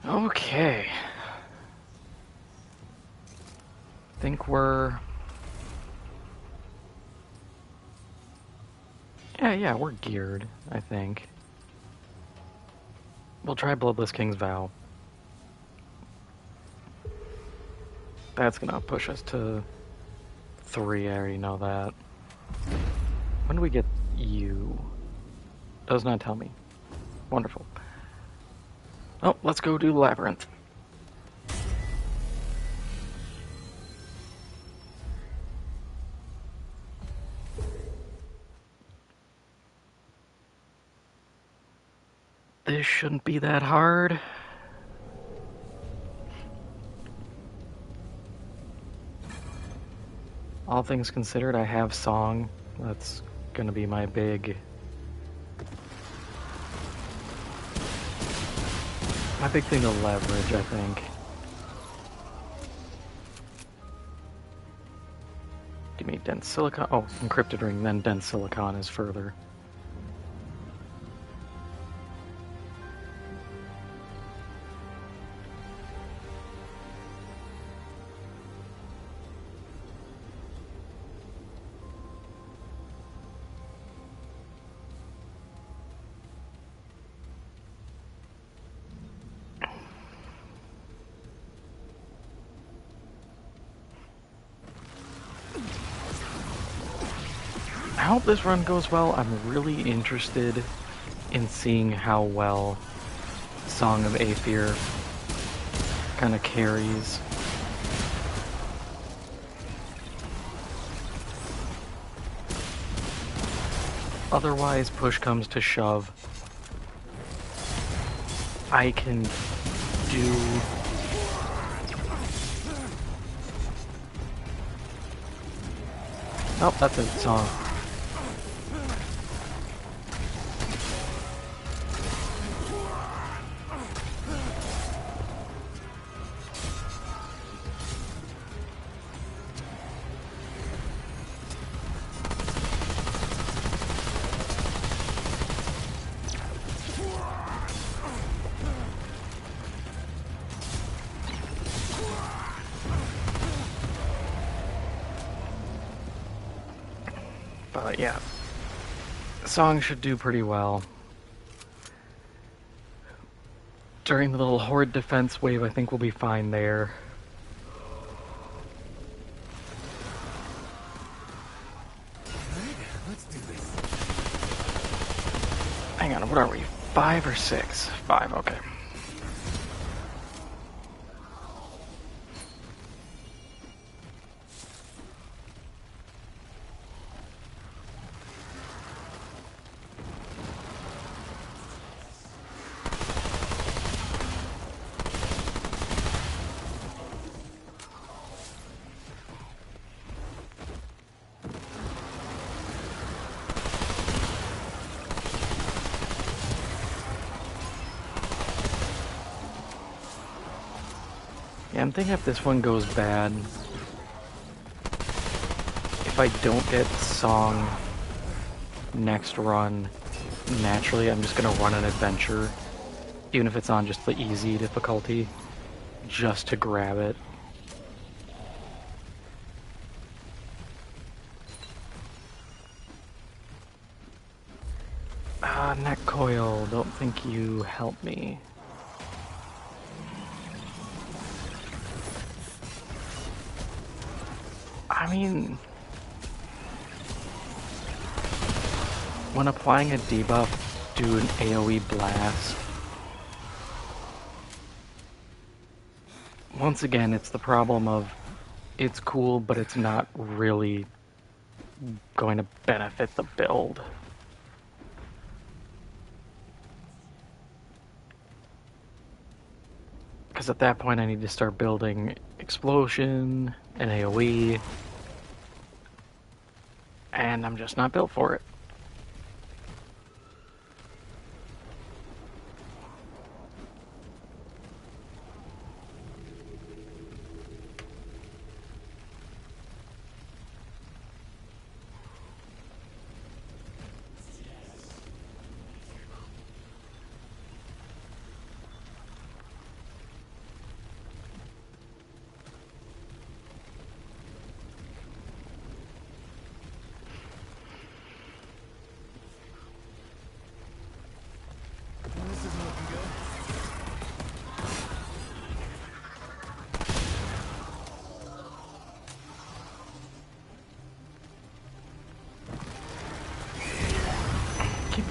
Okay. Think we're... Yeah, we're geared, I think. We'll try Bloodless King's Vow. That's gonna push us to 3, I already know that. When do we get you? Does not tell me. Wonderful. Oh, let's go do Labyrinth. This shouldn't be that hard. All things considered, I have Song. That's gonna be my big thing to leverage, I think. Give me Dense Silicon. Oh, Encrypted Ring, then Dense Silicon is further. I hope this run goes well. I'm really interested in seeing how well Song of Aether kind of carries. Otherwise, push comes to shove, I can do... Oh, that's a song. But yeah, Song should do pretty well. During the little horde defense wave, I think we'll be fine there. Hang on, what are we? 5 or 6? 5, okay. Yeah, I'm thinking if this one goes bad, if I don't get Song next run, naturally I'm just gonna run an adventure, even if it's on just the easy difficulty, just to grab it. Neck coil, don't think you help me. I mean, when applying a debuff, do an AoE blast. Once again, it's the problem of it's cool, but it's not really going to benefit the build. Because at that point I need to start building Explosion and AoE, and I'm just not built for it.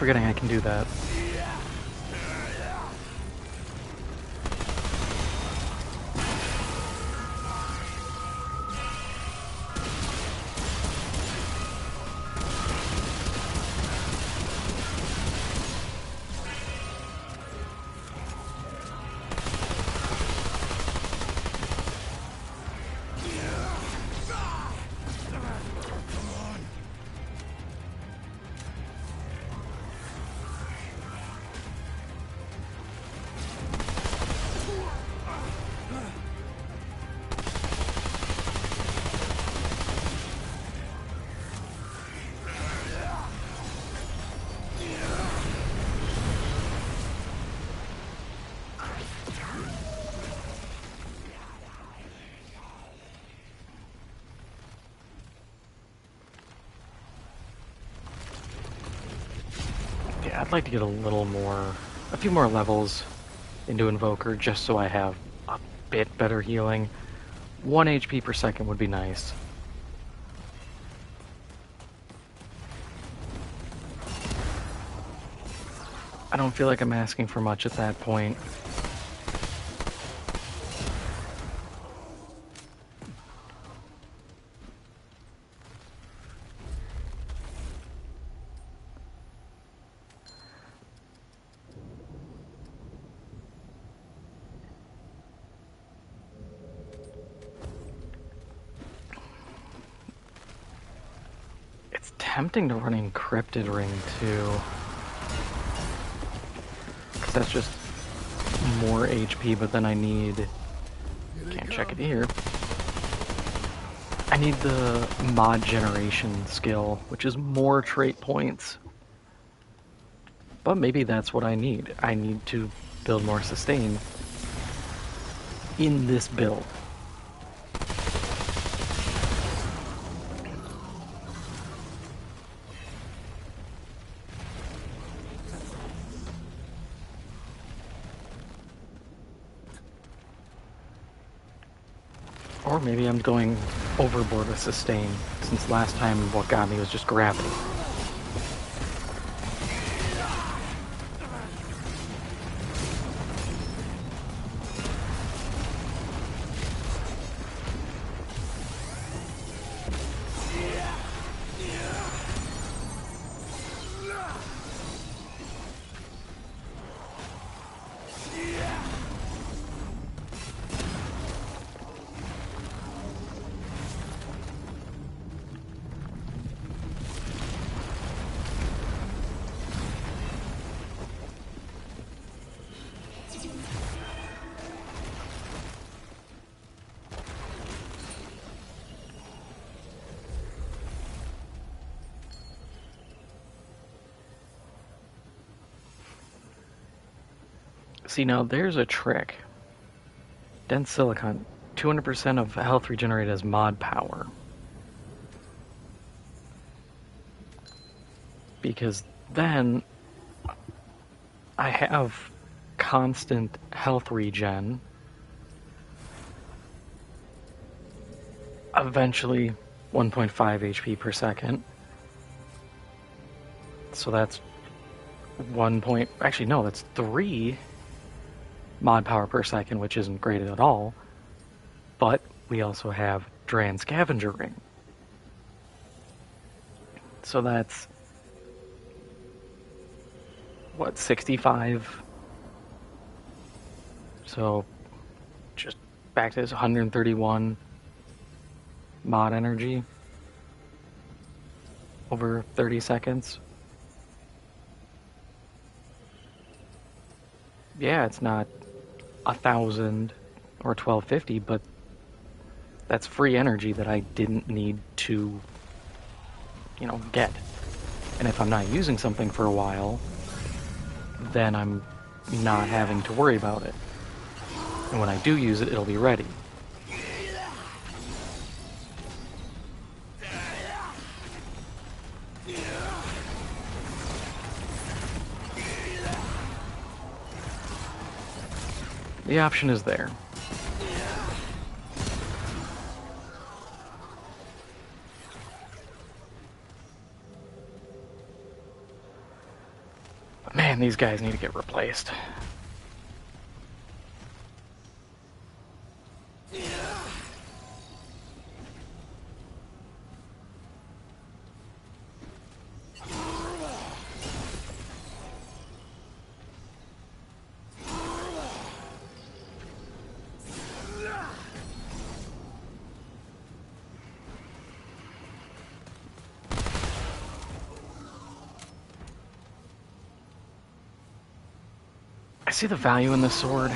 forgetting I can do that. Yeah, I'd like to get a few more levels into Invoker just so I have a bit better healing. 1 HP per second would be nice. I don't feel like I'm asking for much at that point. It's tempting to run Encrypted Ring too, because that's just more HP, but then I need... Can't check it here. I need the mod generation skill, which is more trait points. But maybe that's what I need. I need to build more sustain in this build. Or maybe I'm going overboard with sustain, since last time what got me was just gravity. See, now there's a trick. Dense Silicon, 200% of health regenerated as mod power. Because then I have constant health regen. Eventually 1.5 HP per second. So that's 1 point... Actually, no, that's 3 mod power per second, which isn't great at all. But we also have Dran Scavenger Ring. So that's... what, 65? So just back to this 131 mod energy over 30 seconds. Yeah, it's not 1,000 or 1,250, but that's free energy that I didn't need to, get. And if I'm not using something for a while, then I'm not having to worry about it. And when I do use it, it'll be ready. The option is there. Man, these guys need to get replaced. I see the value in this sword.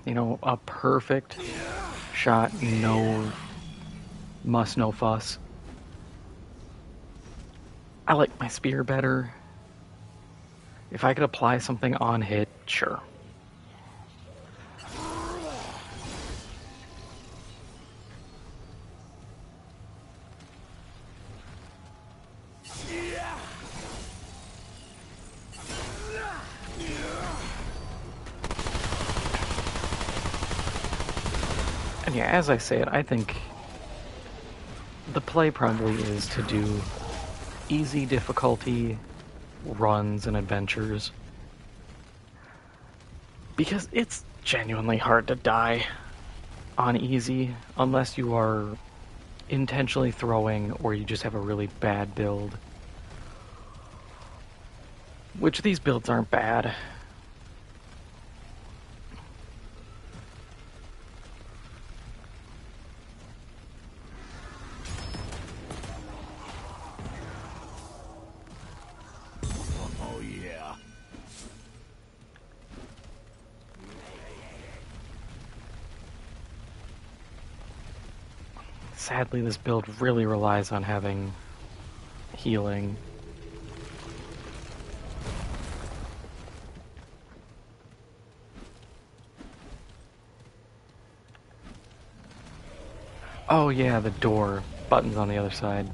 You know, a perfect shot, no muss, no fuss. I like my spear better. If I could apply something on hit, sure. And yeah, as I say it, I think the play probably is to do easy difficulty runs and adventures. Because it's genuinely hard to die on easy unless you are intentionally throwing or you just have a really bad build. Which these builds aren't bad. Oh yeah. Sadly, this build really relies on having healing. Oh yeah, the door. Buttons on the other side.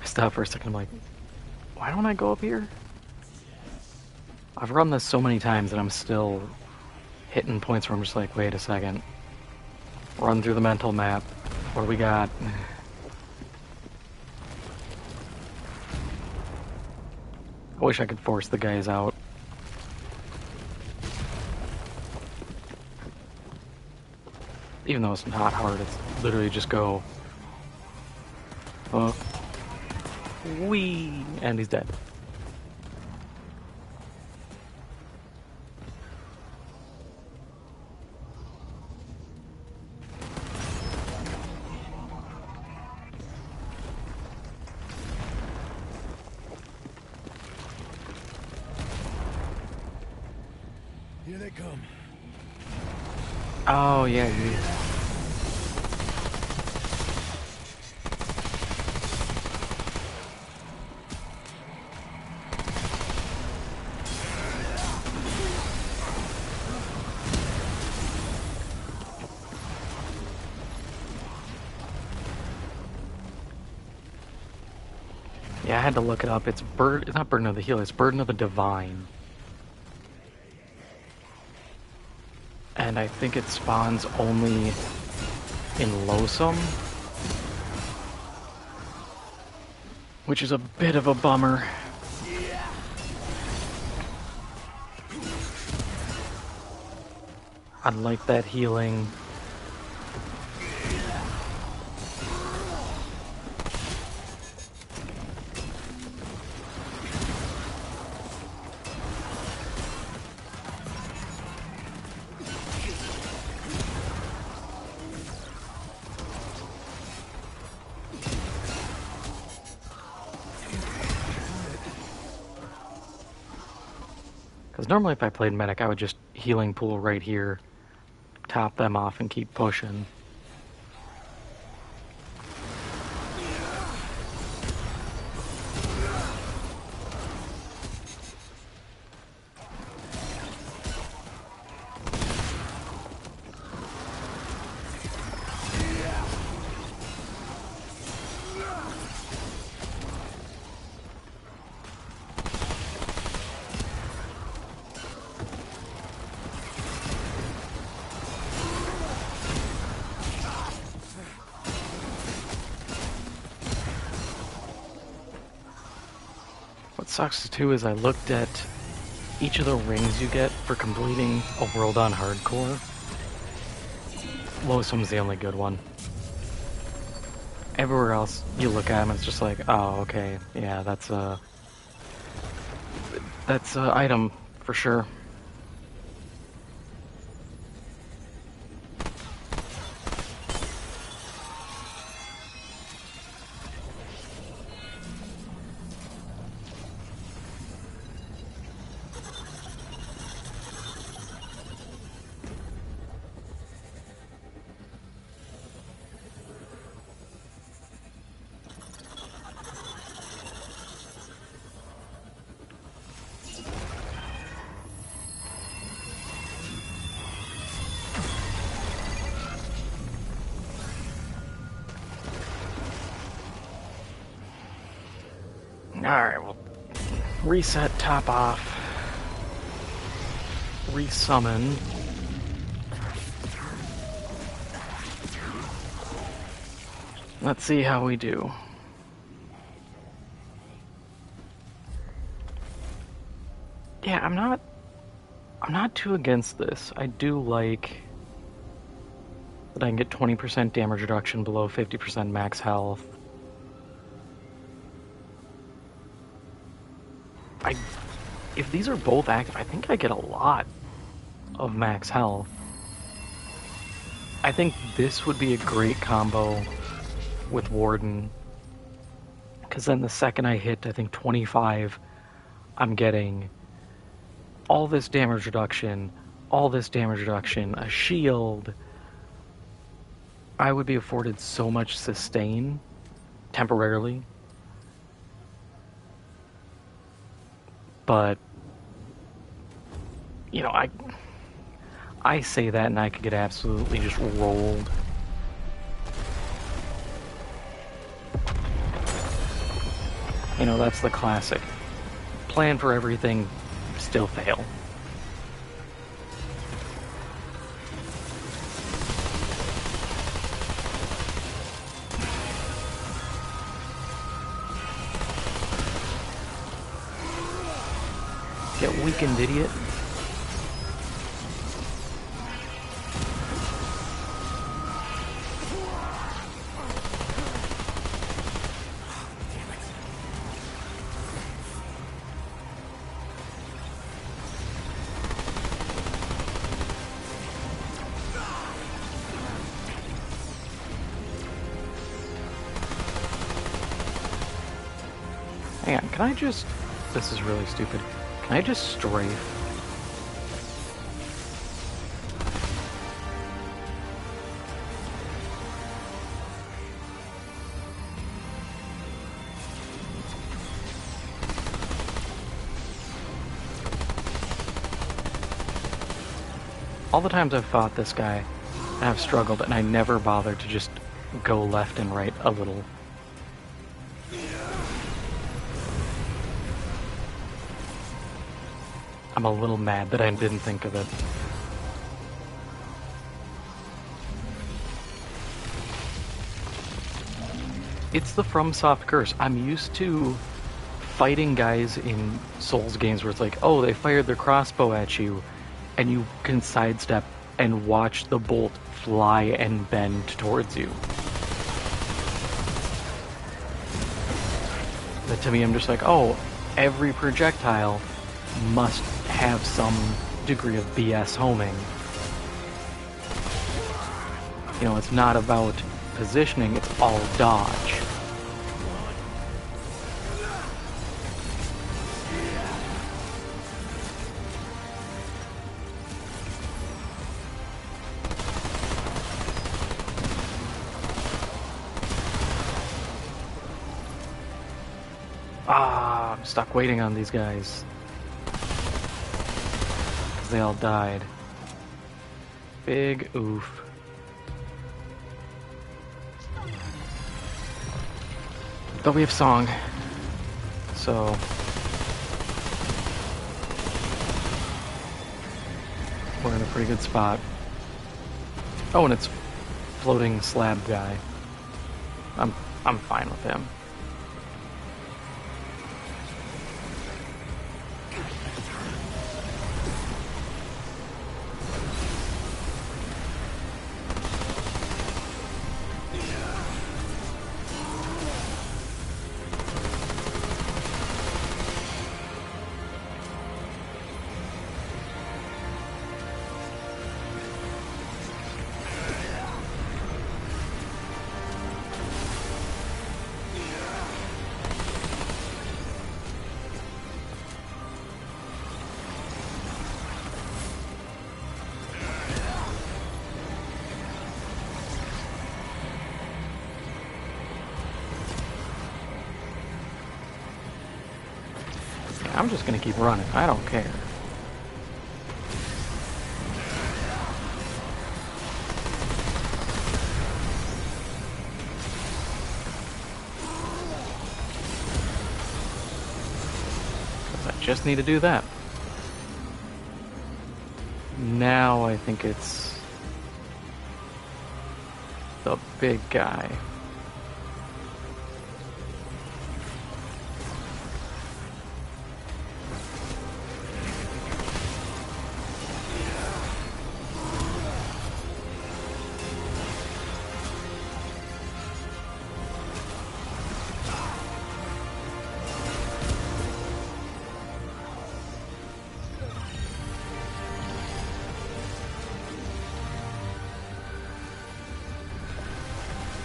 I stopped for a second, I'm like, why don't I go up here? I've run this so many times that I'm still hitting points where I'm just like, wait a second. Run through the mental map. What do we got? I wish I could force the guys out. Even though it's not hard, it's literally just go. Whee! And he's dead. Here they come. Oh, yeah, you... Yeah, I had to look it up. It's not Burden of the Healer, it's Burden of the Divine. And I think it spawns only in Losum, which is a bit of a bummer. I'd like that healing. Because normally if I played Medic, I would just healing pool right here, top them off, and keep pushing. sucks too is I looked at each of the rings you get for completing a world on hardcore. Loathsome's the only good one. Everywhere else you look at them, it's just like, oh, okay, yeah, that's a item for sure. Alright, well, reset, top off, resummon. Let's see how we do. Yeah, I'm not too against this. I do like that I can get 20% damage reduction below 50% max health. If these are both active, I think I get a lot of max health. I think this would be a great combo with Warden, because then the second I hit, I think 25, I'm getting all this damage reduction, a shield. I would be afforded so much sustain temporarily. But, you know, I say that and I could get absolutely just rolled. You know, that's the classic. Plan for everything, still fail. Get weakened, idiot. Hang on, can I just... This is really stupid. Can I just strafe? All the times I've fought this guy, I've struggled, and I never bothered to just go left and right a little. I'm a little mad that I didn't think of it. It's the FromSoft curse. I'm used to fighting guys in Souls games where it's like, oh, they fired their crossbow at you, and you can sidestep and watch the bolt fly and bend towards you. But to me, I'm just like, oh, every projectile must have some degree of BS homing. You know, it's not about positioning, it's all dodge. Ah, I'm stuck waiting on these guys. They all died. Big oof. But we have song, so we're in a pretty good spot. Oh, and it's floating slab guy. I'm fine with him. I'm just gonna keep running. I don't care. Just need to do that. Now I think it's the big guy.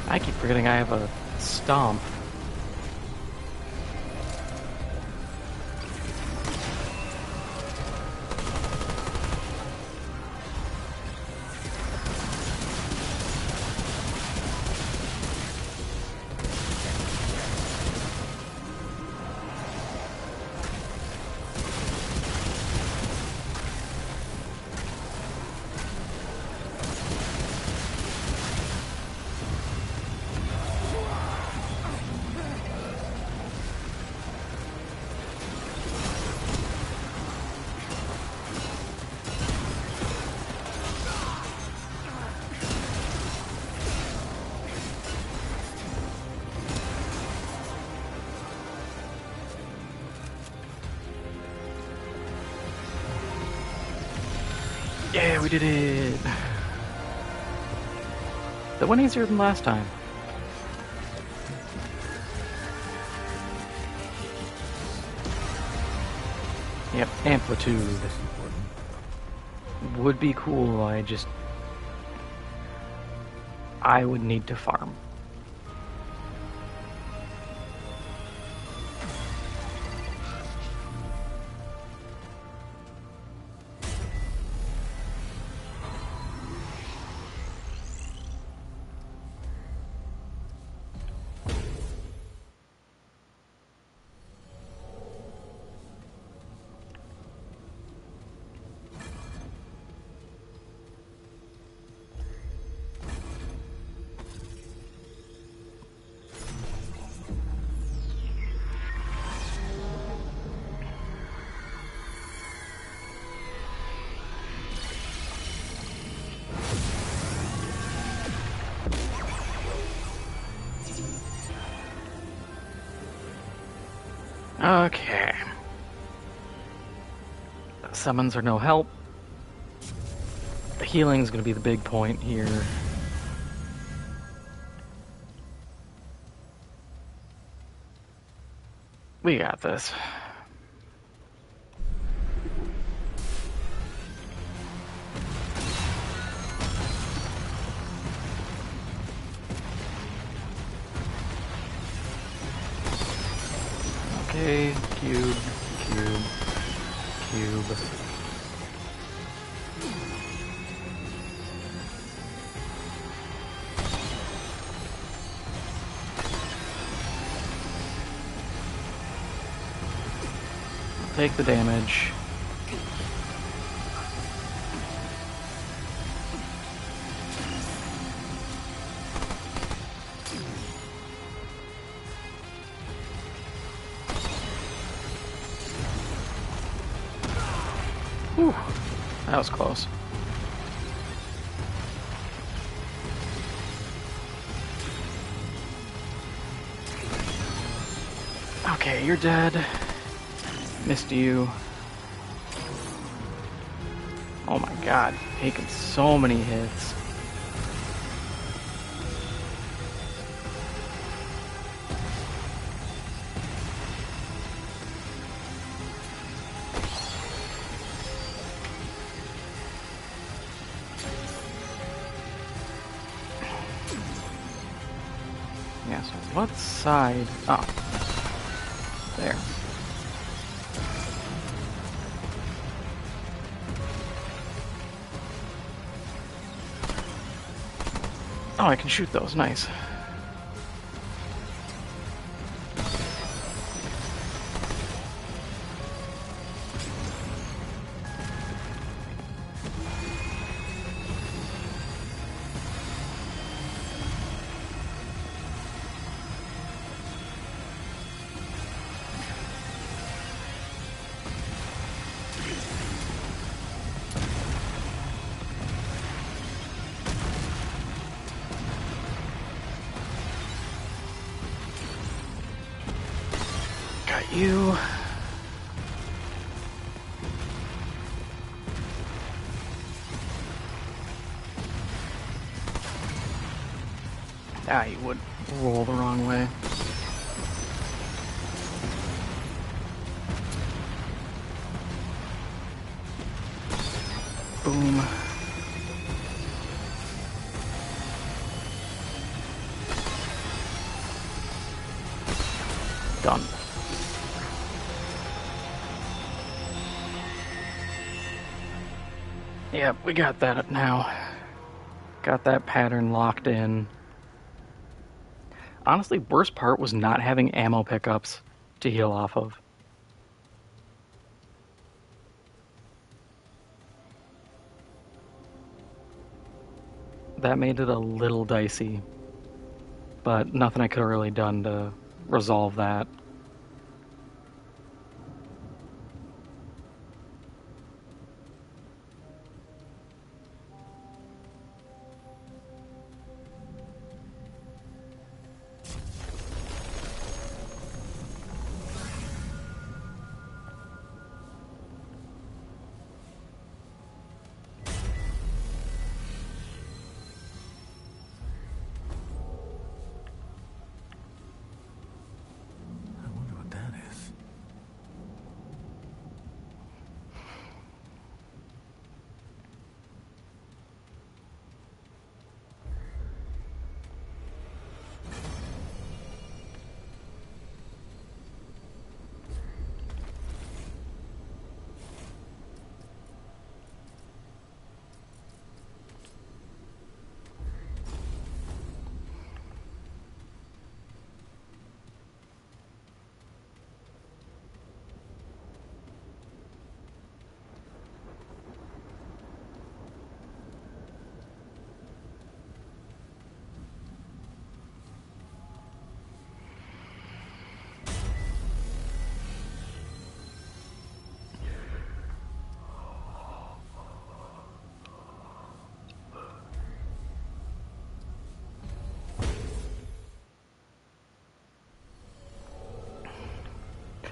I keep forgetting I have a stomp. Yeah, we did it! That went easier than last time. Yep, amplitude. Would be cool, I would need to farm. Okay. Summons are no help. The healing's gonna be the big point here. We got this. Okay, cube, cube, cube. Take the damage. Whew, that was close. Okay, you're dead. Missed you. Oh my god, taking so many hits. Yeah, so what side? Oh. There. Oh, I can shoot those. Nice. you. Ah, you would roll the wrong way. Boom. Done. Yep, we got that now. Got that pattern locked in. Honestly, worst part was not having ammo pickups to heal off of. That made it a little dicey, but nothing I could have really done to resolve that. I wonder what that is.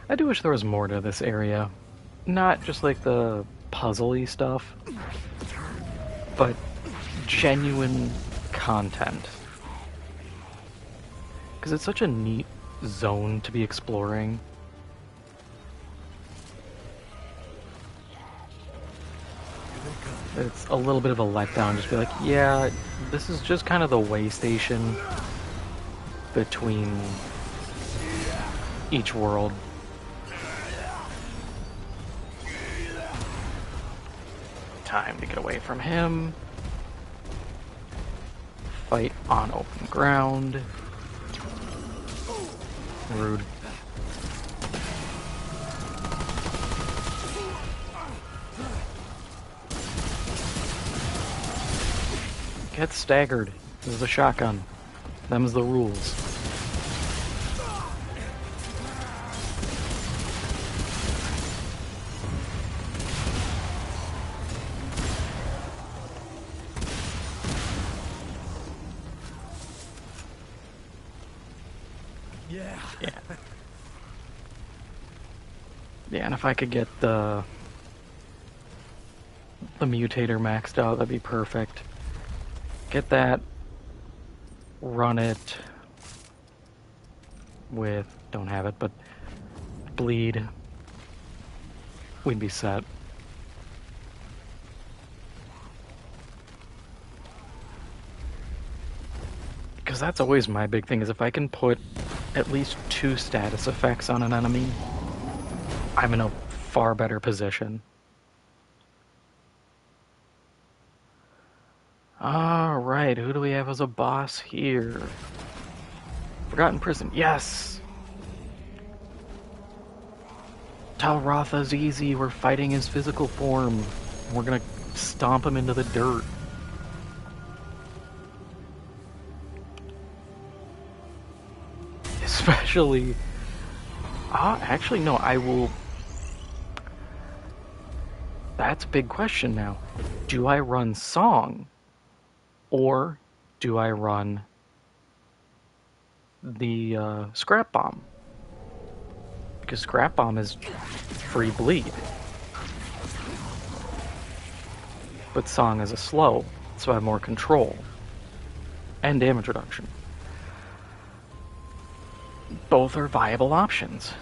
I do wish there was more to this area. Not just like the puzzly stuff, but genuine content. Because it's such a neat zone to be exploring. It's a little bit of a letdown, just be like, yeah, this is just kind of the way station between each world. Time to get away from him. Fight on open ground. Rude. Get staggered. This is a shotgun. Them's the rules. Yeah. Yeah. Yeah, and if I could get the mutator maxed out, that'd be perfect. Get that, run it with, don't have it, but bleed. We'd be set. Because that's always my big thing, is if I can put at least 2 status effects on an enemy, I'm in a far better position. Alright, who do we have as a boss here? Forgotten Prison, yes! Talratha's easy, we're fighting his physical form. We're gonna stomp him into the dirt. Especially... actually, no, I will... That's a big question now. Do I run Song? Or do I run the Scrap Bomb? because Scrap Bomb is free bleed. But Song is a slow, so I have more control. And damage reduction. Both are viable options.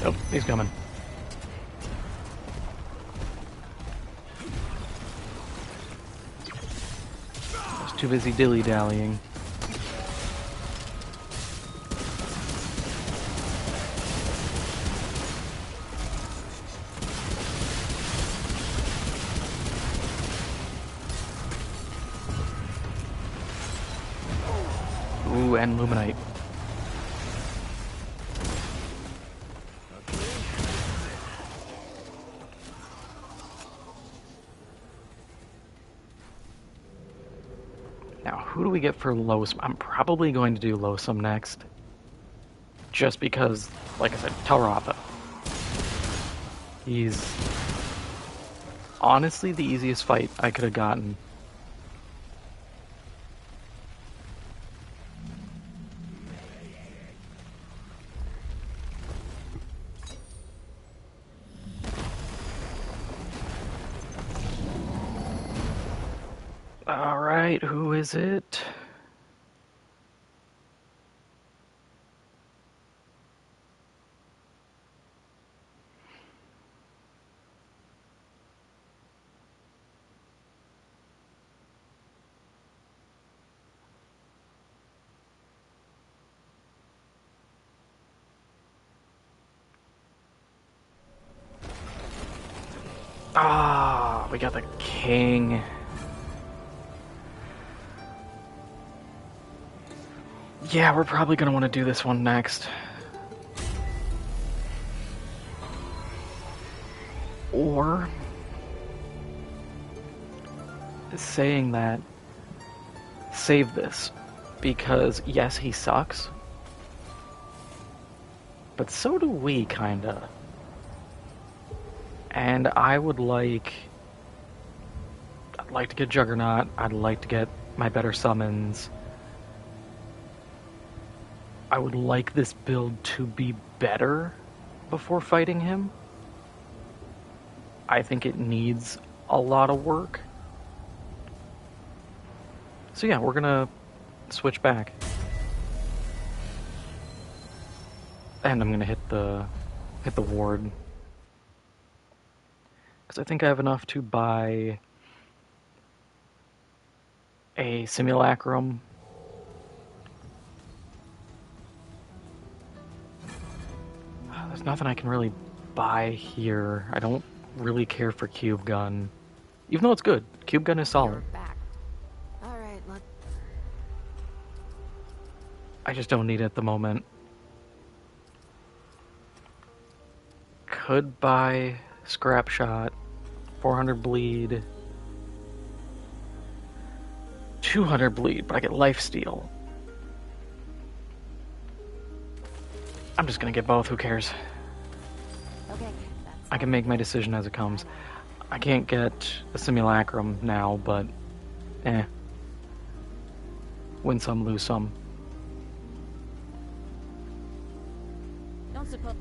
Oh, he's coming. I was too busy dilly-dallying. Ooh, and Luminite. Now, who do we get for Losum? I'm probably going to do Losum next. Just because, like I said, Telrafa. He's honestly the easiest fight I could have gotten. Alright, who is it? Ah, we got the king. Yeah, we're probably gonna want to do this one next. Or, saying that, save this. Because, yes, he sucks. But so do we, kinda. And I'd like to get Juggernaut, I'd like to get my better summons. I would like this build to be better before fighting him. I think it needs a lot of work. So yeah, we're gonna switch back. And I'm gonna hit the ward. Because I think I have enough to buy a simulacrum. There's nothing I can really buy here. I don't really care for Cube Gun. Even though it's good. Cube Gun is solid. Alright, look. I just don't need it at the moment. Could buy Scrap Shot, 400 bleed, 200 bleed, but I get lifesteal. I'm just gonna get both, who cares? Okay, I can make my decision as it comes. I can't get a simulacrum now, but win some, lose some. don't suppose.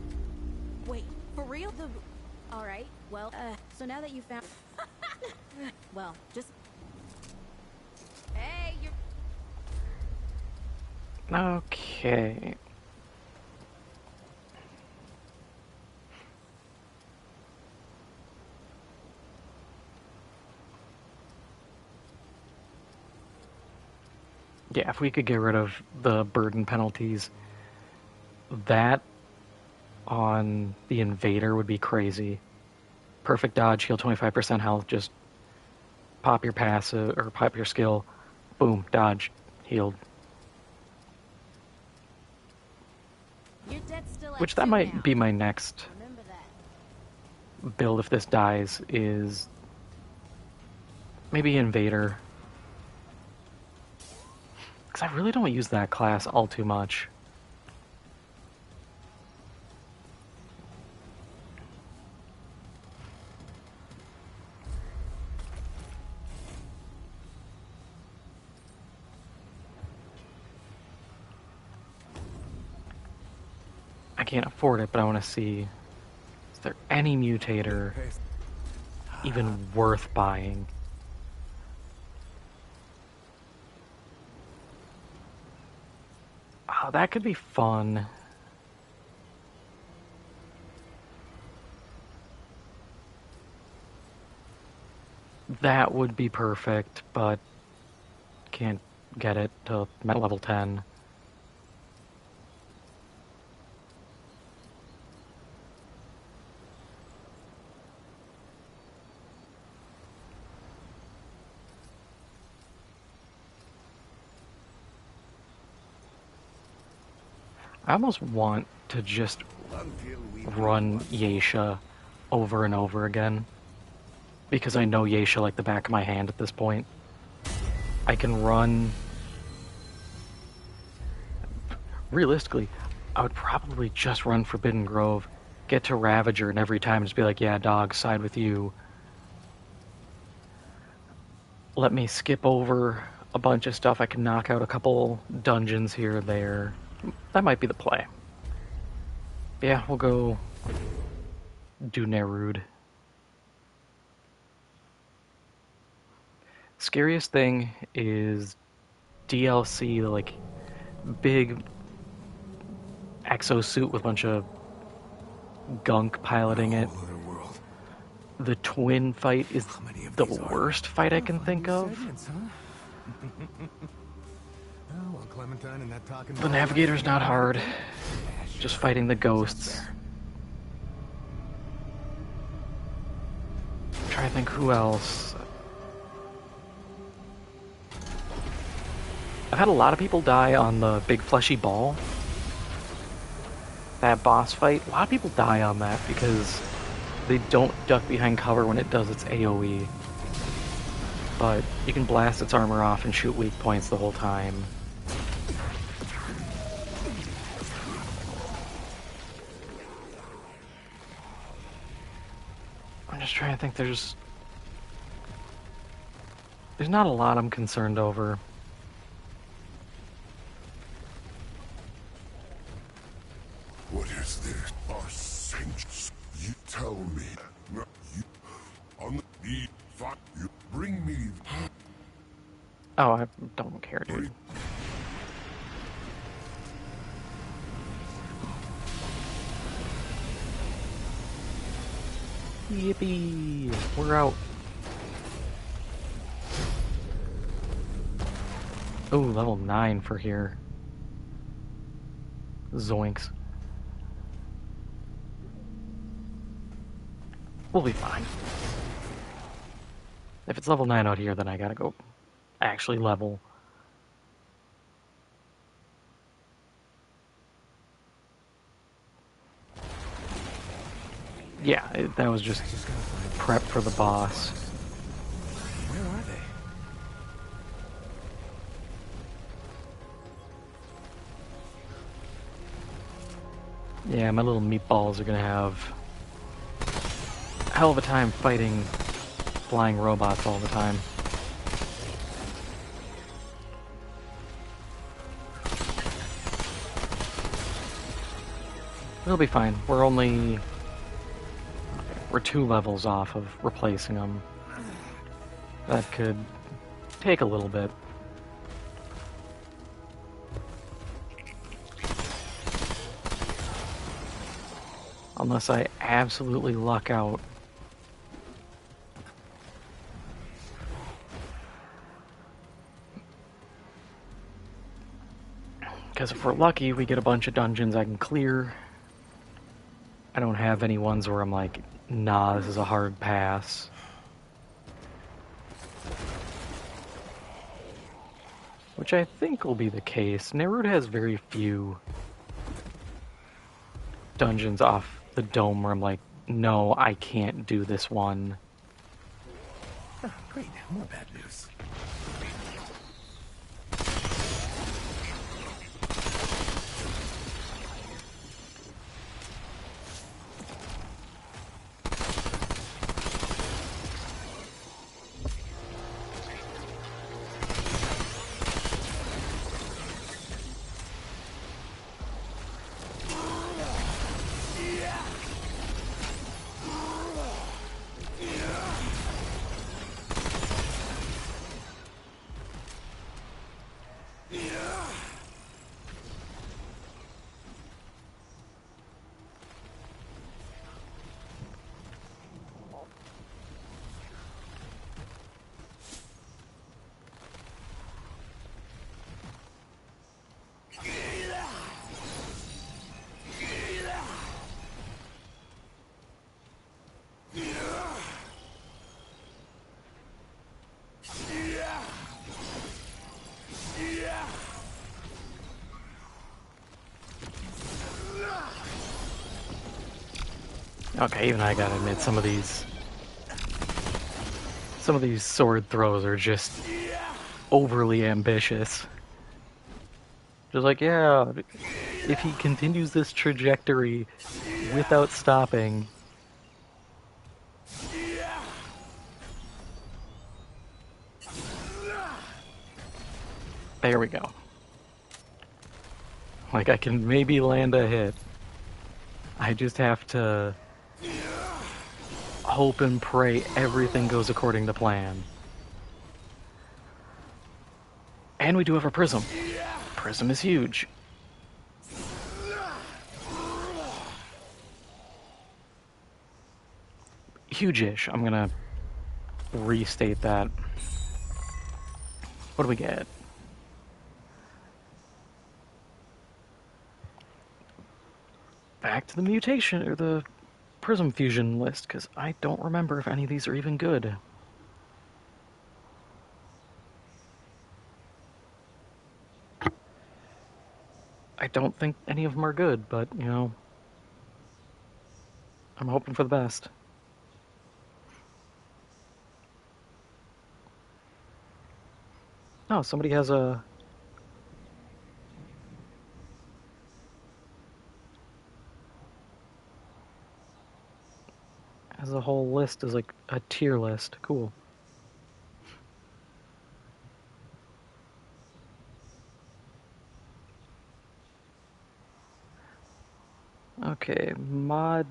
Wait, for real? Alright, well, so now that you found. Well, just. Hey, you're. Okay. Yeah, if we could get rid of the burden penalties, that on the invader would be crazy. Perfect dodge, heal 25% health, just pop your passive, or pop your skill, boom, dodge, healed. Your debt's still at Which that 2 might now. be my next Remember that. build if this dies, is maybe invader. Because I really don't use that class all too much. I can't afford it, but I want to see, is there any mutator even worth buying? Oh, that could be fun. That would be perfect, but can't get it to level 10. I almost want to just run Yeisha over and over again, because I know Yeisha like the back of my hand at this point. I can run... Realistically, I would probably just run Forbidden Grove, get to Ravager, and every time just be like, yeah, dog, side with you. Let me skip over a bunch of stuff. I can knock out a couple dungeons here or there. That might be the play. Yeah, we'll go do Nerud. Scariest thing is DLC, like big exosuit with a bunch of gunk piloting it. The twin fight is the worst fight I can think of. The Navigator's not hard. Just fighting the ghosts. I'm trying to think who else. I've had a lot of people die on the big fleshy ball. That boss fight, a lot of people die on that because they don't duck behind cover when it does its AoE. But you can blast its armor off and shoot weak points the whole time. I'm just trying to think, there's not a lot I'm concerned over. What is this? Our saints, you tell me. You on the fight. You bring me. Oh, I don't care, dude. Yippee! We're out. Oh, level 9 for here. Zoinks. We'll be fine. If it's level 9 out here, then I gotta go actually level. Yeah, that was just prep for the boss. Where are they? Yeah, my little meatballs are gonna have a hell of a time fighting flying robots all the time. It'll be fine. We're 2 levels off of replacing them. That could take a little bit. Unless I absolutely luck out. Because if we're lucky, we get a bunch of dungeons I can clear. I don't have any ones where I'm like, nah, this is a hard pass. Which I think will be the case. Nerud has very few dungeons off the dome where I'm like, no, I can't do this one. Oh, great, more bad news. Okay, even I gotta admit, some of these sword throws are just overly ambitious. Just like, yeah, if he continues this trajectory without stopping. There we go. Like, I can maybe land a hit. I just have to hope and pray everything goes according to plan. And we do have a prism. Prism is huge. Huge-ish. I'm gonna restate that. What do we get? Back to the mutation, or the prism fusion list, because I don't remember if any of these are even good. I don't think any of them are good, but, you know, I'm hoping for the best. Oh, somebody has a whole list as like a tier list. Cool. Okay, mod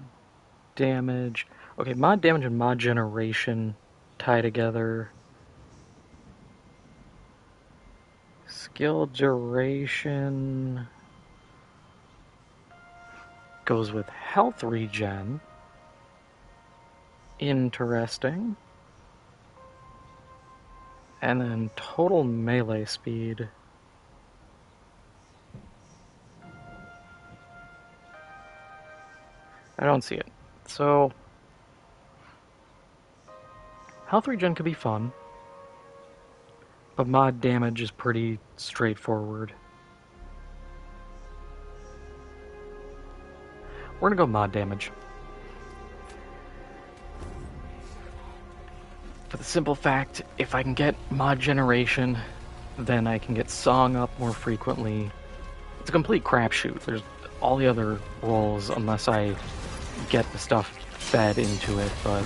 damage. Okay, mod damage and mod generation tie together. Skill duration goes with health regen. Interesting. And then total melee speed. I don't see it. So, health regen could be fun, but mod damage is pretty straightforward. We're gonna go mod damage. For the simple fact, if I can get mod generation, then I can get song up more frequently. It's a complete crapshoot. There's all the other roles unless I get the stuff fed into it, but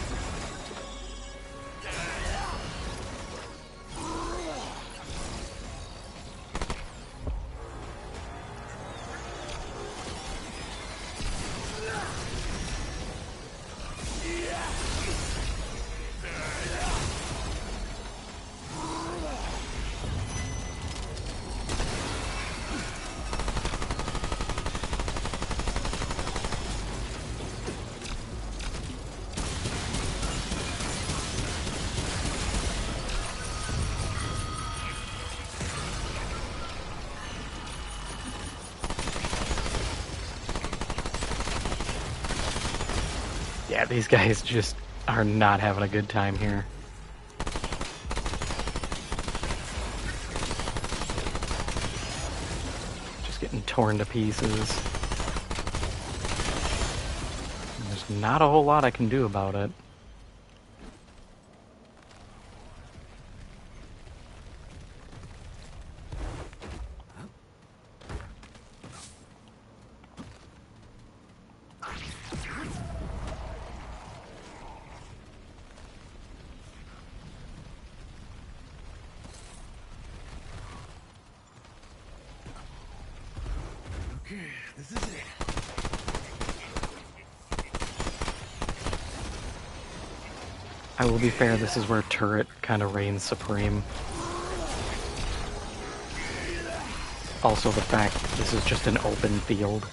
yeah, these guys just are not having a good time here. Just getting torn to pieces. And there's not a whole lot I can do about it. This is it. I will be fair, this is where turret kind of reigns supreme. Also the fact this is just an open field.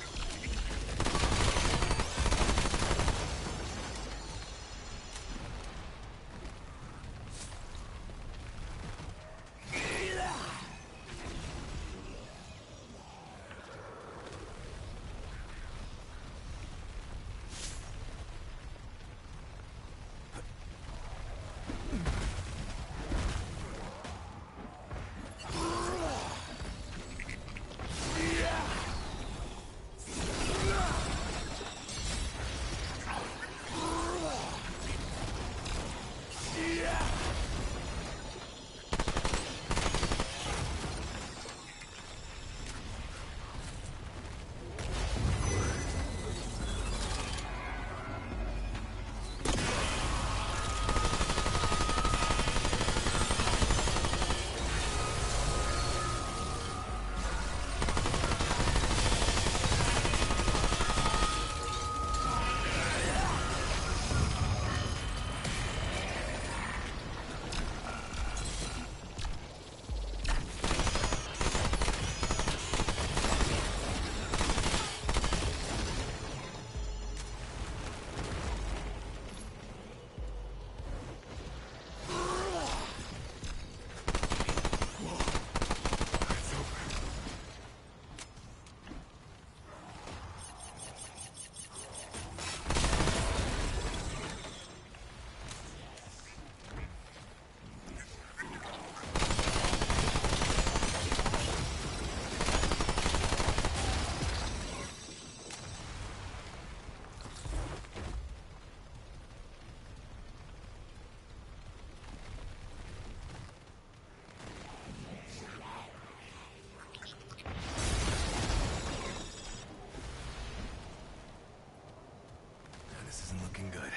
looking good.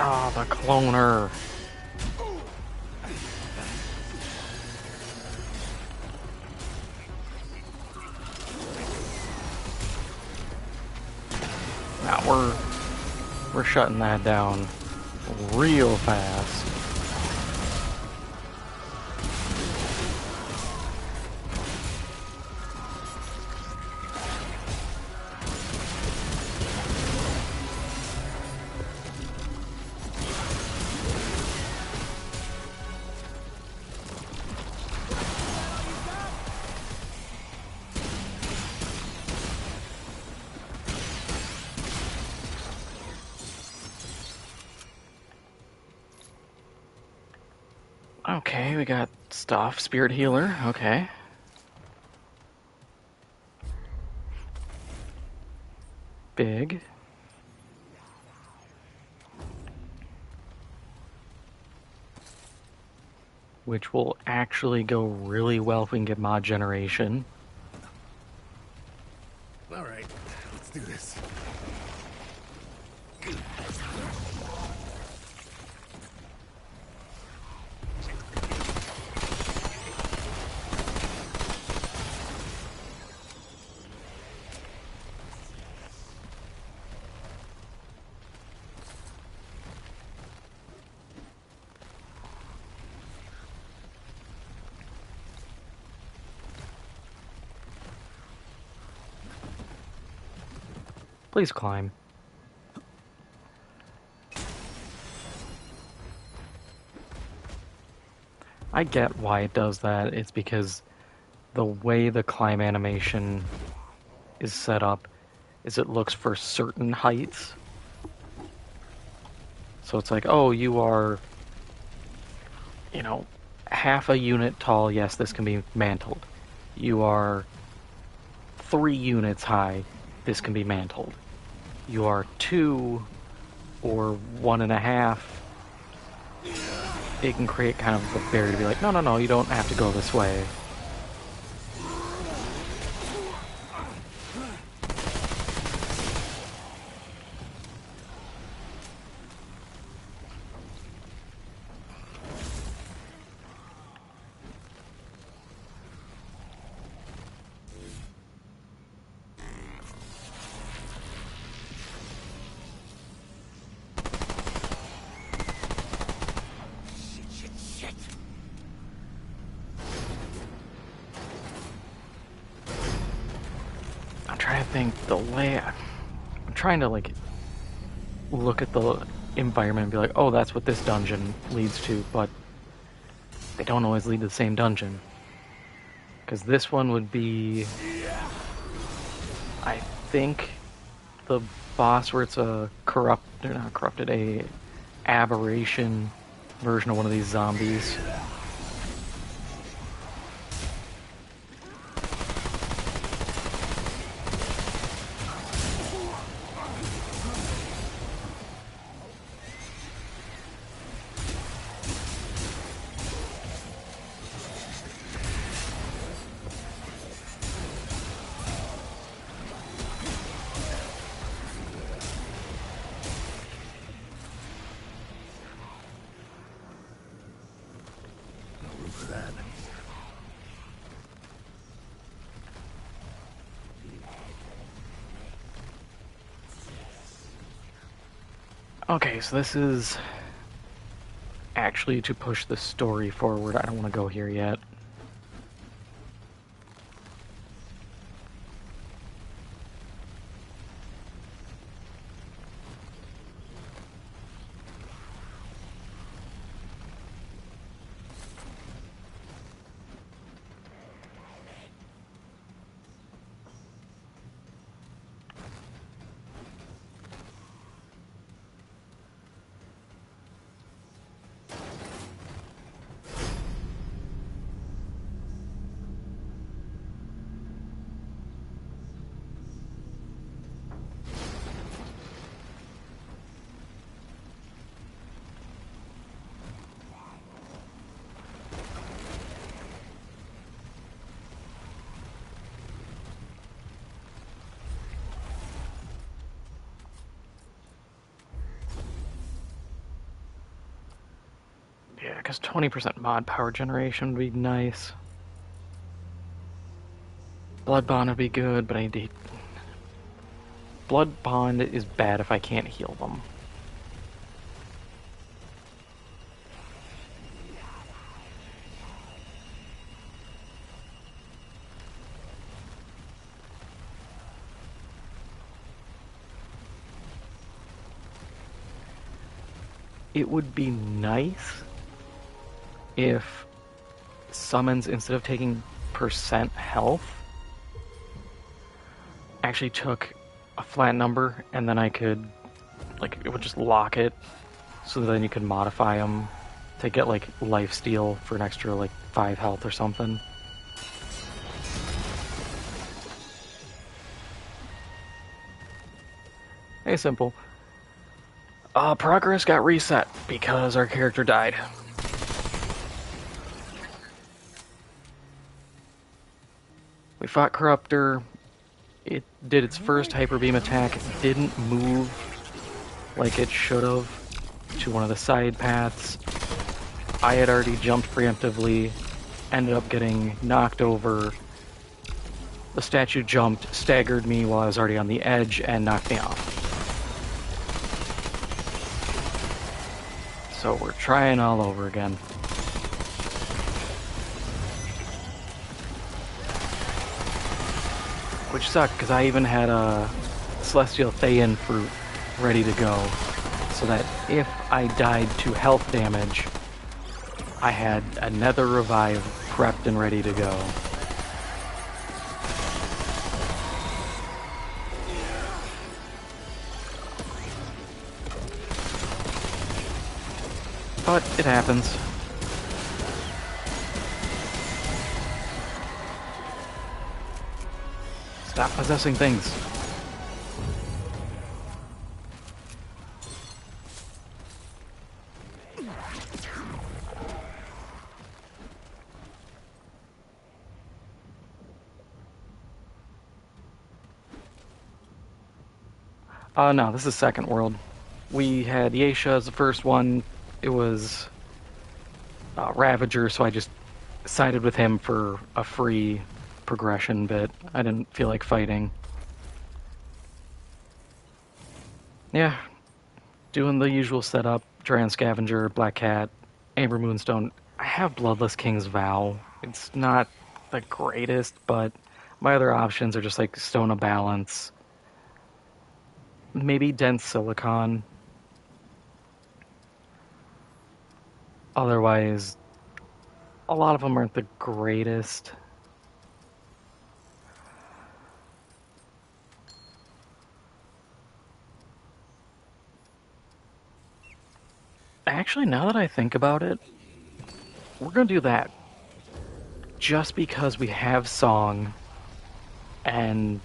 Ah, the cloner. Now we're shutting that down real fast. Okay, we got stuff. Spirit healer, okay. Big. Which will actually go really well if we can get mod generation. All right, let's do this. Please climb. I get why it does that. It's because the way the climb animation is set up is it looks for certain heights. So it's like, oh, you are, you know, half a unit tall. Yes, this can be mantled. You are 3 units high. This can be mantled. You are 2 or 1.5. It can create kind of a barrier to be like, no, no, no, you don't have to go this way. I'm trying to think the way. I'm trying to like look at the environment and be like, oh, that's what this dungeon leads to, but they don't always lead to the same dungeon. Because this one would be, I think, the boss where it's a not corrupted, a aberration version of one of these zombies. Okay, so this is actually to push the story forward. I don't want to go here yet. Yeah, because 20% mod power generation would be nice. Blood Bond would be good, but I need to... Blood Bond is bad if I can't heal them. It would be nice if summons, instead of taking percent health, actually took a flat number, and then I could, like, it would just lock it, so then you could modify them to get, like, lifesteal for an extra, like, 5 health or something. Hey, simple. Progress got reset because our character died. We fought Corruptor. It did its first Hyper Beam attack. It didn't move like it should have to one of the side paths. I had already jumped preemptively, ended up getting knocked over. The statue jumped, staggered me while I was already on the edge, and knocked me off. So we're trying all over again. Which sucked, because I even had a Celestial Thayan fruit ready to go, so that if I died to health damage, I had a Nether Revive prepped and ready to go. But it happens. Stop possessing things. No, this is Second World. We had Yesha as the first one. It was Ravager, so I just sided with him for a free progression bit. I didn't feel like fighting. Yeah, doing the usual setup. Dran Scavenger, Black Cat, Amber Moonstone. I have Bloodless King's Vow. It's not the greatest, but my other options are just like Stone of Balance. Maybe Dense Silicon. Otherwise, a lot of them aren't the greatest. Actually, now that I think about it, we're gonna do that. Just because we have Song, and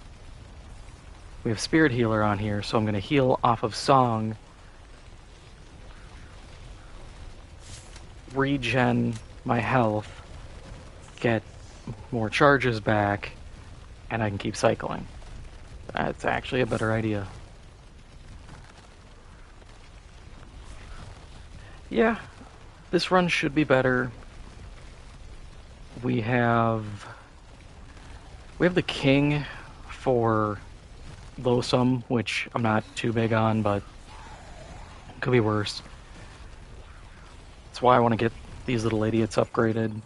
we have Spirit Healer on here, so I'm gonna heal off of Song, regen my health, get more charges back, and I can keep cycling. That's actually a better idea. Yeah, this run should be better. We have the King for Losum, which I'm not too big on, but could be worse. That's why I want to get these little idiots upgraded.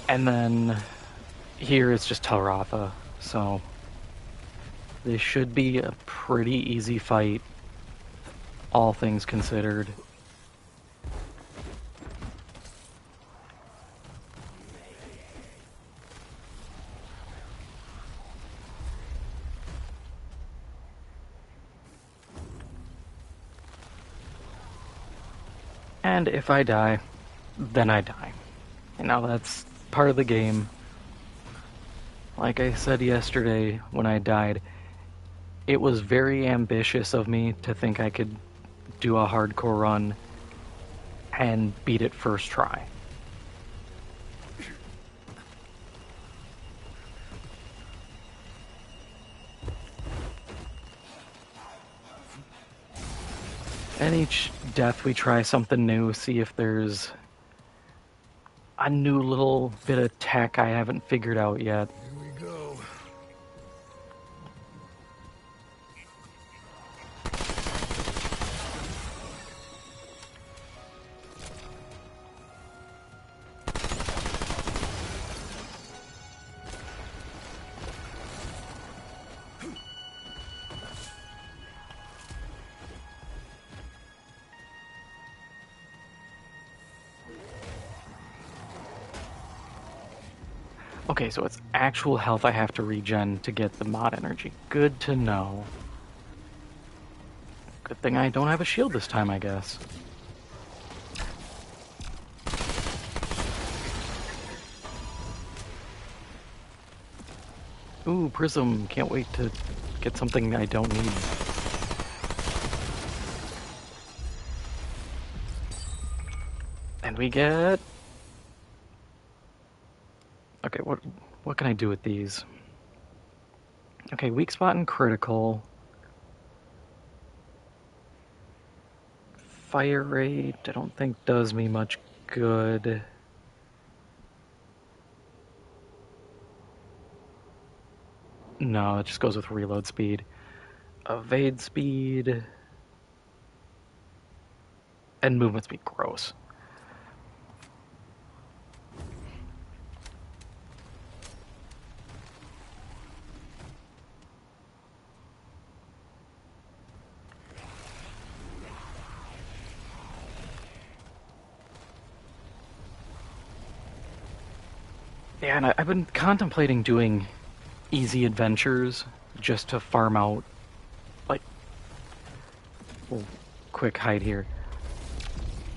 And then here it's just Telratha, so this should be a pretty easy fight, all things considered. And if I die, then I die. You know, that's part of the game. Like I said yesterday when I died, it was very ambitious of me to think I could do a hardcore run and beat it first try. And each death we try something new, see if there's a new little bit of tech I haven't figured out yet. Here we go. Okay, so it's actual health I have to regen to get the mod energy. Good to know. Good thing I don't have a shield this time, I guess. Ooh, Prism. Can't wait to get something I don't need. And we get... Okay, what can I do with these? Okay, weak spot and critical. Fire rate, I don't think does me much good. No, it just goes with reload speed. Evade speed. And movement speed, gross. Yeah, and I've been contemplating doing easy adventures just to farm out, like, well, quick hide here.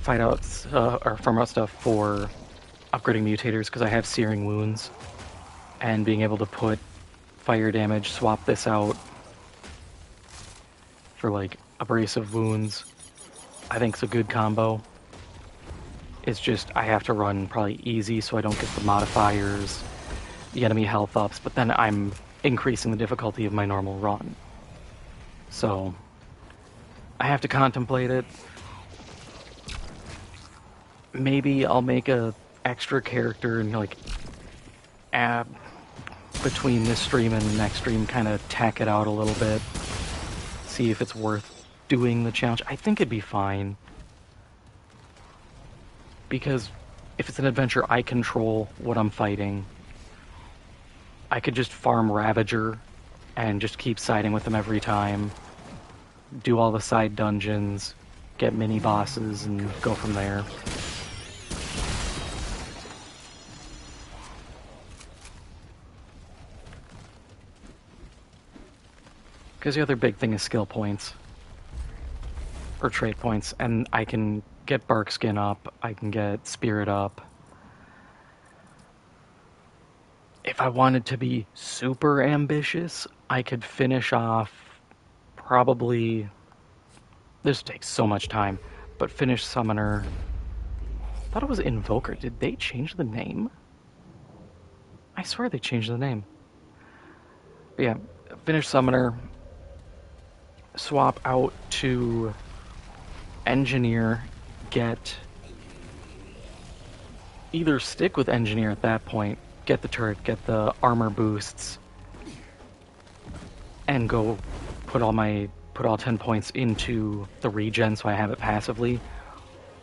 Fight out, or farm out stuff for upgrading mutators because I have searing wounds. And being able to put fire damage, swap this out for, like, abrasive wounds, I think it's a good combo. It's just, I have to run probably easy so I don't get the modifiers, the enemy health ups, but then I'm increasing the difficulty of my normal run. So, I have to contemplate it. Maybe I'll make a extra character and, like, between this stream and the next stream, kind of tack it out a little bit. See if it's worth doing the challenge. I think it'd be fine. Because if it's an adventure, I control what I'm fighting. I could just farm Ravager and just keep siding with them every time. Do all the side dungeons, get mini bosses, and go from there. Because the other big thing is skill points. Or trait points, and I can get Bark Skin up, I can get Spirit up. If I wanted to be super ambitious, I could finish off probably... This takes so much time, but finish Summoner... I thought it was Invoker. Did they change the name? I swear they changed the name. But yeah, finish Summoner, swap out to Engineer, get... Either stick with Engineer at that point, get the turret, get the armor boosts, and go put all 10 points into the regen so I have it passively,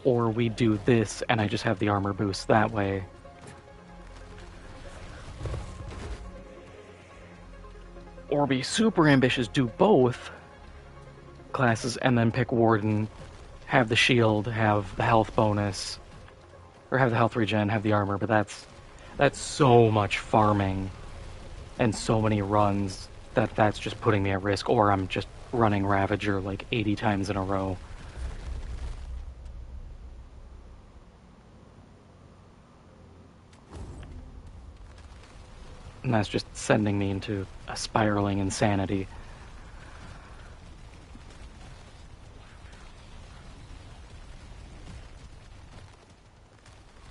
or we do this and I just have the armor boost that way. Or be super ambitious, do both classes, and then pick Warden, have the shield, have the health bonus, or have the health regen, have the armor, but that's so much farming and so many runs that's just putting me at risk, or I'm just running Ravager like 80 times in a row. And that's just sending me into a spiraling insanity.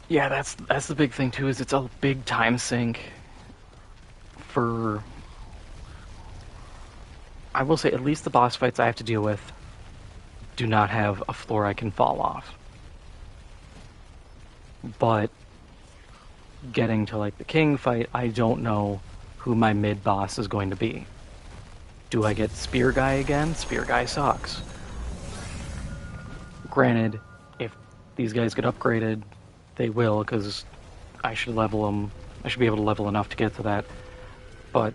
Yeah, that's the big thing too, is it's a big time sink for... I will say, at least the boss fights I have to deal with do not have a floor I can fall off. But getting to like the king fight, I don't know who my mid boss is going to be. Do I get Spear Guy again? Spear Guy sucks. Granted, if these guys get upgraded, they will, because I should level them. I should be able to level enough to get to that. But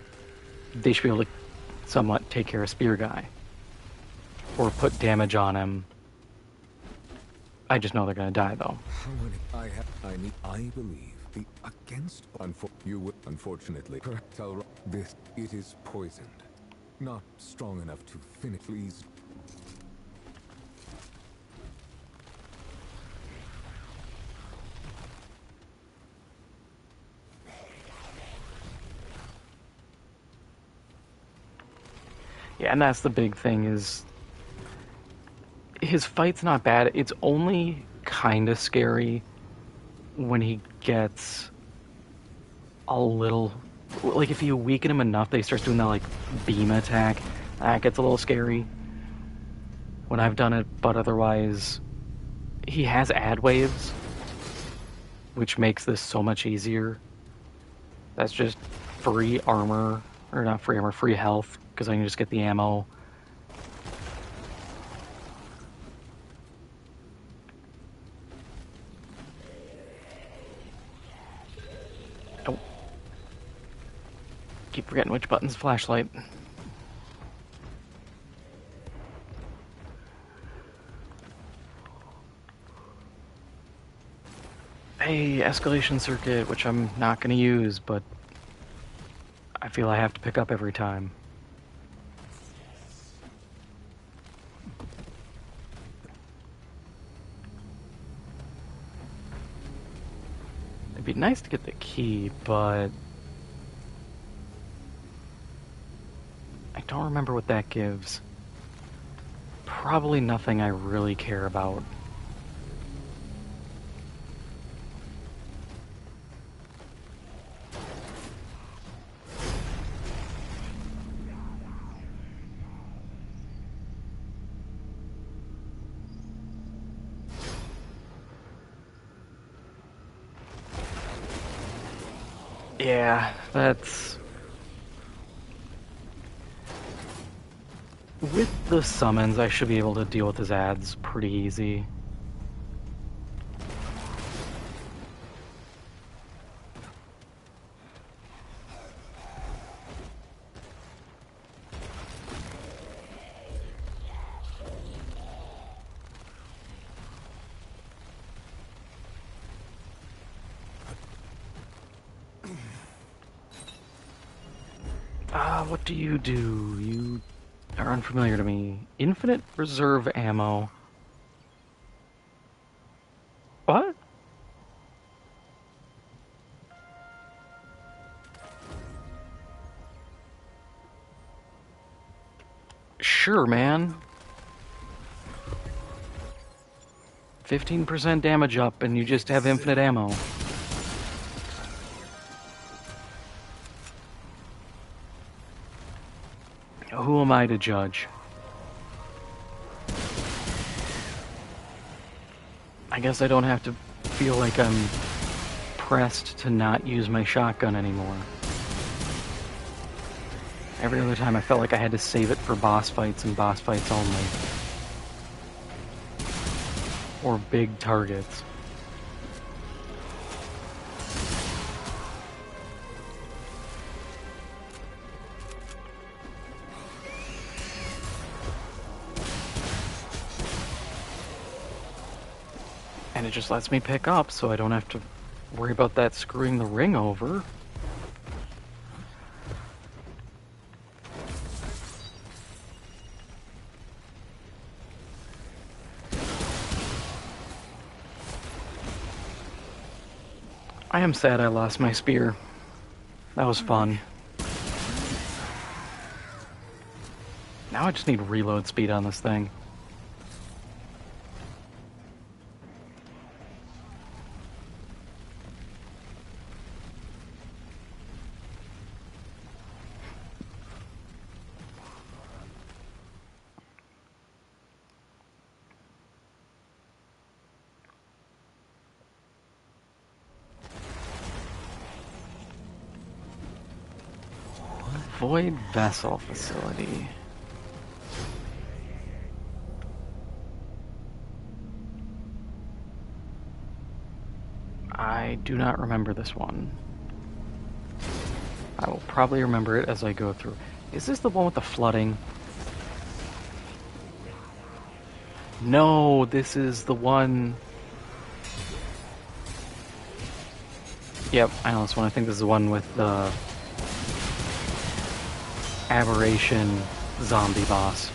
they should be able to somewhat take care of Spear Guy. Or put damage on him. I just know they're gonna die, though. I believe the against you would unfortunately this it is poisoned, not strong enough to finish. Please. Yeah, and that's the big thing is his fight's not bad. It's only kind of scary when he gets a little, like if you weaken him enough that he starts doing that like beam attack, that gets a little scary when I've done it. But otherwise, he has ad waves, which makes this so much easier. That's just free armor, or not free armor, free health, because I can just get the ammo. Oh. Keep forgetting which button's flashlight. Hey, escalation circuit, which I'm not going to use, but I feel I have to pick up every time. It'd be nice to get the key, but I don't remember what that gives. Probably nothing I really care about. Yeah, that's... With the summons, I should be able to deal with his ads pretty easy. What do? You are unfamiliar to me. Infinite reserve ammo. What? Sure, man. 15% damage up and you just have infinite ammo. Who am I to judge? I guess I don't have to feel like I'm pressed to not use my shotgun anymore. Every other time I felt like I had to save it for boss fights and boss fights only. Or big targets. And it just lets me pick up, so I don't have to worry about that screwing the ring over. I am sad I lost my spear. That was fun. Now I just need reload speed on this thing. Void vessel facility. I do not remember this one. I will probably remember it as I go through. Is this the one with the flooding? No, this is the one... Yep, I know this one. I think this is the one with the aberration zombie boss.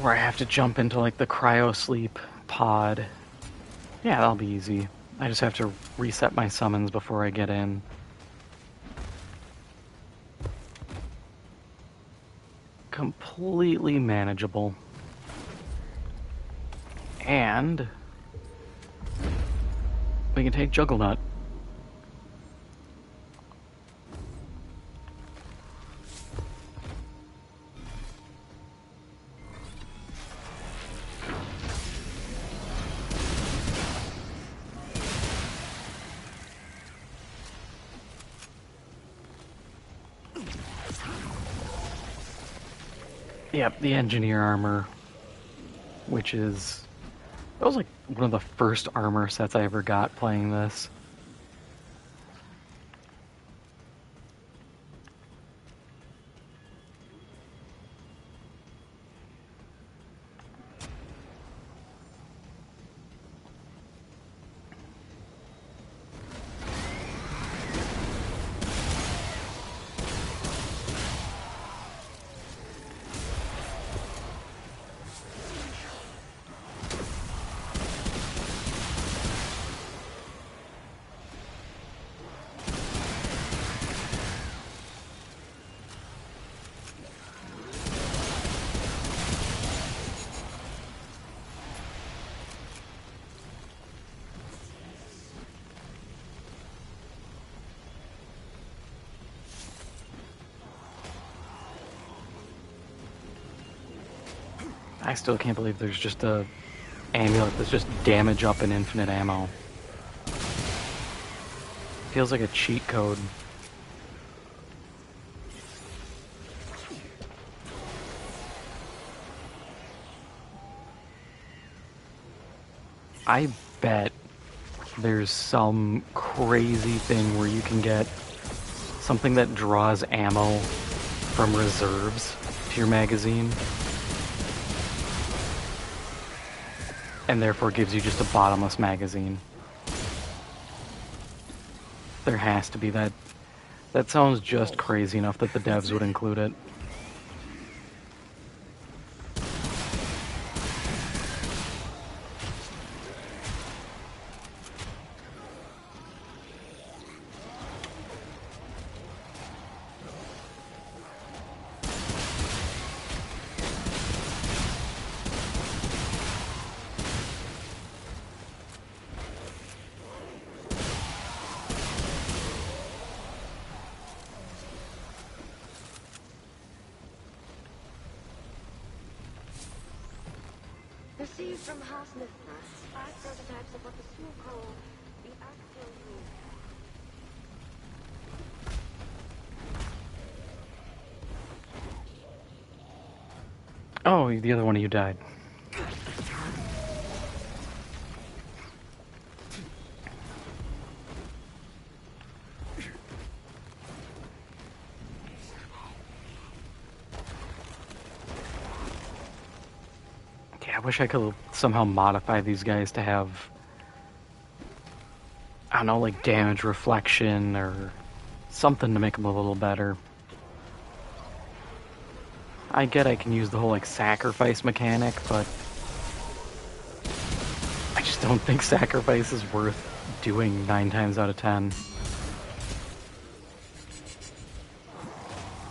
Where I have to jump into like the cryo sleep pod. Yeah, that'll be easy. I just have to reset my summons before I get in. Completely manageable. And we can take Jugglenut. Yep, the engineer armor, which is... That was like one of the first armor sets I ever got playing this. I still can't believe there's just a amulet that's just damage up and infinite ammo. Feels like a cheat code. I bet there's some crazy thing where you can get something that draws ammo from reserves to your magazine, and therefore gives you just a bottomless magazine. There has to be that. That sounds just crazy enough that the devs would include it. Received from Harsmith Nest 5 prototypes of what the Sioux call the axial rule. Oh, the other one of you died. I wish I could somehow modify these guys to have, I don't know, like damage reflection or something to make them a little better. I get I can use the whole like sacrifice mechanic, but I just don't think sacrifice is worth doing 9 times out of 10.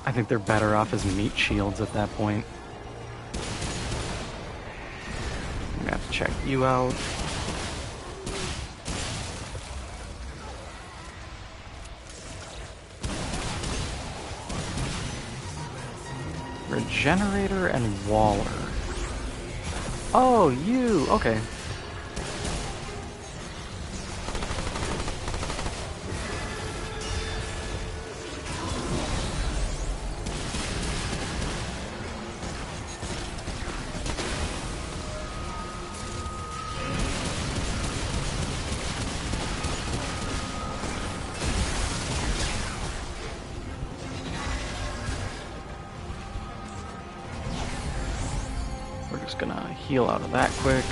I think they're better off as meat shields at that point. I'm gonna have to check you out. Regenerator and Waller. Oh, you. Okay. We're just gonna heal out of that quick.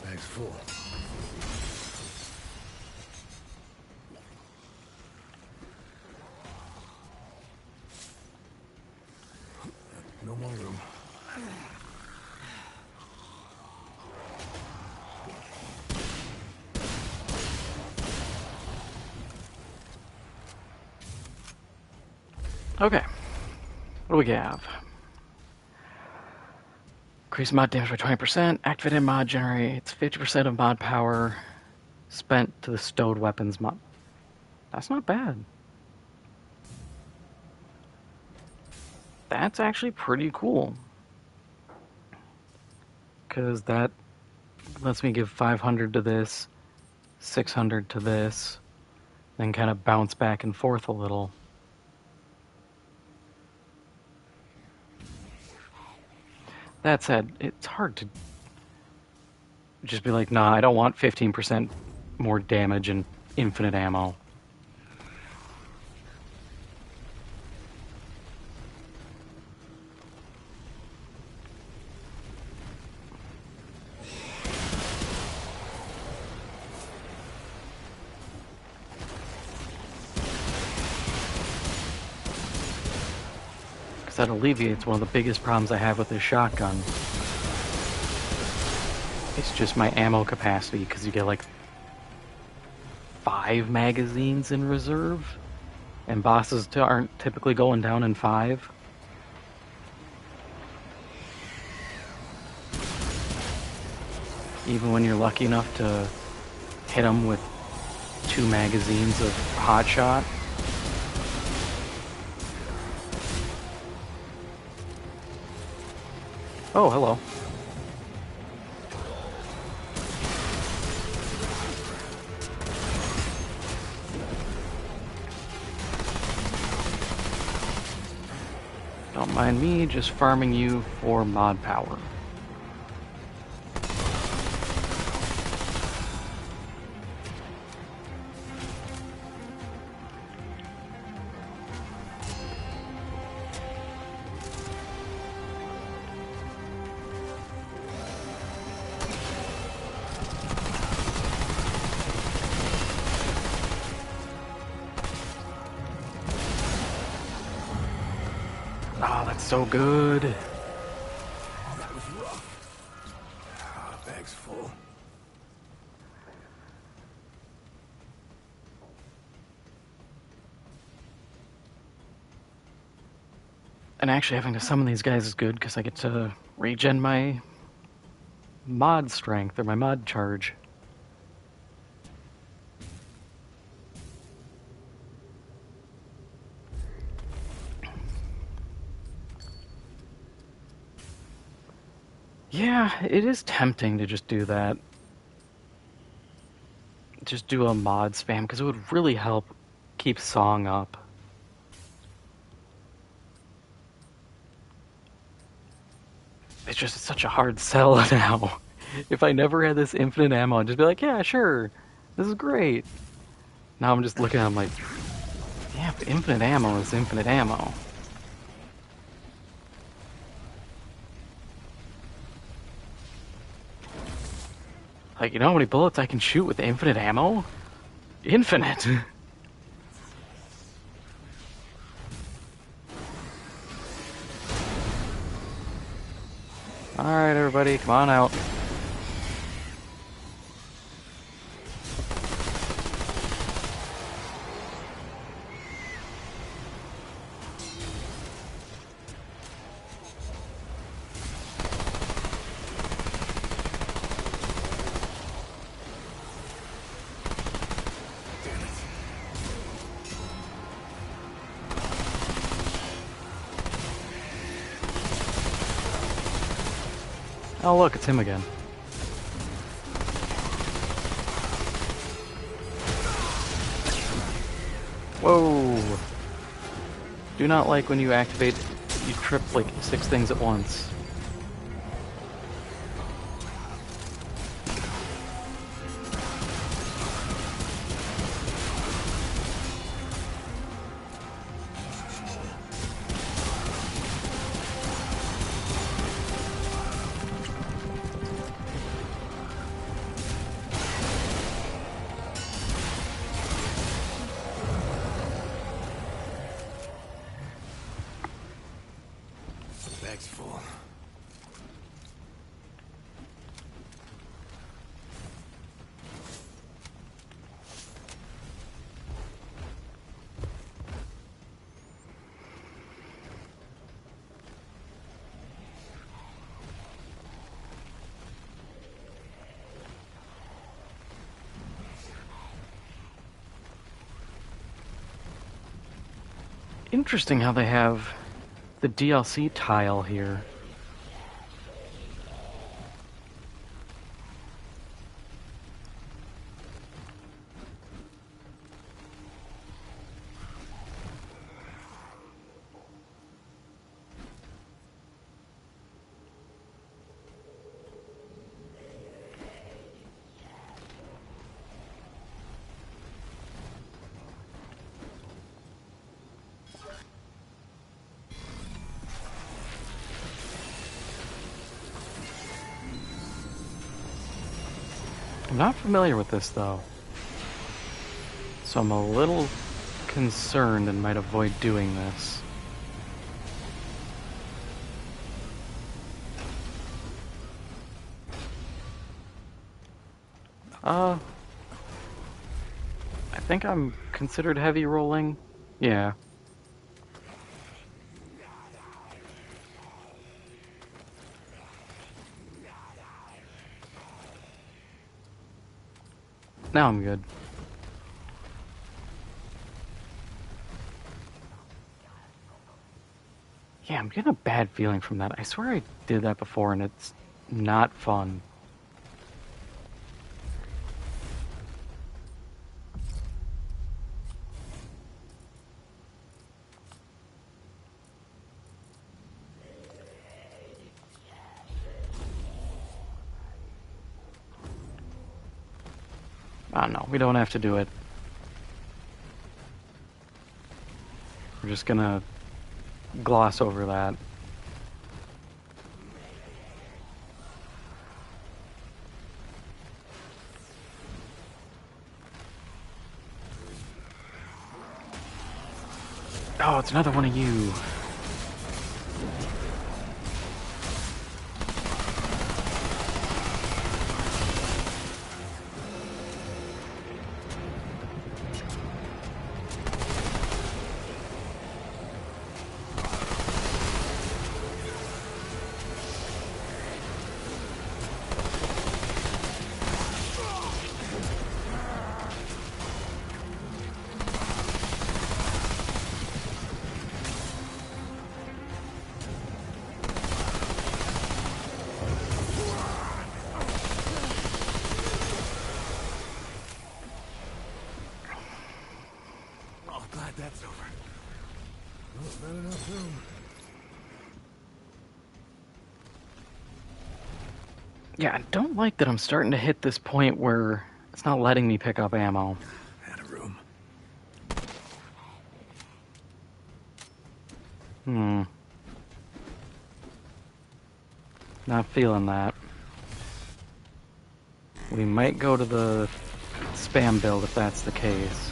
Bag's full. No more room. Okay. What do we have? Increase mod damage by 20%. Activated mod generates 50% of mod power spent to the stowed weapons mod. That's not bad. That's actually pretty cool. Because that lets me give 500 to this, 600 to this, then kind of bounce back and forth a little. That said, it's hard to just be like, nah, I don't want 15% more damage and infinite ammo. Because that alleviates one of the biggest problems I have with this shotgun. It's just my ammo capacity, because you get like 5 magazines in reserve, and bosses aren't typically going down in 5. Even when you're lucky enough to hit them with 2 magazines of hot shot. Oh, hello. Don't mind me just farming you for mod power. Oh, that's so good. That was rough. Bag's full. And actually having to summon these guys is good because I get to regen my mod strength or my mod charge. Yeah, it is tempting to just do that. Just do a mod spam because it would really help keep Song up. It's just such a hard sell now. If I never had this infinite ammo, I'd just be like, yeah, sure, this is great. Now I'm just looking at it, I'm like, yeah, but infinite ammo is infinite ammo. Like, you know how many bullets I can shoot with infinite ammo? Infinite! Alright, everybody, come on out. Oh look, it's him again. Whoa! Do not like when you activate, you trip like 6 things at once. Bag's full. Interesting how they have the DLC tile here. I'm not familiar with this though, so I'm a little concerned and might avoid doing this. I think I'm considered heavy rolling. Yeah. Now I'm good. Yeah, I'm getting a bad feeling from that. I swear I did that before and it's not fun. Oh no, we don't have to do it. We're just gonna gloss over that. Oh, it's another one of you. Oh, glad that's over. Oh, not enough room. Yeah, I don't like that I'm starting to hit this point where it's not letting me pick up ammo. Out of room. Not feeling that. We might go to the spam build if that's the case.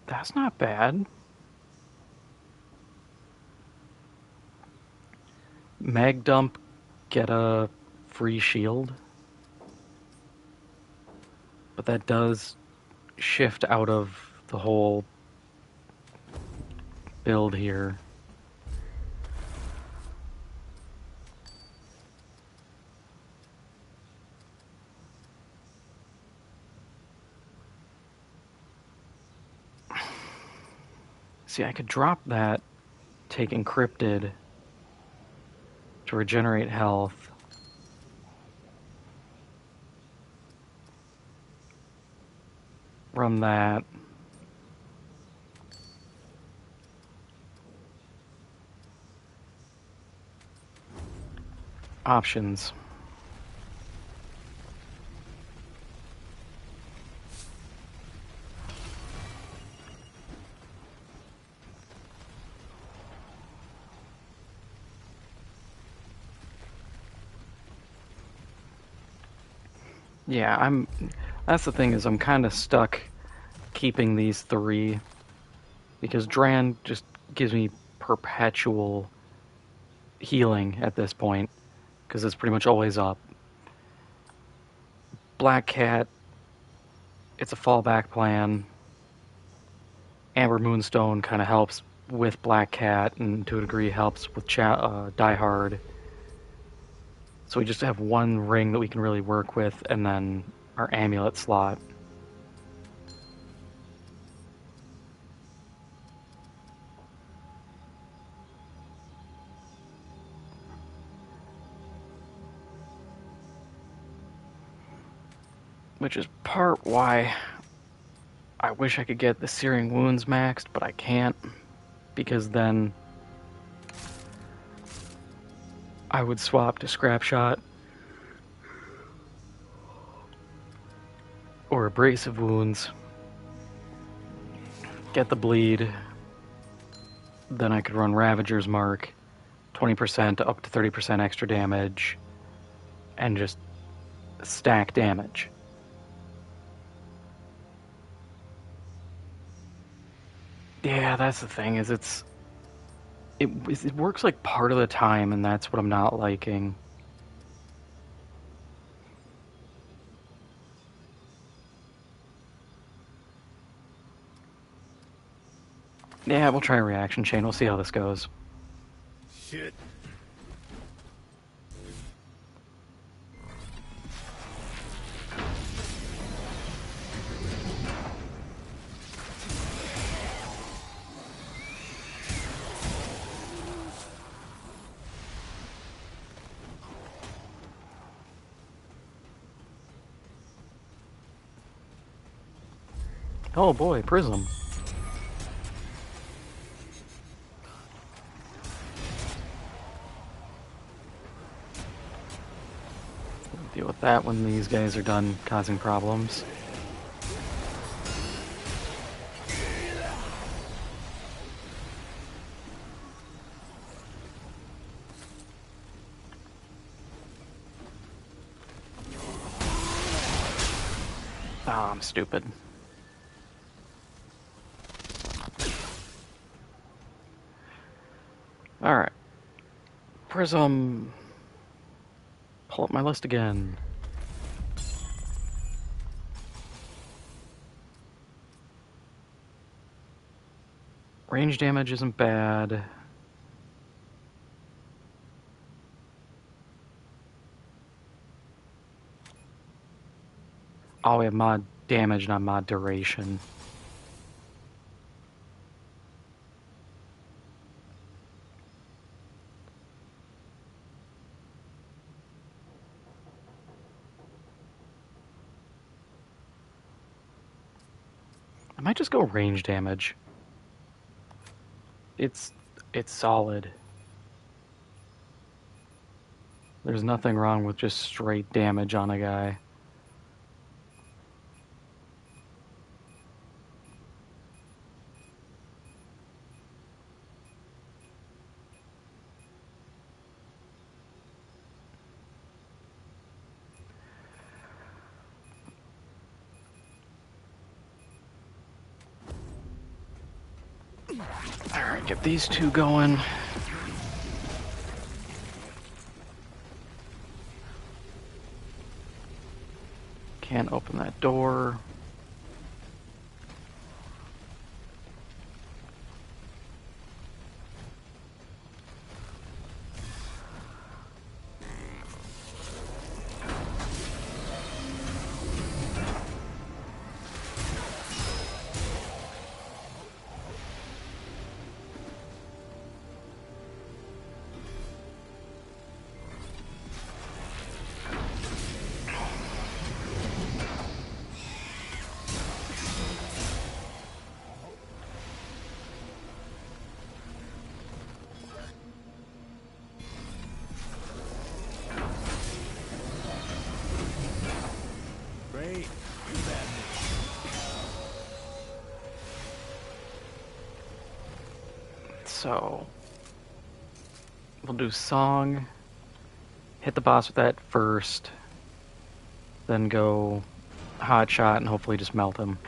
That's not bad. Mag dump, get a free shield. But that does shift out of the whole build here. See, I could drop that, take encrypted to regenerate health. Run that. Options. Yeah, that's the thing, is I'm kind of stuck keeping these 3 because Dran just gives me perpetual healing at this point because it's pretty much always up. Black Cat, it's a fallback plan. Amber Moonstone kind of helps with Black Cat and to a degree helps with Die Hard. So we just have one ring that we can really work with and then our amulet slot. Which is part why I wish I could get the Searing Wounds maxed, but I can't, because then I would swap to Scrap Shot or Abrasive Wounds, get the bleed, then I could run Ravager's Mark, 20% up to 30% extra damage, and just stack damage. Yeah, that's the thing, is it works like part of the time, and that's what I'm not liking. Yeah, we'll try a reaction chain. We'll see how this goes. Shit. Oh boy, Prism. Deal with that when these guys are done causing problems. Ah, I'm stupid. Alright. Prism. Pull up my list again. Range damage isn't bad. Oh, we have mod damage, not mod duration. I might just go range damage. It's solid. There's nothing wrong with just straight damage on a guy. Alright, get these 2 going. Can't open that door. So we'll do song, hit the boss with that first, then go hot shot and hopefully just melt him.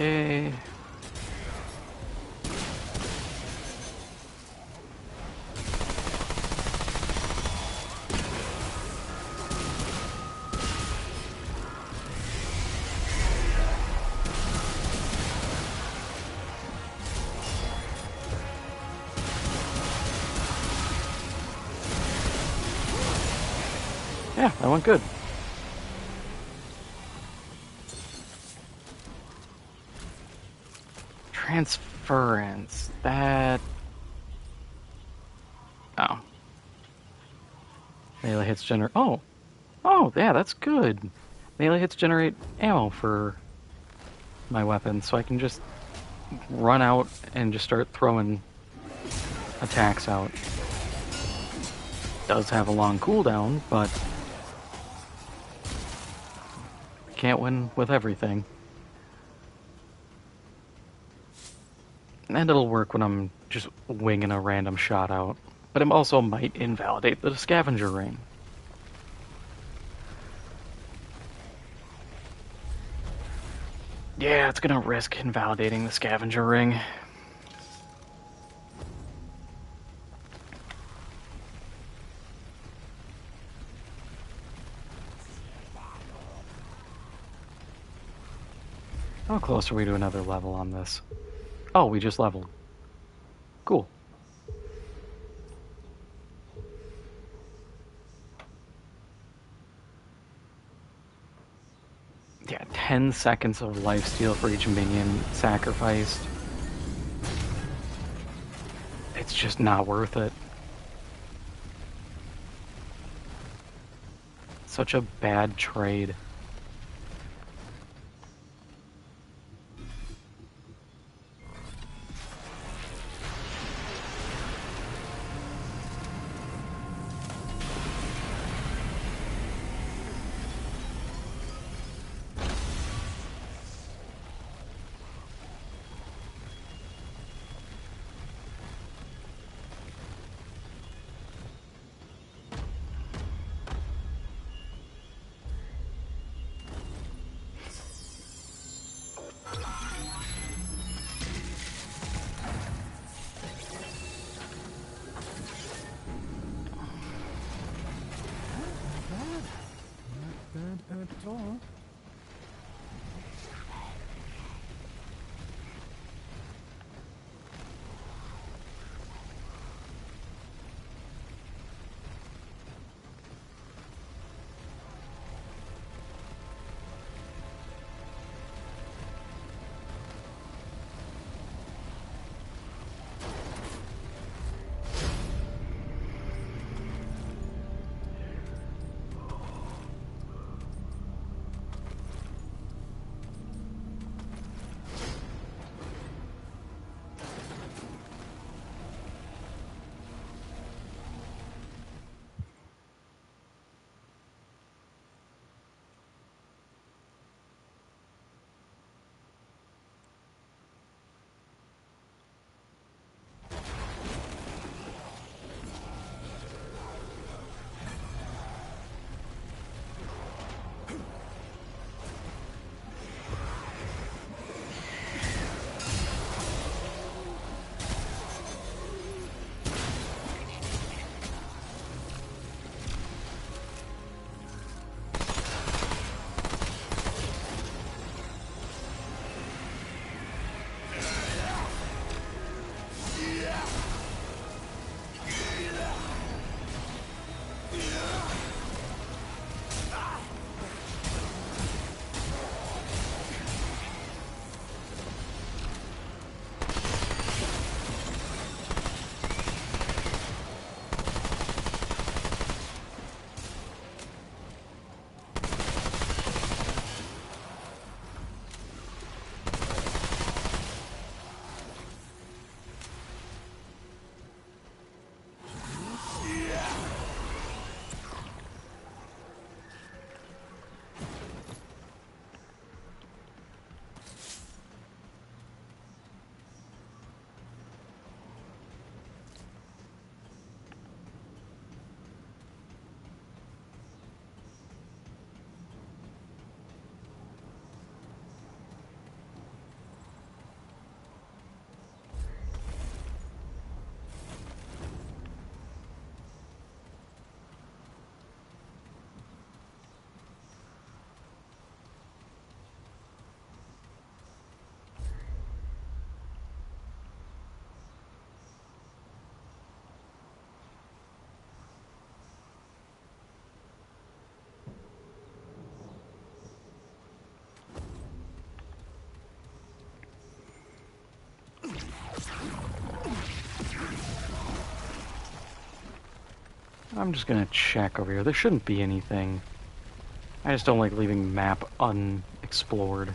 Okay. Yeah, that went good. Transference. That... Oh. Melee hits generate... Oh! Oh, yeah, that's good. Melee hits generate ammo for my weapon, so I can just run out and just start throwing attacks out. Does have a long cooldown, but can't win with everything. And it'll work when I'm just winging a random shot out. But it also might invalidate the scavenger ring. Yeah, it's gonna risk invalidating the scavenger ring. How close are we to another level on this? Oh, we just leveled. Cool. Yeah, 10 seconds of lifesteal for each minion sacrificed. It's just not worth it. Such a bad trade. I'm just gonna check over here. There shouldn't be anything. I just don't like leaving map unexplored.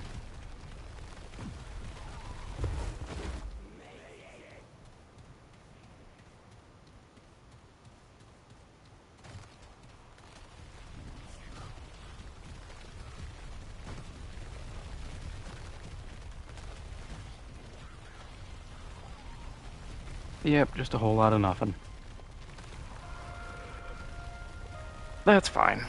Yep, just a whole lot of nothing. That's fine.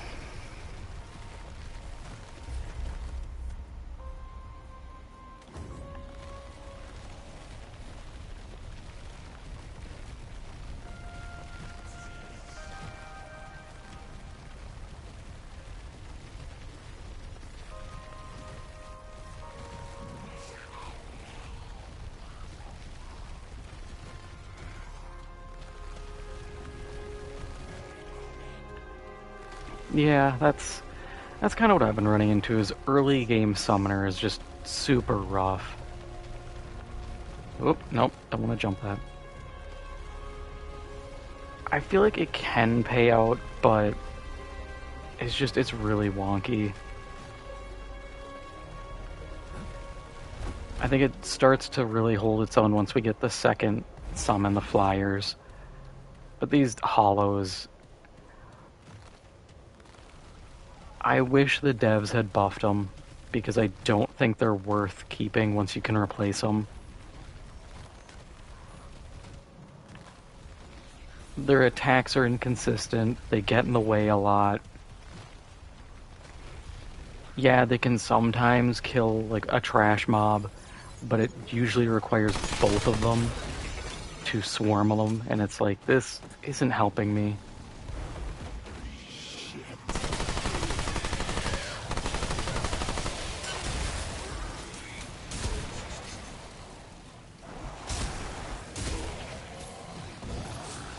Yeah, that's kind of what I've been running into, is early game summoner is just super rough. Oop, nope, don't want to jump that. I feel like it can pay out, but it's really wonky. I think it starts to really hold its own once we get the second summon, the flyers. But these hollows, I wish the devs had buffed them, because I don't think they're worth keeping once you can replace them. Their attacks are inconsistent, they get in the way a lot. Yeah, they can sometimes kill like a trash mob, but it usually requires both of them to swarm them, and it's like, this isn't helping me.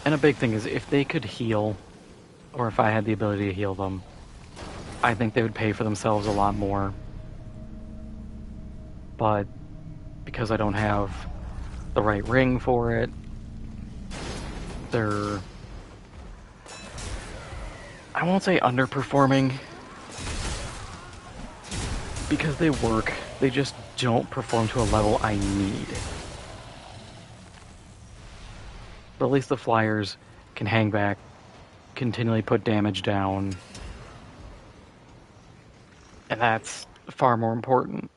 And a big thing is, if they could heal, or if I had the ability to heal them, I think they would pay for themselves a lot more. But because I don't have the right ring for it, they're, I won't say underperforming, because they work, they just don't perform to a level I need. But at least the flyers can hang back, continually put damage down, and that's far more important.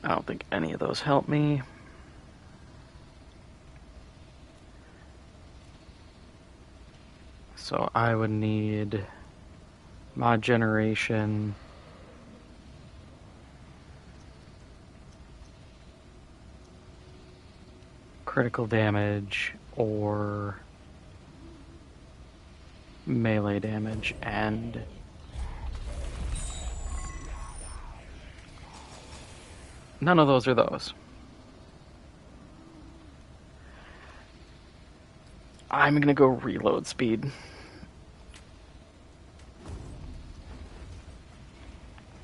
I don't think any of those help me. So I would need mod generation, critical damage, or melee damage, and none of those are those. I'm gonna go reload speed.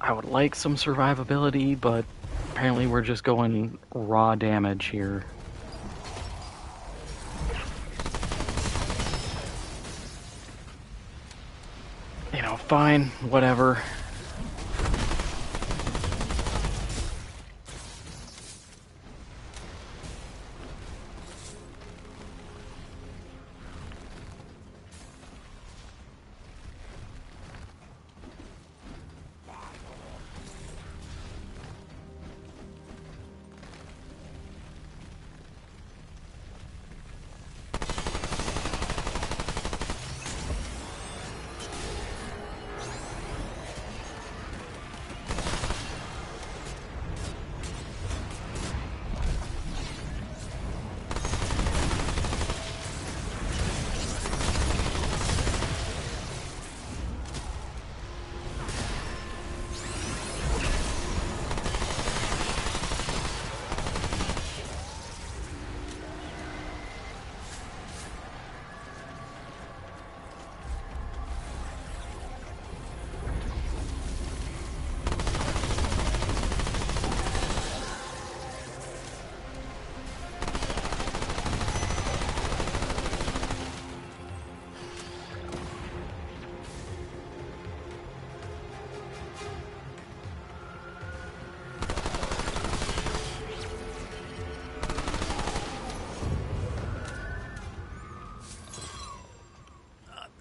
I would like some survivability, but apparently we're just going raw damage here. You know, fine, whatever.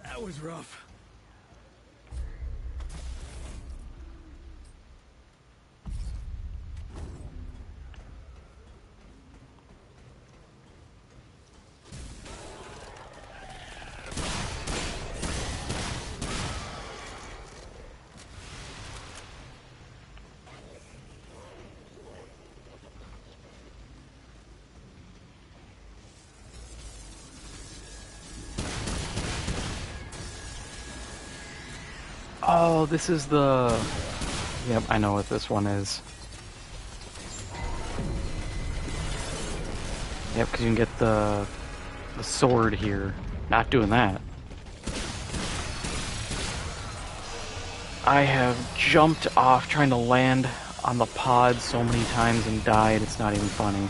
That was rough. Oh, this is the... Yep, I know what this one is. Yep, because you can get the sword here. Not doing that. I have jumped off trying to land on the pod so many times and died, it's not even funny.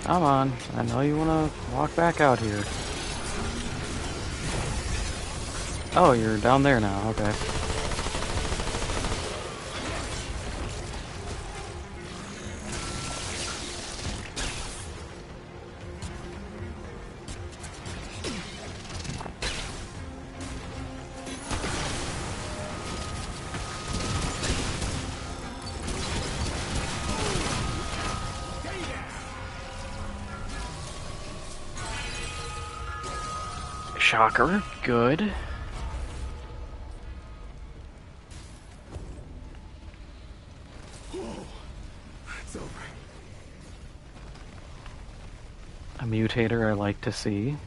Come on, I know you want to walk back out here. Oh, you're down there now, okay. Shocker, good. It's over. A mutator I like to see.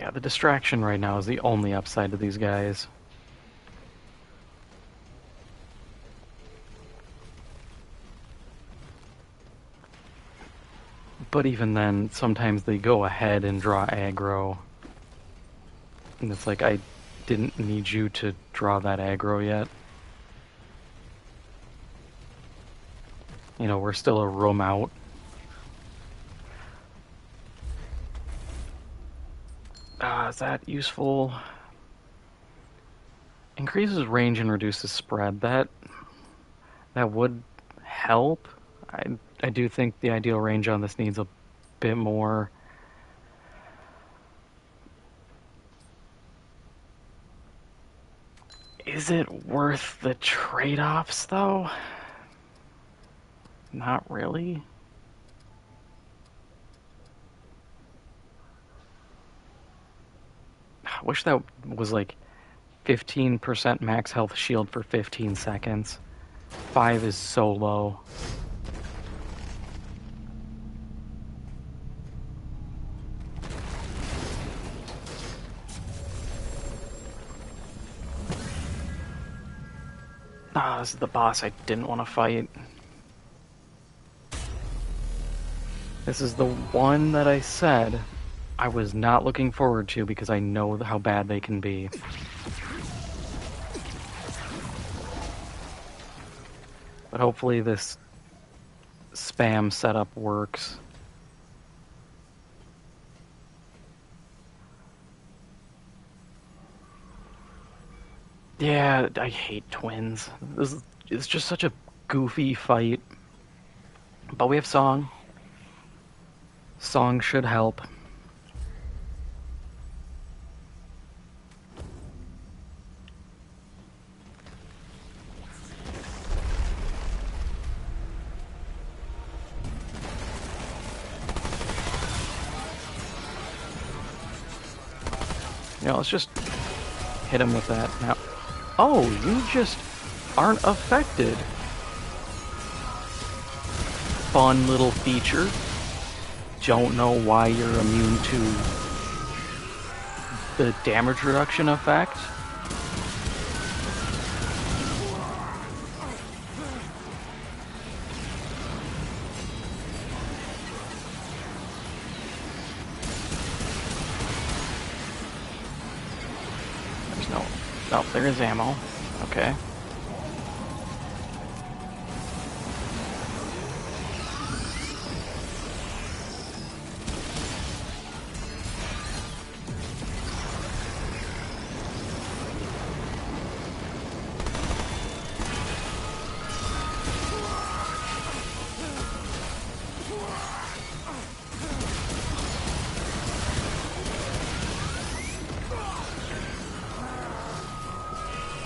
Yeah, the distraction right now is the only upside to these guys. But even then, sometimes they go ahead and draw aggro. And it's like, I didn't need you to draw that aggro yet. You know, we're still a roam out. Is that useful? Increases range and reduces spread. That would help. I do think the ideal range on this needs a bit more. Is it worth the trade-offs, though? Not really. I wish that was like 15% max health shield for 15 seconds. 5 is so low. This is the boss I didn't want to fight. This is the one that I said I was not looking forward to because I know how bad they can be. But hopefully this spam setup works. Yeah, I hate twins. It's just such a goofy fight. But we have Song. Song should help. You know, let's just hit him with that now. Oh, you just aren't affected. Fun little feature. Don't know why you're immune to the damage reduction effect. There's no... Oh, there is ammo. Okay.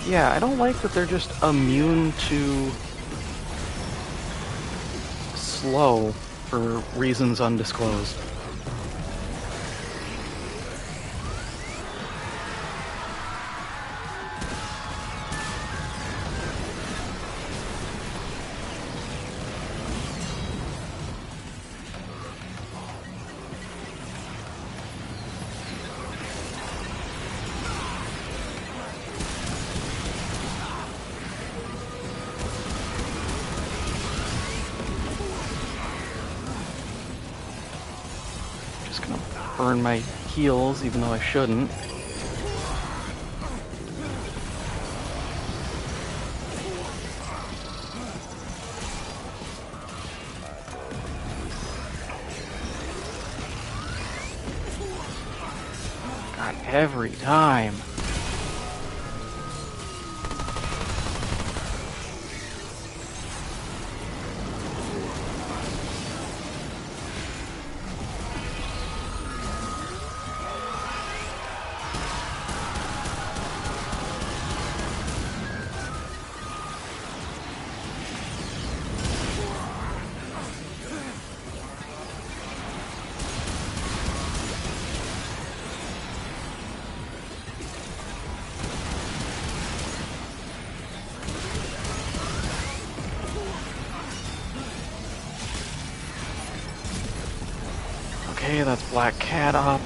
Yeah, I don't like that they're just immune to slow for reasons undisclosed. Burn my heals, even though I shouldn't. God, every time. Okay, that's Black Cat up.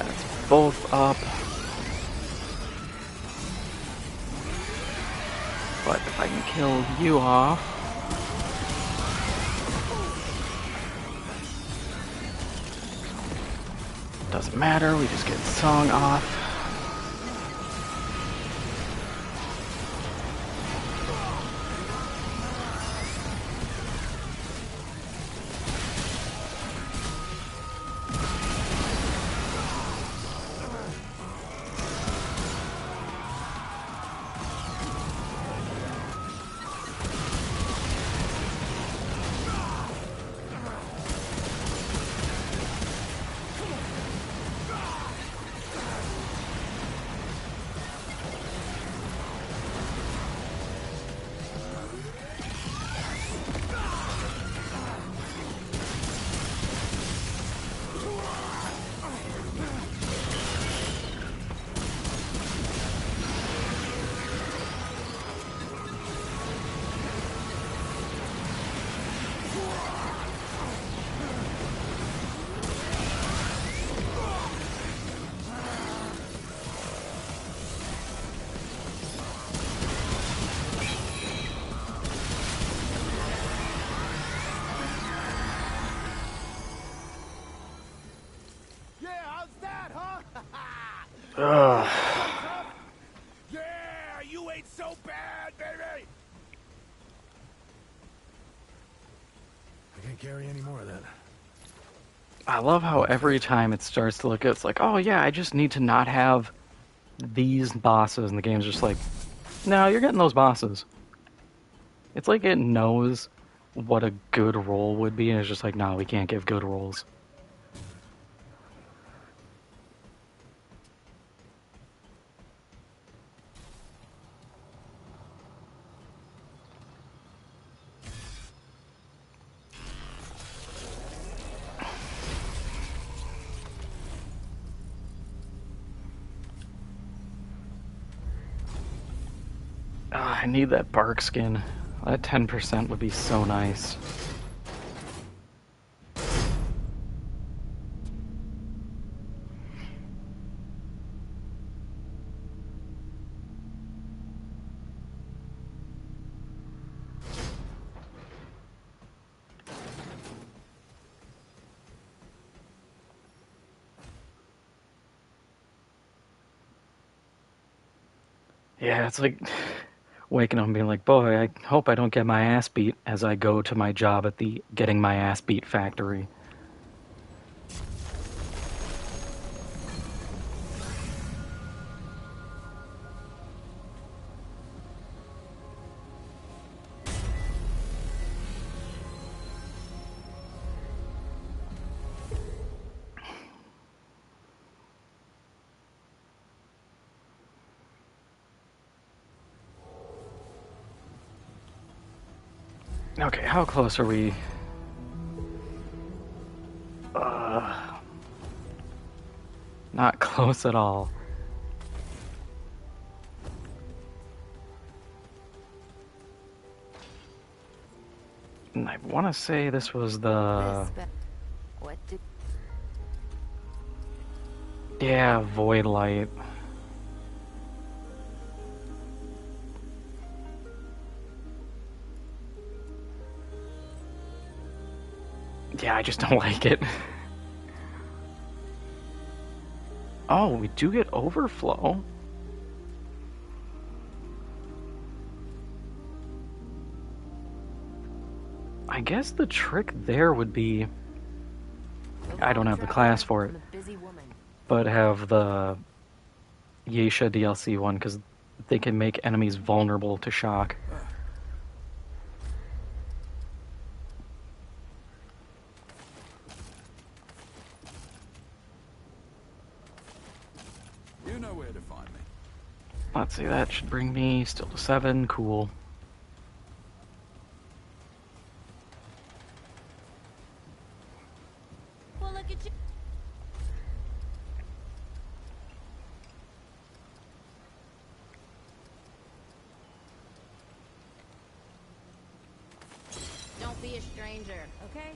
That's both up. But if I can kill you off... Doesn't matter, we just get Song off. Ugh. Yeah, you ain't so bad, baby. I can't carry any more of that. I love how every time it starts to look good, it's like, oh yeah, I just need to not have these bosses, and the game's just like, no, you're getting those bosses. It's like it knows what a good roll would be, and it's just like, no, we can't give good rolls. I need that bark skin. That 10% would be so nice. Yeah, it's like waking up and being like, boy, I hope I don't get my ass beat as I go to my job at the getting my ass beat factory. Okay, how close are we? Not close at all. And I want to say this was the... What did... Yeah, Void Light. Yeah, I just don't like it. Oh, we do get Overflow. I guess the trick there would be... I don't have the class for it, but have the Yeisha DLC one, because they can make enemies vulnerable to shock. You know where to find me. Let's see, that should bring me still to 7. Cool. Well, look at you. Don't be a stranger, okay?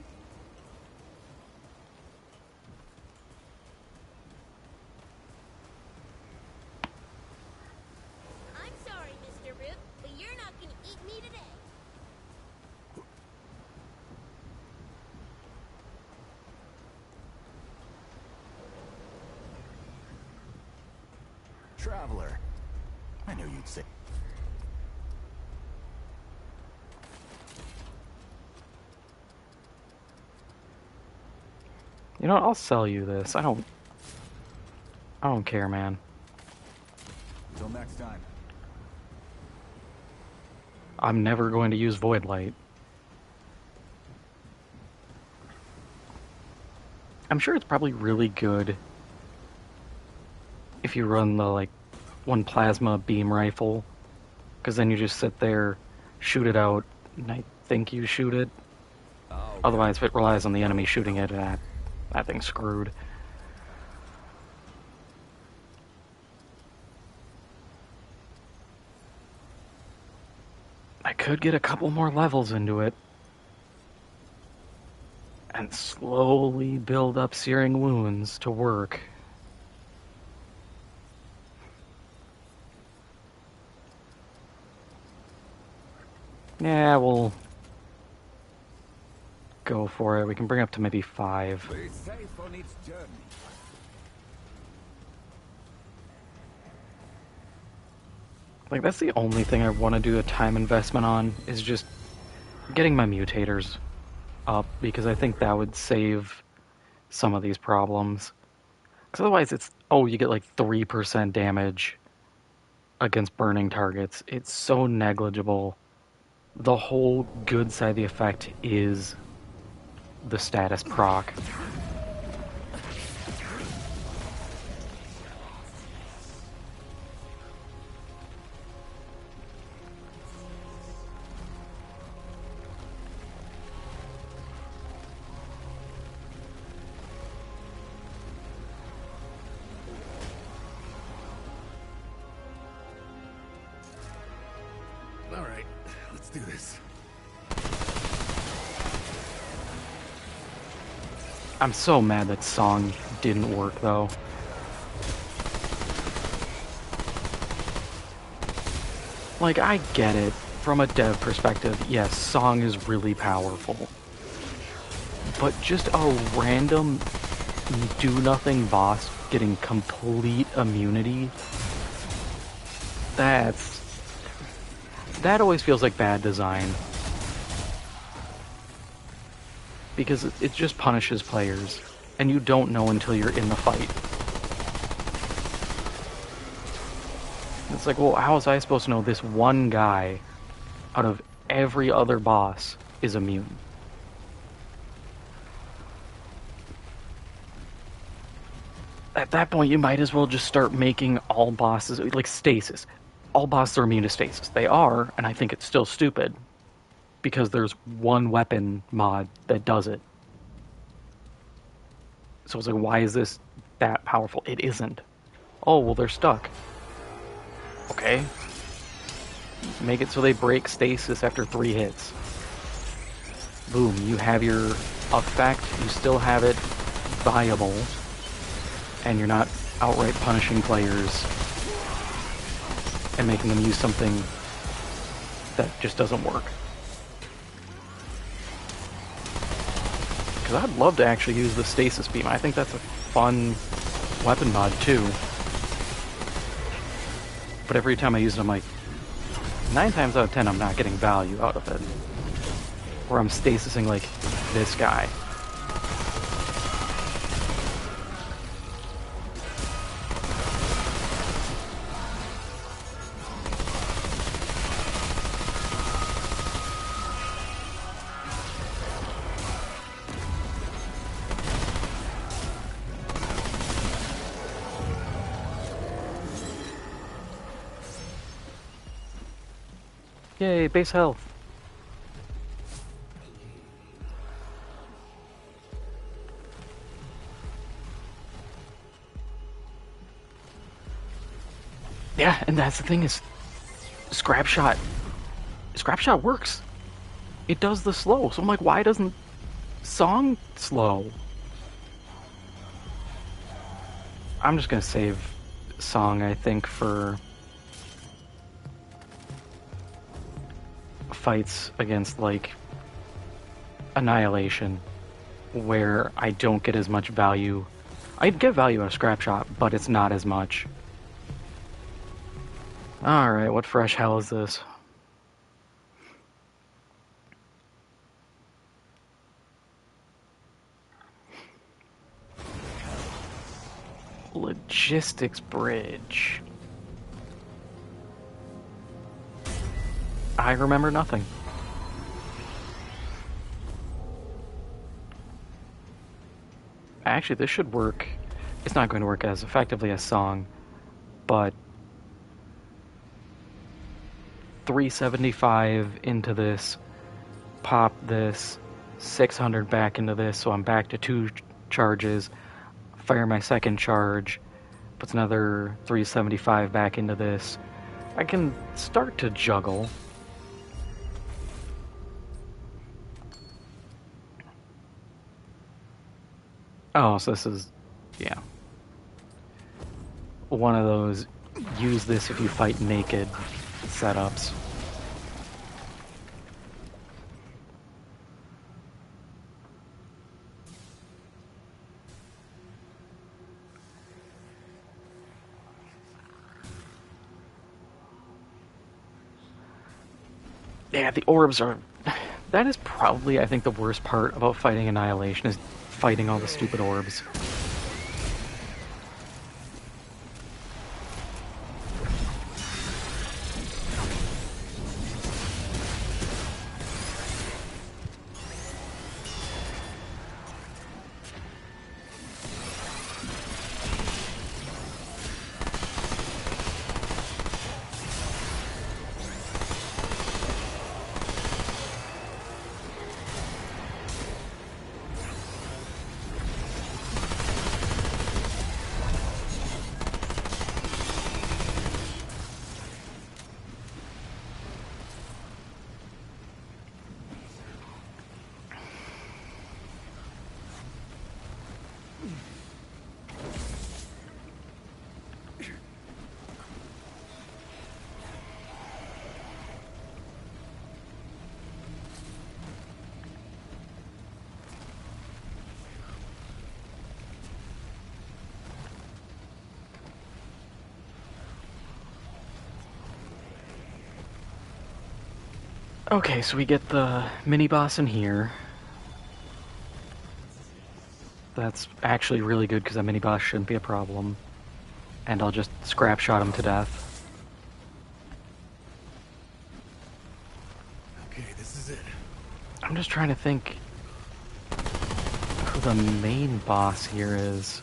traveler. I knew you'd say. You know what? I'll sell you this. I don't care, man. Until next time. I'm never going to use Void Light. I'm sure it's probably really good if you run the, like, one plasma beam rifle, because then you just sit there, shoot it out, and I think you shoot it. Otherwise, if it relies on the enemy shooting it, that thing's screwed. I could get a couple more levels into it and slowly build up Searing Wounds to work. Yeah, we'll go for it. We can bring up to maybe 5. Be safe on its journey. Like, that's the only thing I want to do a time investment on, is just getting my mutators up, because I think that would save some of these problems. Because otherwise it's, oh, you get like 3% damage against burning targets. It's so negligible. The whole good side of the effect is the status proc. All right, let's do this. I'm so mad that song didn't work, though. Like, I get it. From a dev perspective, yes, song is really powerful. But just a random do-nothing boss getting complete immunity, that always feels like bad design. Because it just punishes players, and you don't know until you're in the fight. It's like, well, how was I supposed to know this one guy out of every other boss is immune? At that point, you might as well just start making all bosses, like stasis. All bosses are immune to stasis. They are, and I think it's still stupid, because there's one weapon mod that does it. So it's like, why is this that powerful? It isn't. Oh, well, they're stuck. Okay. Make it so they break stasis after 3 hits. Boom, you have your effect, you still have it viable, and you're not outright punishing players and making them use something that just doesn't work. Because I'd love to actually use the stasis beam. I think that's a fun weapon mod too. But every time I use it, I'm like, 9 times out of 10 I'm not getting value out of it. Or I'm stasising like this guy. Yay, base health. Yeah, and that's the thing is, Scrap Shot works. It does the slow, so I'm like, why doesn't Song slow? I'm just gonna save Song, I think, for fights against, like, Annihilation, where I don't get as much value. I get value out of Scrap Shot, but it's not as much. Alright, what fresh hell is this? Logistics bridge. I remember nothing. Actually, this should work. It's not going to work as effectively as song, but 375 into this, pop this, 600 back into this, so I'm back to 2 charges, fire my second charge, puts another 375 back into this. I can start to juggle. Oh, so this is, yeah. One of those, use this if you fight naked setups. Yeah, the orbs are... That is probably, I think, the worst part about fighting Annihilation, is fighting all the stupid orbs. Okay, so we get the mini-boss in here. That's actually really good, because that mini-boss shouldn't be a problem. And I'll just scrap-shot him to death. Okay, this is it. I'm just trying to think who the main boss here is.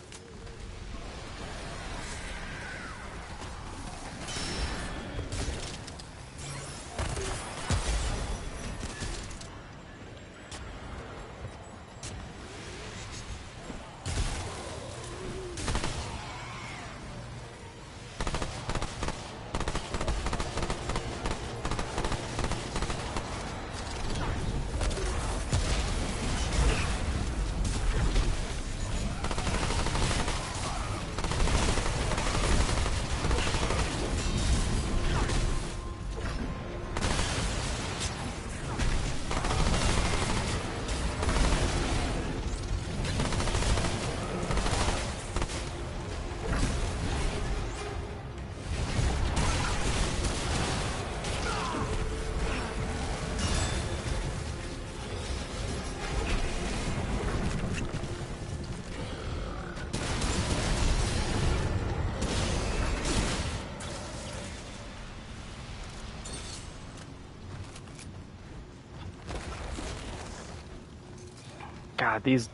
God, these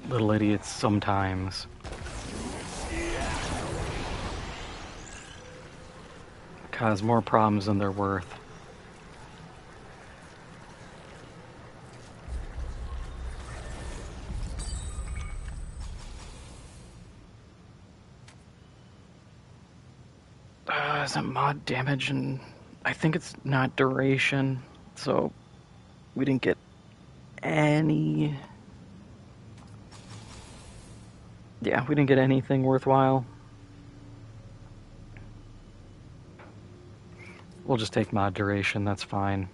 little idiots sometimes. Cause more problems than they're worth. Isn't mod damage, and I think it's not duration, so we didn't get any... Yeah, we didn't get anything worthwhile. We'll just take mod duration, that's fine.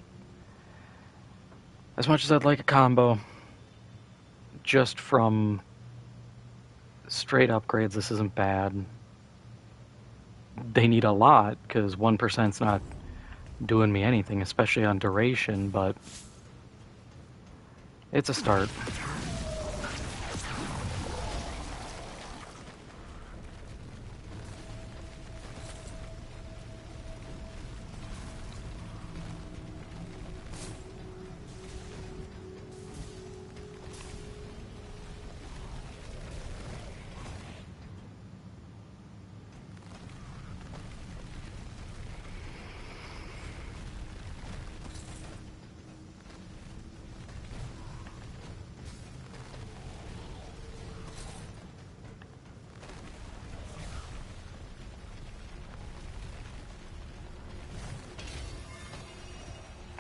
As much as I'd like a combo, just from straight upgrades, this isn't bad. they need a lot, because 1%'s not doing me anything, especially on duration, but it's a start.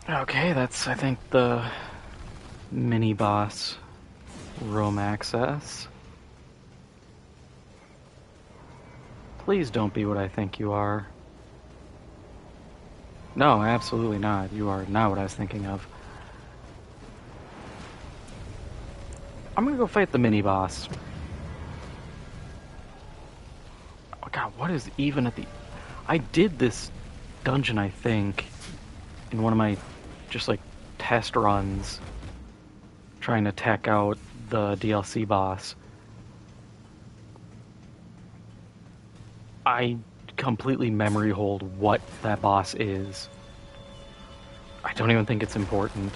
Okay, that's, I think, the mini-boss room access. Please don't be what I think you are. No, absolutely not. You are not what I was thinking of. I'm gonna go fight the mini-boss. Oh god, what is even at the... I did this dungeon, I think, in one of my just like test runs, trying to tech out the DLC boss. I completely memory hold what that boss is. I don't even think it's important.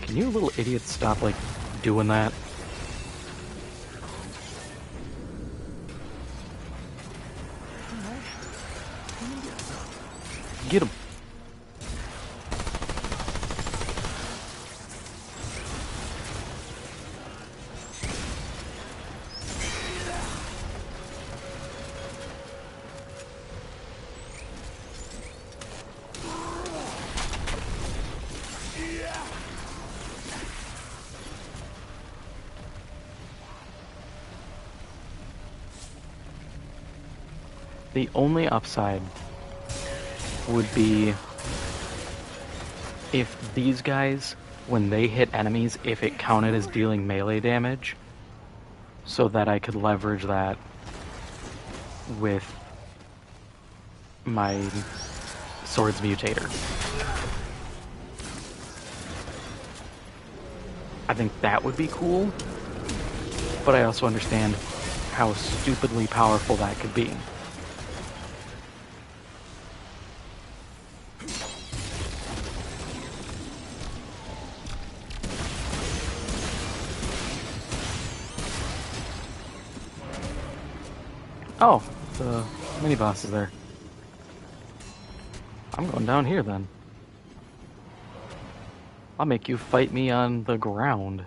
Can you little idiots stop, like, doing that? Get him. The only upside would be if these guys, when they hit enemies, if it counted as dealing melee damage, so that I could leverage that with my sword's mutator. I think that would be cool, but I also understand how stupidly powerful that could be. Oh, the mini-boss is there. I'm going down here then. I'll make you fight me on the ground.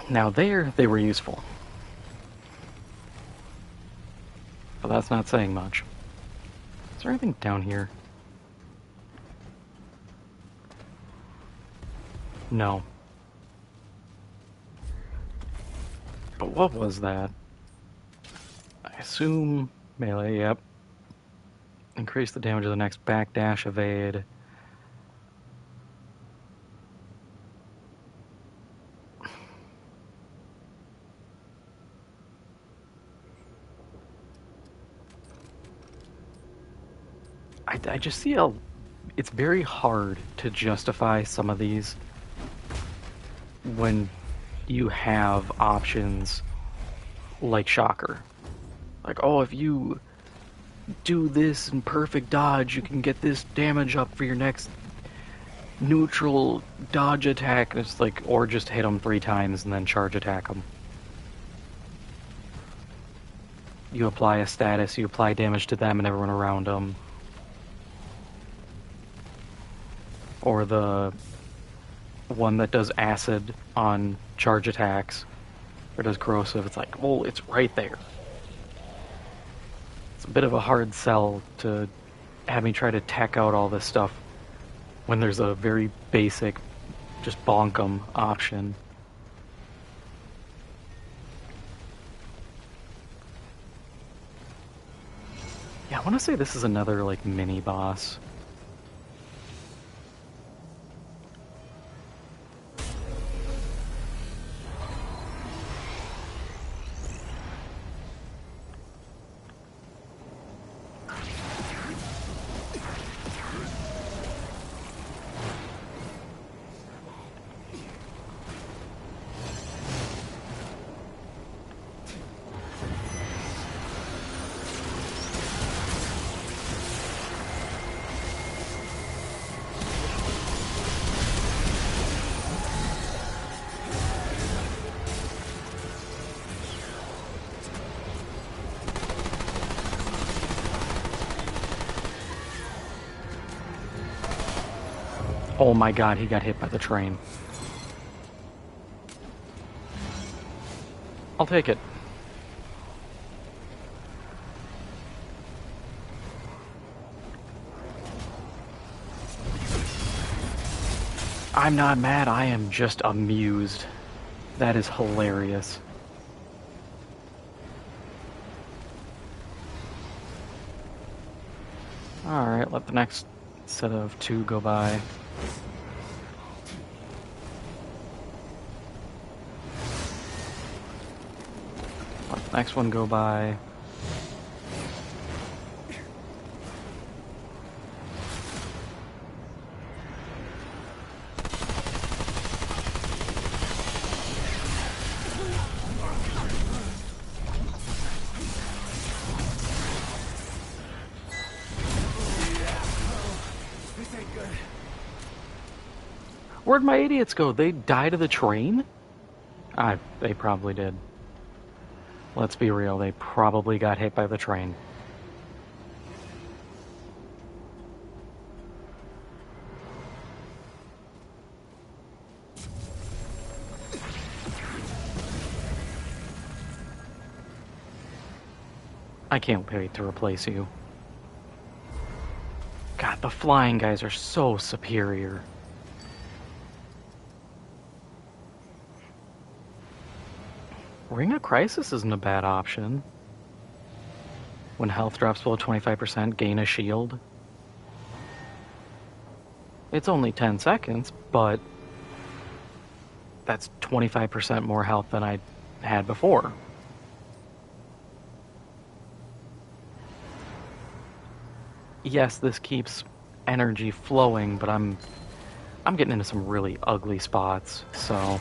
Now there, they were useful. But that's not saying much. Is there anything down here? No. But what was that? I assume melee, yep. Increase the damage of the next backdash evade. I just see it's very hard to justify some of these when you have options like Shocker. Like, oh, if you do this in perfect dodge, you can get this damage up for your next neutral dodge attack. And it's like, or just hit them 3 times and then charge attack them. You apply a status, you apply damage to them and everyone around them. Or the one that does acid on charge attacks, or does corrosive. It's like, well, it's right there. It's a bit of a hard sell to have me try to tech out all this stuff when there's a very basic, just bonk 'em option. Yeah, I want to say this is another, like, mini-boss. Oh my god, he got hit by the train. I'll take it. I'm not mad, I am just amused. That is hilarious. Alright, let the next set of 2 go by. Let the next one go by. Where'd my idiots go? They died of the train? They probably did. Let's be real, they probably got hit by the train. I can't wait to replace you. God, the flying guys are so superior. Ring of Crisis isn't a bad option. When health drops below 25%, gain a shield. It's only 10 seconds, but that's 25% more health than I had before. Yes, this keeps energy flowing, but I'm getting into some really ugly spots, so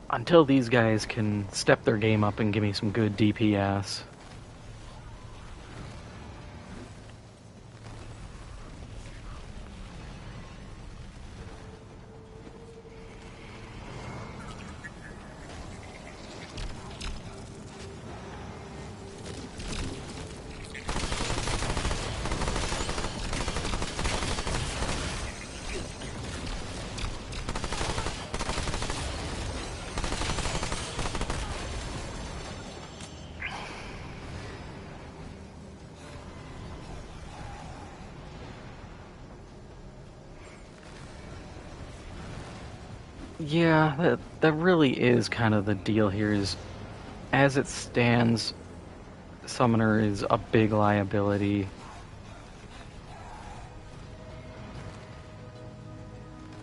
until these guys can step their game up and give me some good DPS. Yeah, that really is kind of the deal here, is as it stands, Summoner is a big liability.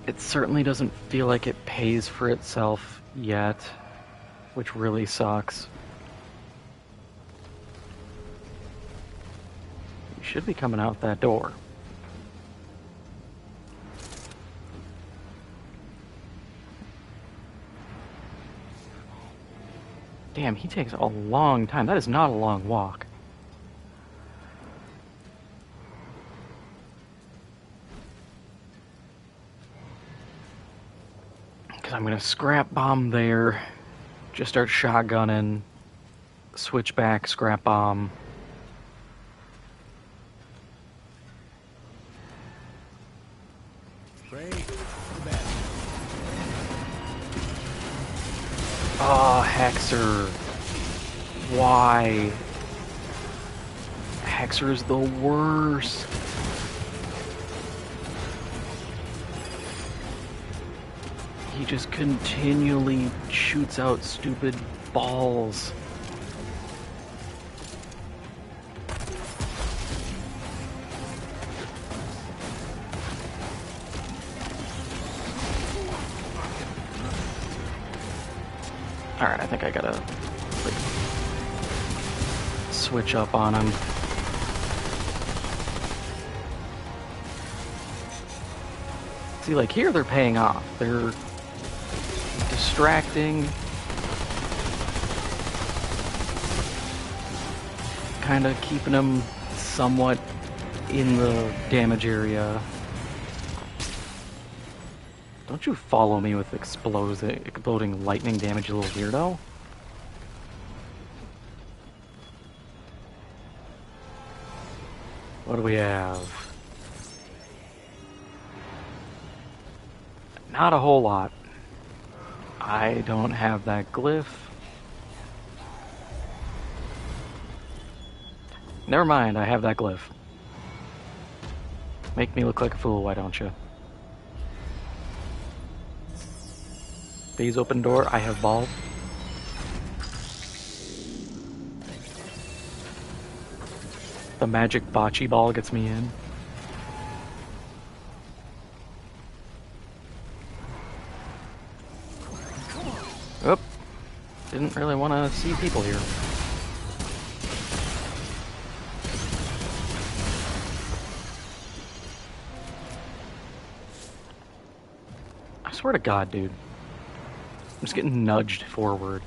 It certainly doesn't feel like it pays for itself yet, which really sucks. You should be coming out that door. Damn, he takes a long time. That is not a long walk. Because I'm going to scrap bomb there. Just start shotgunning. Switch back, scrap bomb. Oh, Hexer. Why? Hexer is the worst. He just continually shoots out stupid balls. Alright, I think I gotta like, switch up on him. See, like here they're paying off. They're distracting. Kind of keeping them somewhat in the damage area. Don't you follow me with exploding lightning damage, you little weirdo. What do we have? Not a whole lot. I don't have that glyph. Never mind, I have that glyph. Make me look like a fool, why don't you? Phase open door, I have ball. The magic bocce ball gets me in. Oop. Didn't really want to see people here. I swear to God, dude. I'm just getting nudged forward.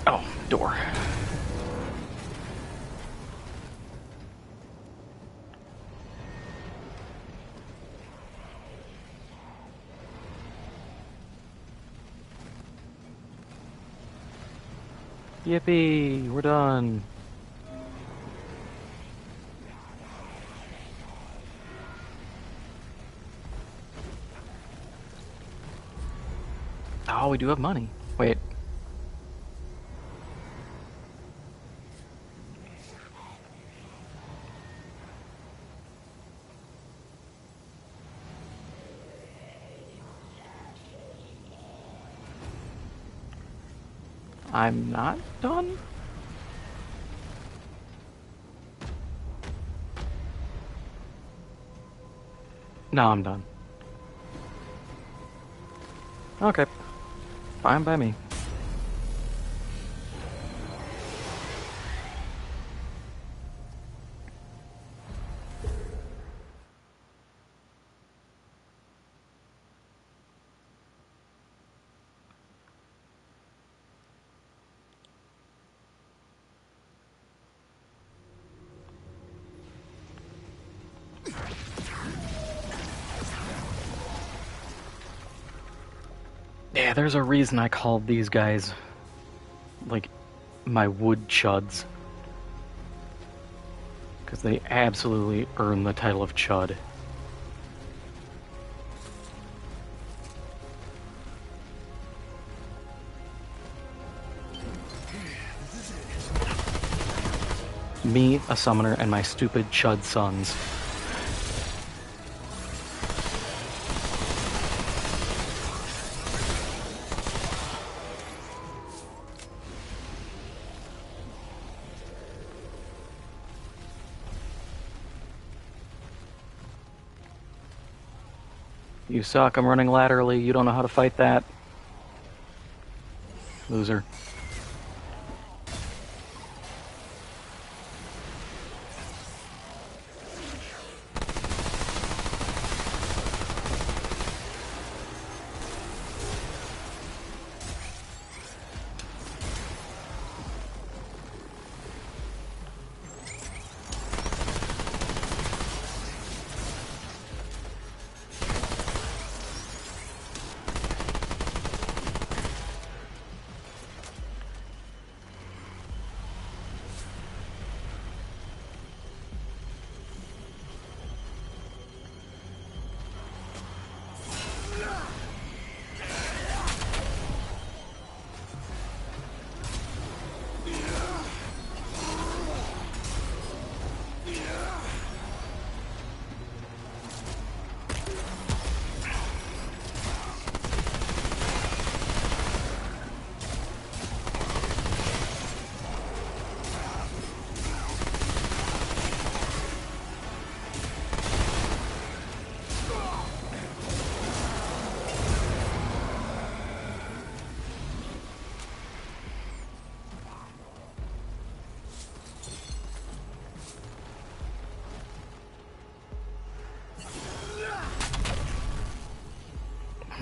Oh, door. Yippee, we're done. Oh, we do have money. Wait. I'm not done? No, I'm done. Okay. Fine by me. Yeah, there's a reason I called these guys, like, my wood chuds. Because they absolutely earn the title of chud. Me, a summoner, and my stupid chud sons. You suck. I'm running laterally. You don't know how to fight that. Loser.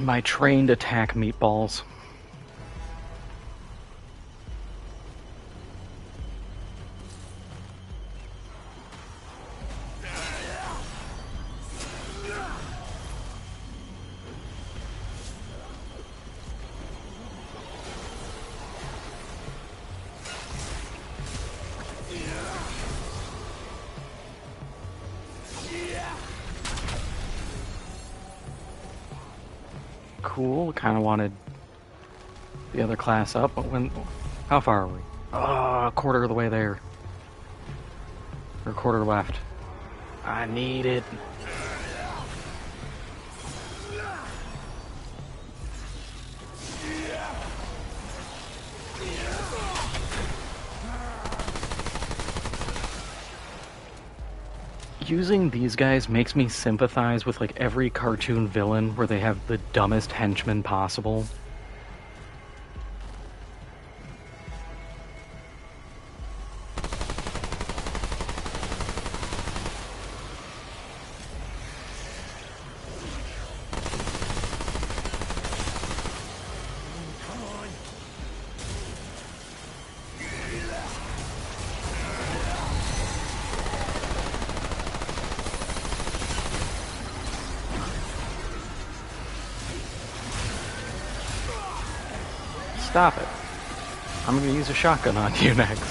My trained attack meatballs. Cool. Kind of wanted the other class up, but when... How far are we? A quarter of the way there. Or a quarter left. I need it. Using these guys makes me sympathize with like every cartoon villain where they have the dumbest henchmen possible. Stop it. I'm gonna use a shotgun on you next.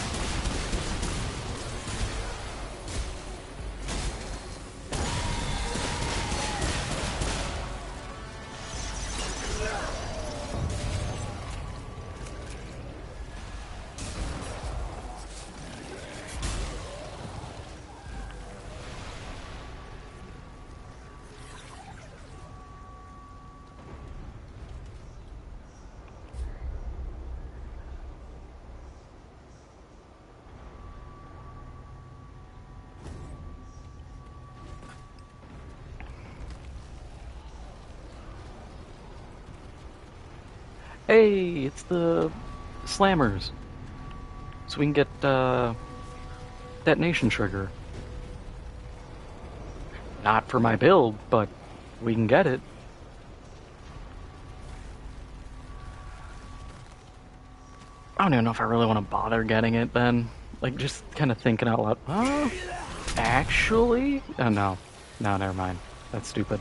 Hey, it's the slammers. So we can get detonation trigger. Not for my build, but we can get it. I don't even know if I really want to bother getting it then. Like, just kind of thinking out loud. Oh, actually? Oh, no. No, never mind. That's stupid.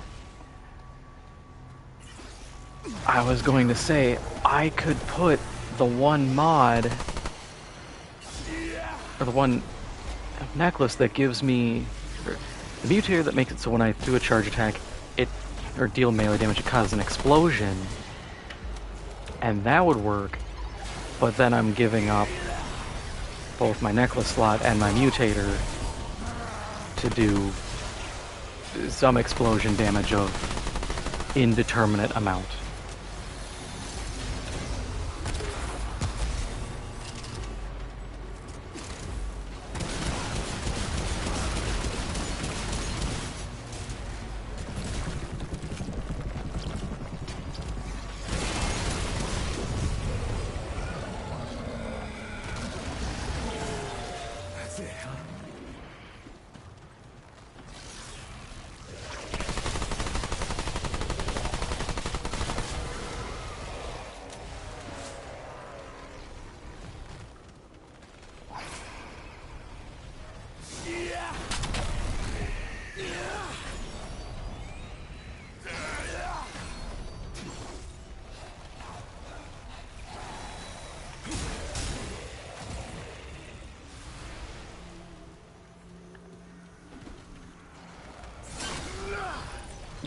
I was going to say, I could put the one mod, or the one necklace that gives me, the mutator that makes it so when I do a charge attack, or deal melee damage, it causes an explosion. And that would work, but then I'm giving up both my necklace slot and my mutator to do some explosion damage of indeterminate amount.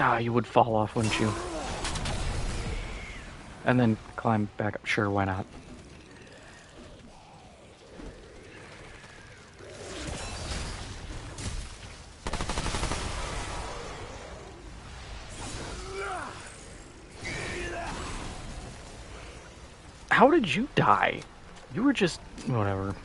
Ah, you would fall off, wouldn't you? And then climb back up. Sure, why not? How did you die? You were just... whatever.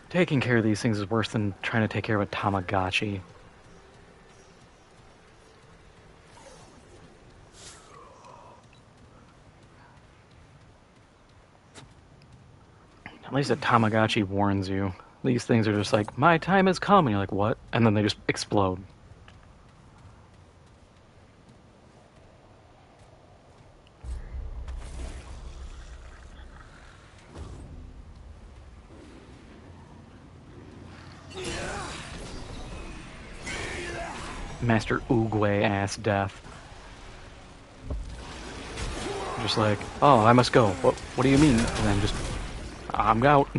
Taking care of these things is worse than trying to take care of a Tamagotchi. At least a Tamagotchi warns you. These things are just like, my time has come, and you're like, what? And then they just explode. Master Oogway ass death. Just like, oh, I must go. What do you mean? And then just, I'm out.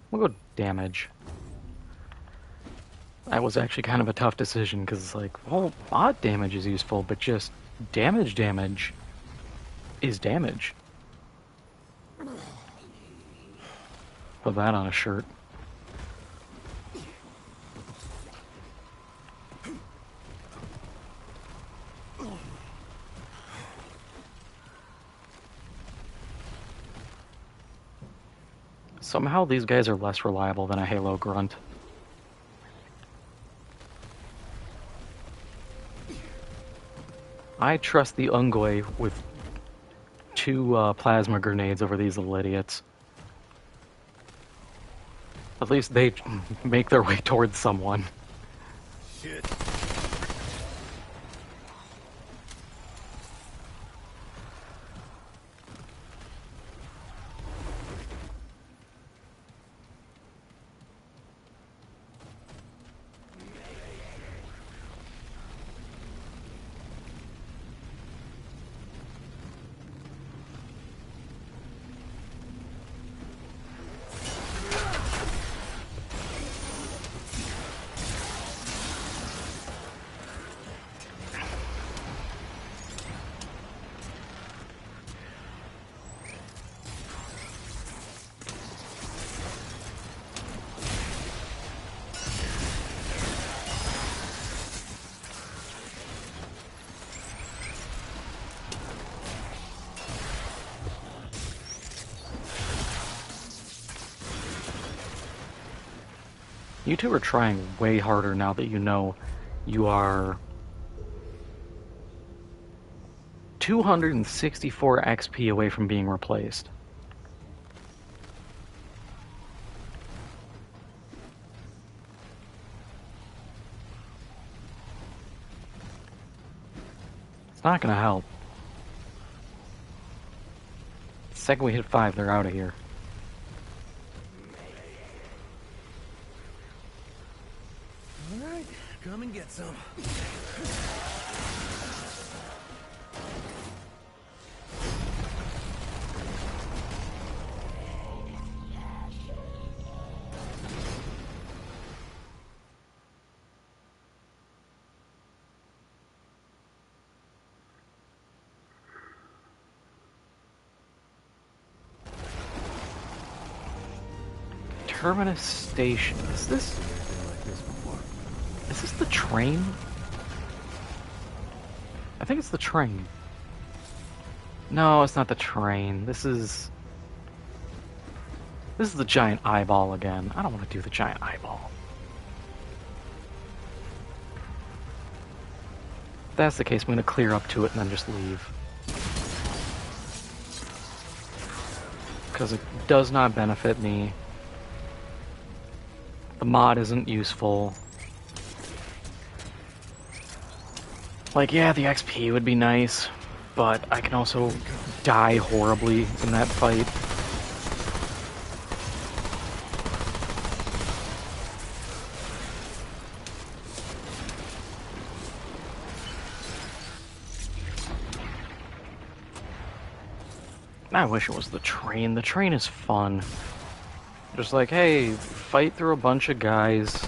We'll go damage. That was actually kind of a tough decision, because it's like, well, odd damage is useful, but just damage is damage. Put that on a shirt. Somehow these guys are less reliable than a Halo Grunt. I trust the Ungwe with 2 plasma grenades over these little idiots. At least they make their way towards someone. Shit. You two are trying way harder now that you know you are 264 XP away from being replaced. It's not gonna help. The second we hit 5, they're out of here. Alright, come and get some. Terminus Station. Is this... Anything like this before. Is this the train? I think it's the train. No, it's not the train. This is the giant eyeball again. I don't want to do the giant eyeball. If that's the case, I'm going to clear up to it and then just leave. Because it does not benefit me. The mod isn't useful. Like, yeah, the XP would be nice, but I can also die horribly in that fight. I wish it was the train. The train is fun. Just like, hey, fight through a bunch of guys.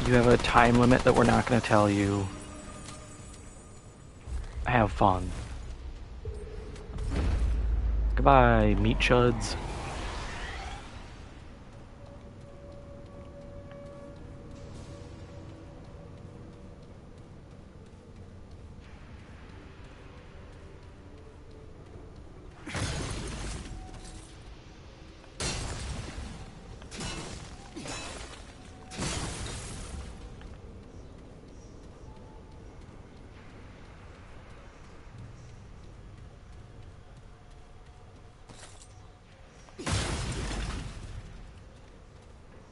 You have a time limit that we're not going to tell you. Have fun. Goodbye, meat chuds.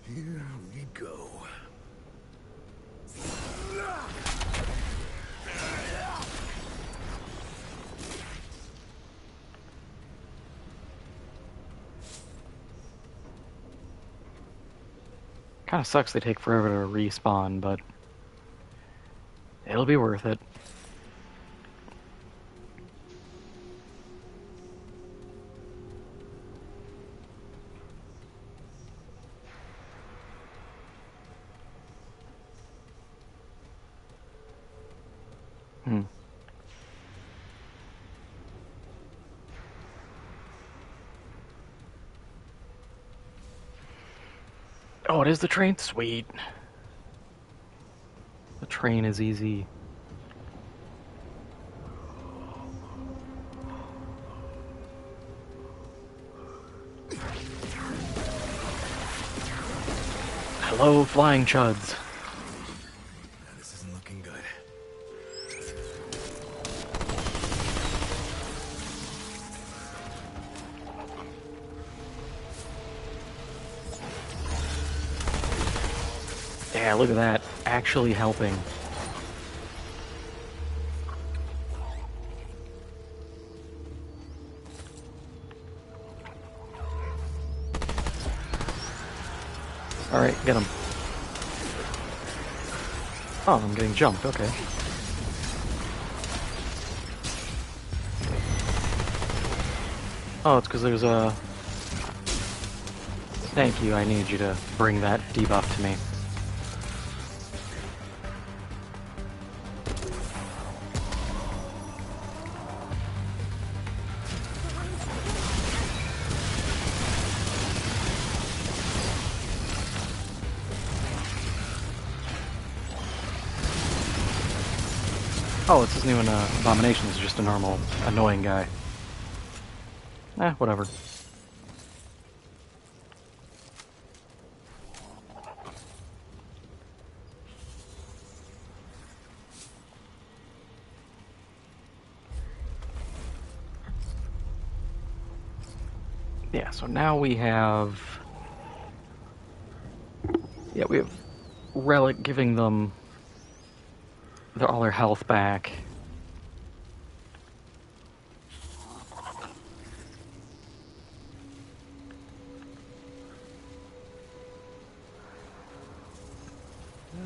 Here we go. Kind of sucks they take forever to respawn, but it'll be worth it. Oh, it is the train? Sweet. The train is easy. Hello, flying chuds. This isn't looking good. Yeah, look at that. Actually helping. Alright, get him. Oh, I'm getting jumped, okay. Oh, it's because there's a... Thank you, I need you to bring that debuff to me. Oh, this isn't even an abomination, it's just a normal, annoying guy. Whatever. Yeah, so now we have... Yeah, we have Relic giving them all their health back.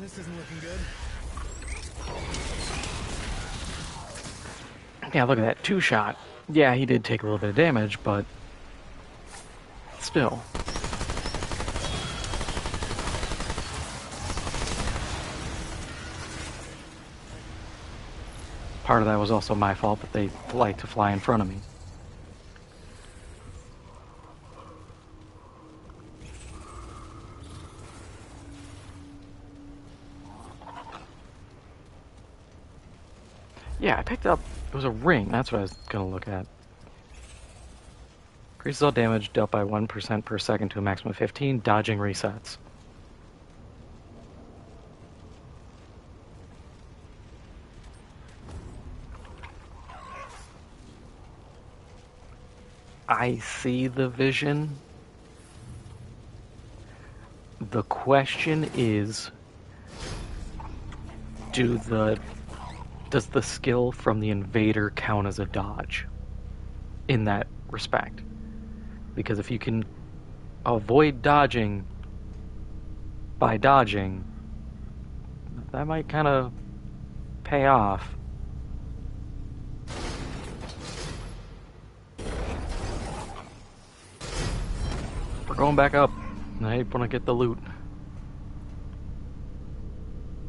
This isn't looking good. Yeah, look at that, 2-shot. Yeah, he did take a little bit of damage, but still. Part of that was also my fault, but they like to fly in front of me. Yeah, I picked up... It was a ring. That's what I was going to look at. Increases all damage dealt by 1% per second to a maximum of 15. Dodging resets. I see the vision. The question is, does the skill from the invader count as a dodge in that respect? Because if you can avoid dodging by dodging, that might kind of pay off. We're going back up. I want to get the loot.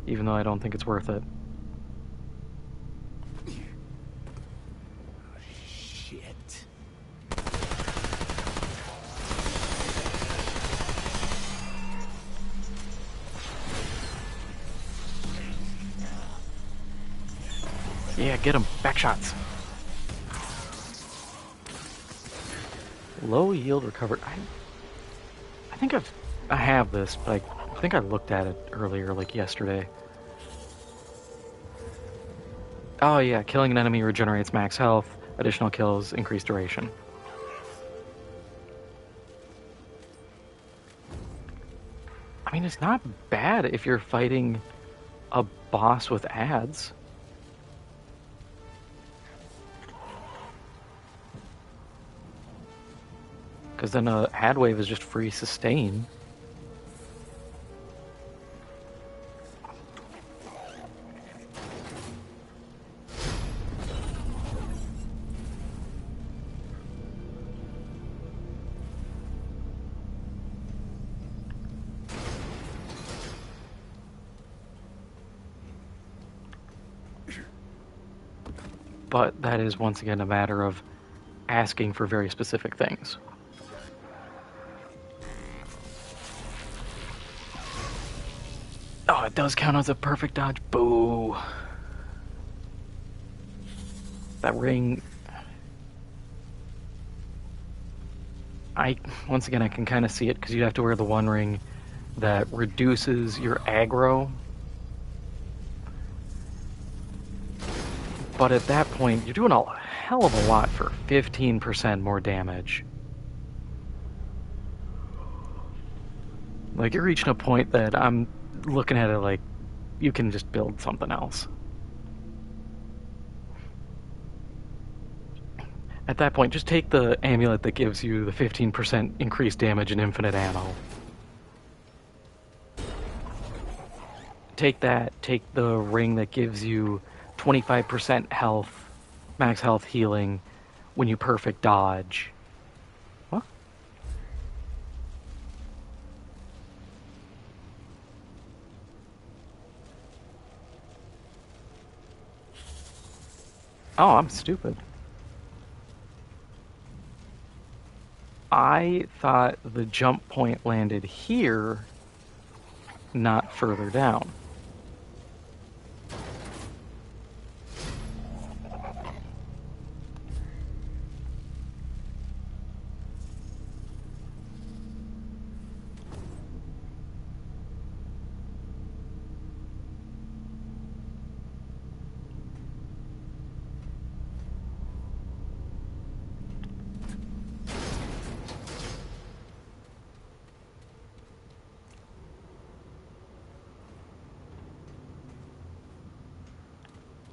Even though I don't think it's worth it. Shit. Yeah, get him. Back shots. Low yield recovered. I think I have this, but I think I looked at it earlier, like yesterday. Oh yeah, killing an enemy regenerates max health. Additional kills increase duration. I mean, it's not bad if you're fighting a boss with ads. Because then a ad wave is just free sustain. But that is once again a matter of asking for very specific things. Oh, it does count as a perfect dodge. Boo. That ring... once again, I can kind of see it because you have to wear the one ring that reduces your aggro. But at that point, you're doing a hell of a lot for 15% more damage. Like, you're reaching a point that I'm looking at it like, you can just build something else. At that point, just take the amulet that gives you the 15% increased damage and infinite ammo. Take that, take the ring that gives you 25% health, max health healing when you perfect dodge. What? Oh, I'm stupid. I thought the jump point landed here, not further down.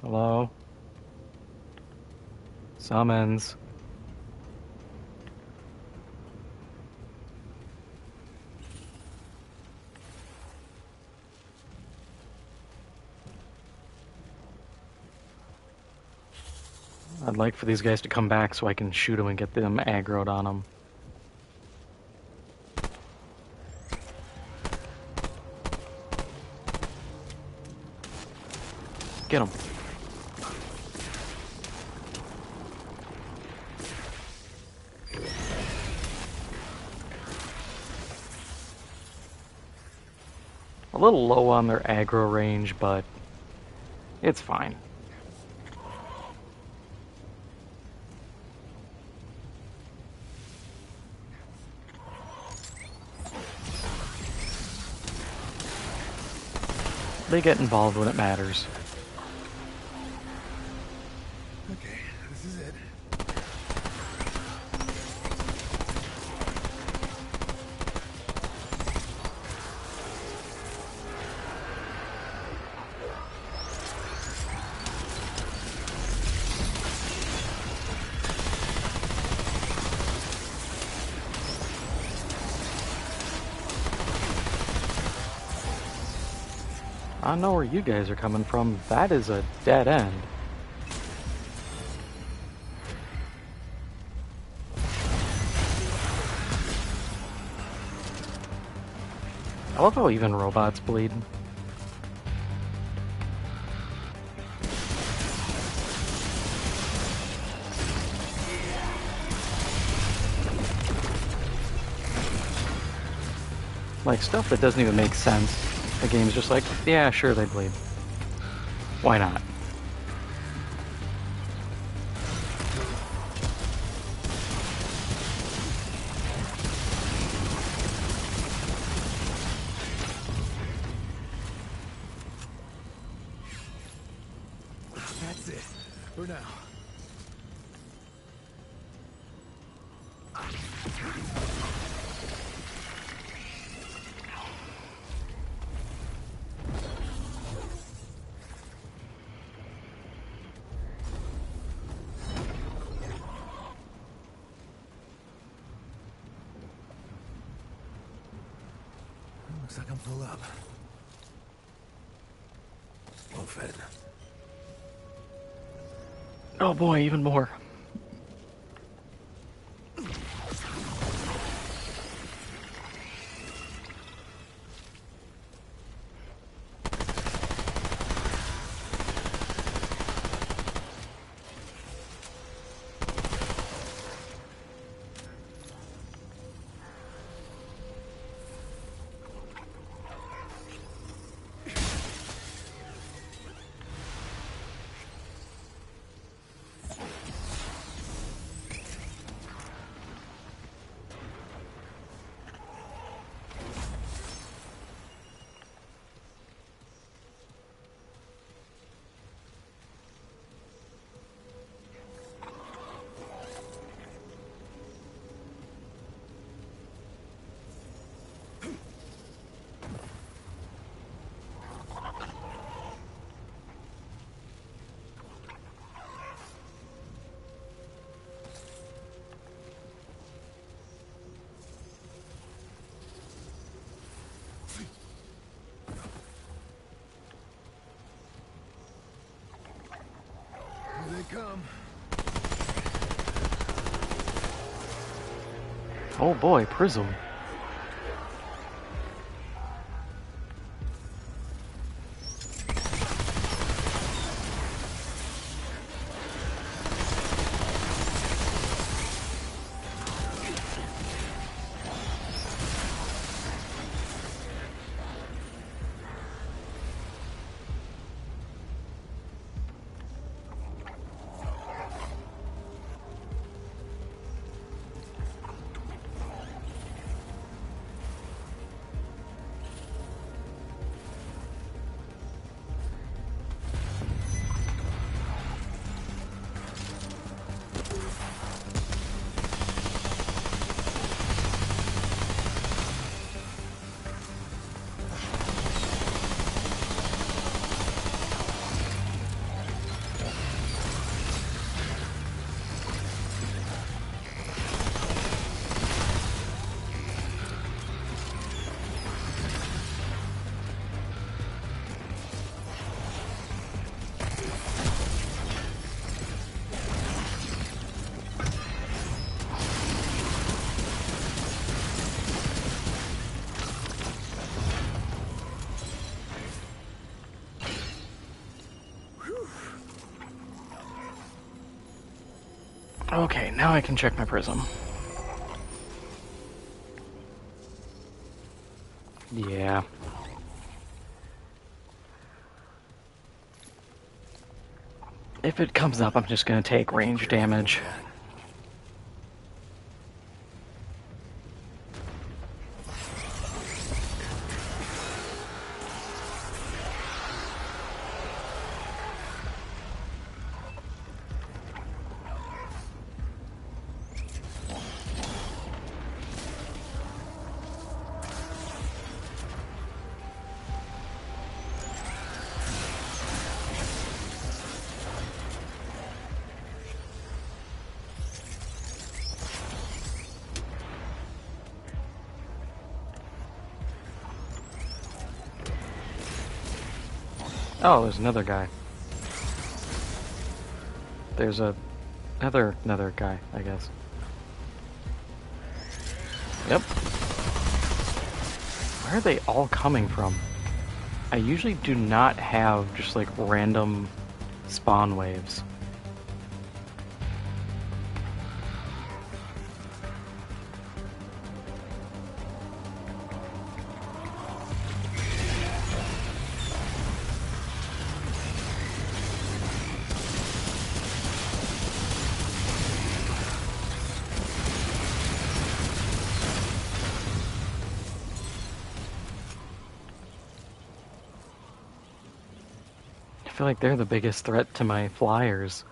Hello? Summons. I'd like for these guys to come back so I can shoot them and get them aggroed on them. Get them. A little low on their aggro range, but it's fine. They get involved when it matters. Okay, this is it. I know where you guys are coming from. That is a dead end. I love how even robots bleed. Like, stuff that doesn't even make sense. The game's just like, yeah, sure, they bleed. Why not? That's it. For now. Looks like I'm full up. Well fed. Oh boy, even more. Here they come. Oh boy, Prism. Okay, now I can check my Prism. Yeah. If it comes up, I'm just gonna take range damage. Oh, there's another guy. There's another guy, I guess. Yep. Where are they all coming from? I usually do not have just like random spawn waves. I feel like they're the biggest threat to my flyers.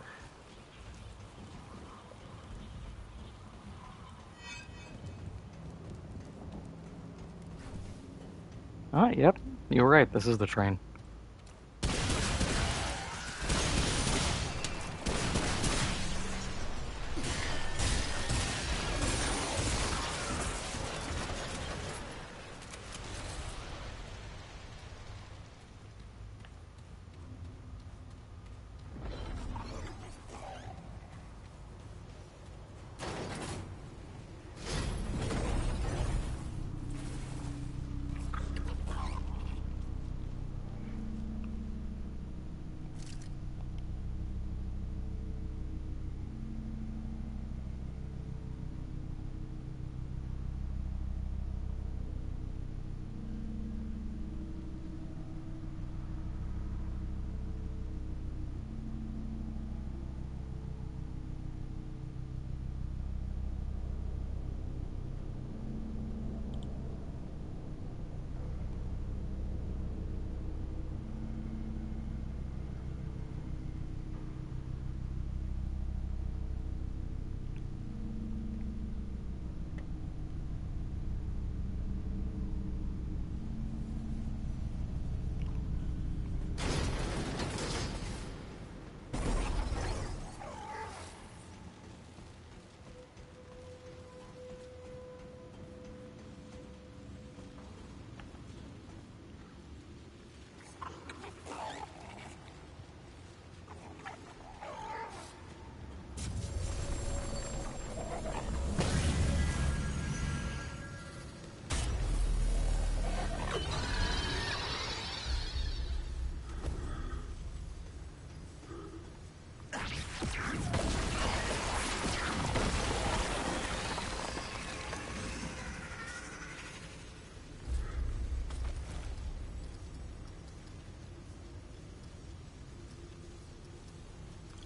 Ah, yep. You were right. This is the train.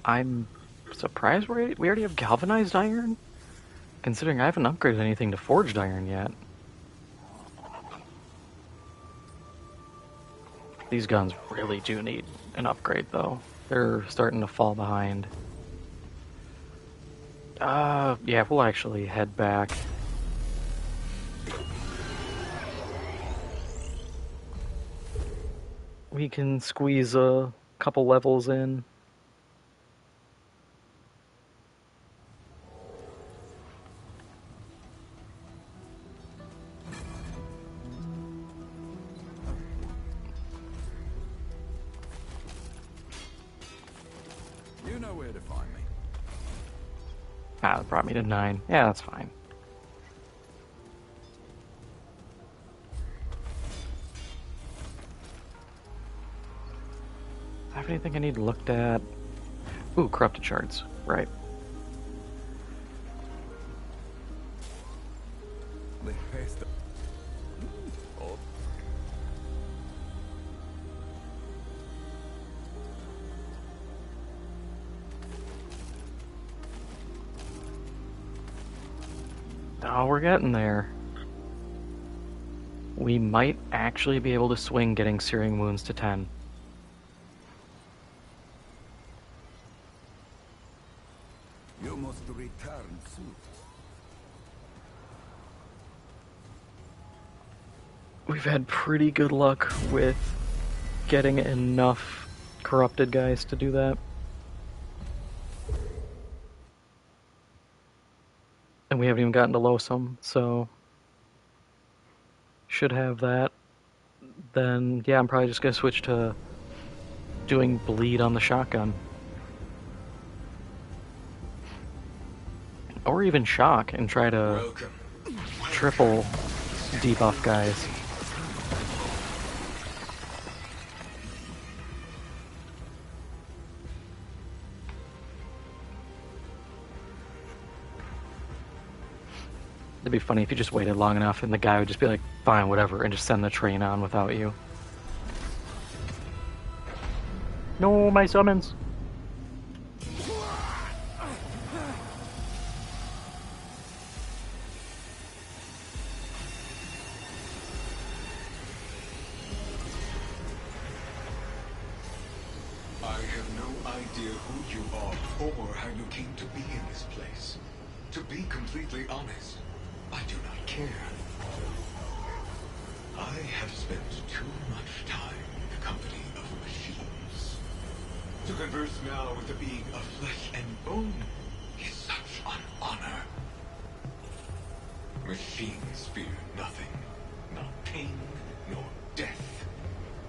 I'm surprised we already have galvanized iron, considering I haven't upgraded anything to forged iron yet. These guns really do need an upgrade, though. They're starting to fall behind. Yeah, we'll actually head back. We can squeeze a couple levels in. You know where to find me. Ah, that brought me to 9. Yeah, that's fine. Have anything I need looked at? Ooh, corrupted shards. Right. The pest. Oh, Oh, we're getting there. We might actually be able to swing getting Searing Wounds to 10. you must return soon. We've had pretty good luck with getting enough corrupted guys to do that. And we haven't even gotten to Losum, so should have that. Then, yeah, I'm probably just going to switch to doing bleed on the shotgun. Or even shock and try to Welcome. triple debuff guys. It'd be funny if you just waited long enough and the guy would just be like, fine, whatever, and just send the train on without you. No, my summons! I have no idea who you are or how you came to be in this place. To be completely honest, I do not care. I have spent too much time in the company of machines. To converse now with a being of flesh and bone is such an honor. Machines fear nothing, not pain, nor death.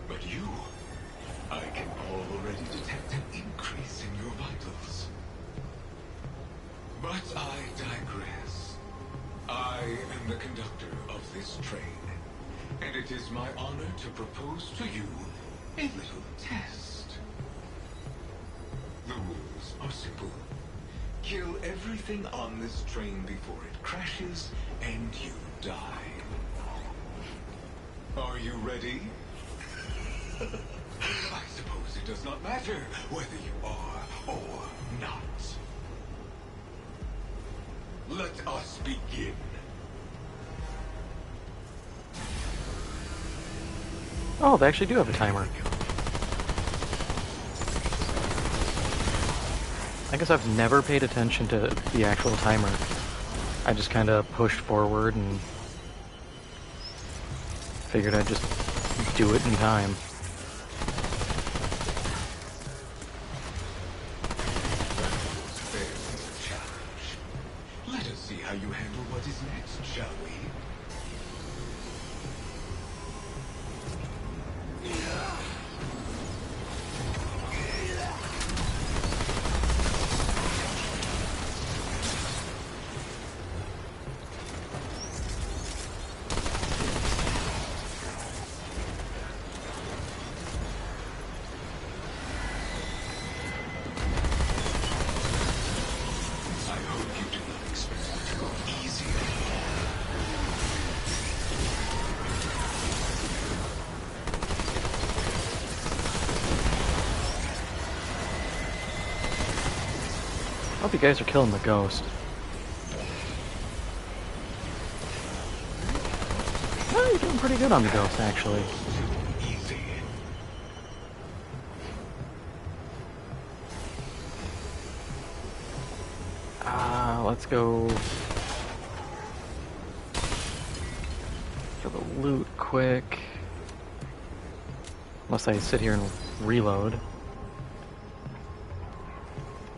But you, I can already detect an increase in your vitals. But I digress. I am the conductor of this train, and it is my honor to propose to you a little test. The rules are simple. Kill everything on this train before it crashes, and you die. Are you ready? I suppose it does not matter whether you are or not. Let us begin. Oh, they actually do have a timer. I guess I've never paid attention to the actual timer. I just kind of pushed forward and figured I'd just do it in time. Let us see how you handle what is next, shall we? I hope you guys are killing the ghost. Oh, you're doing pretty good on the ghost, actually. Let's go for the loot quick. Unless I sit here and reload.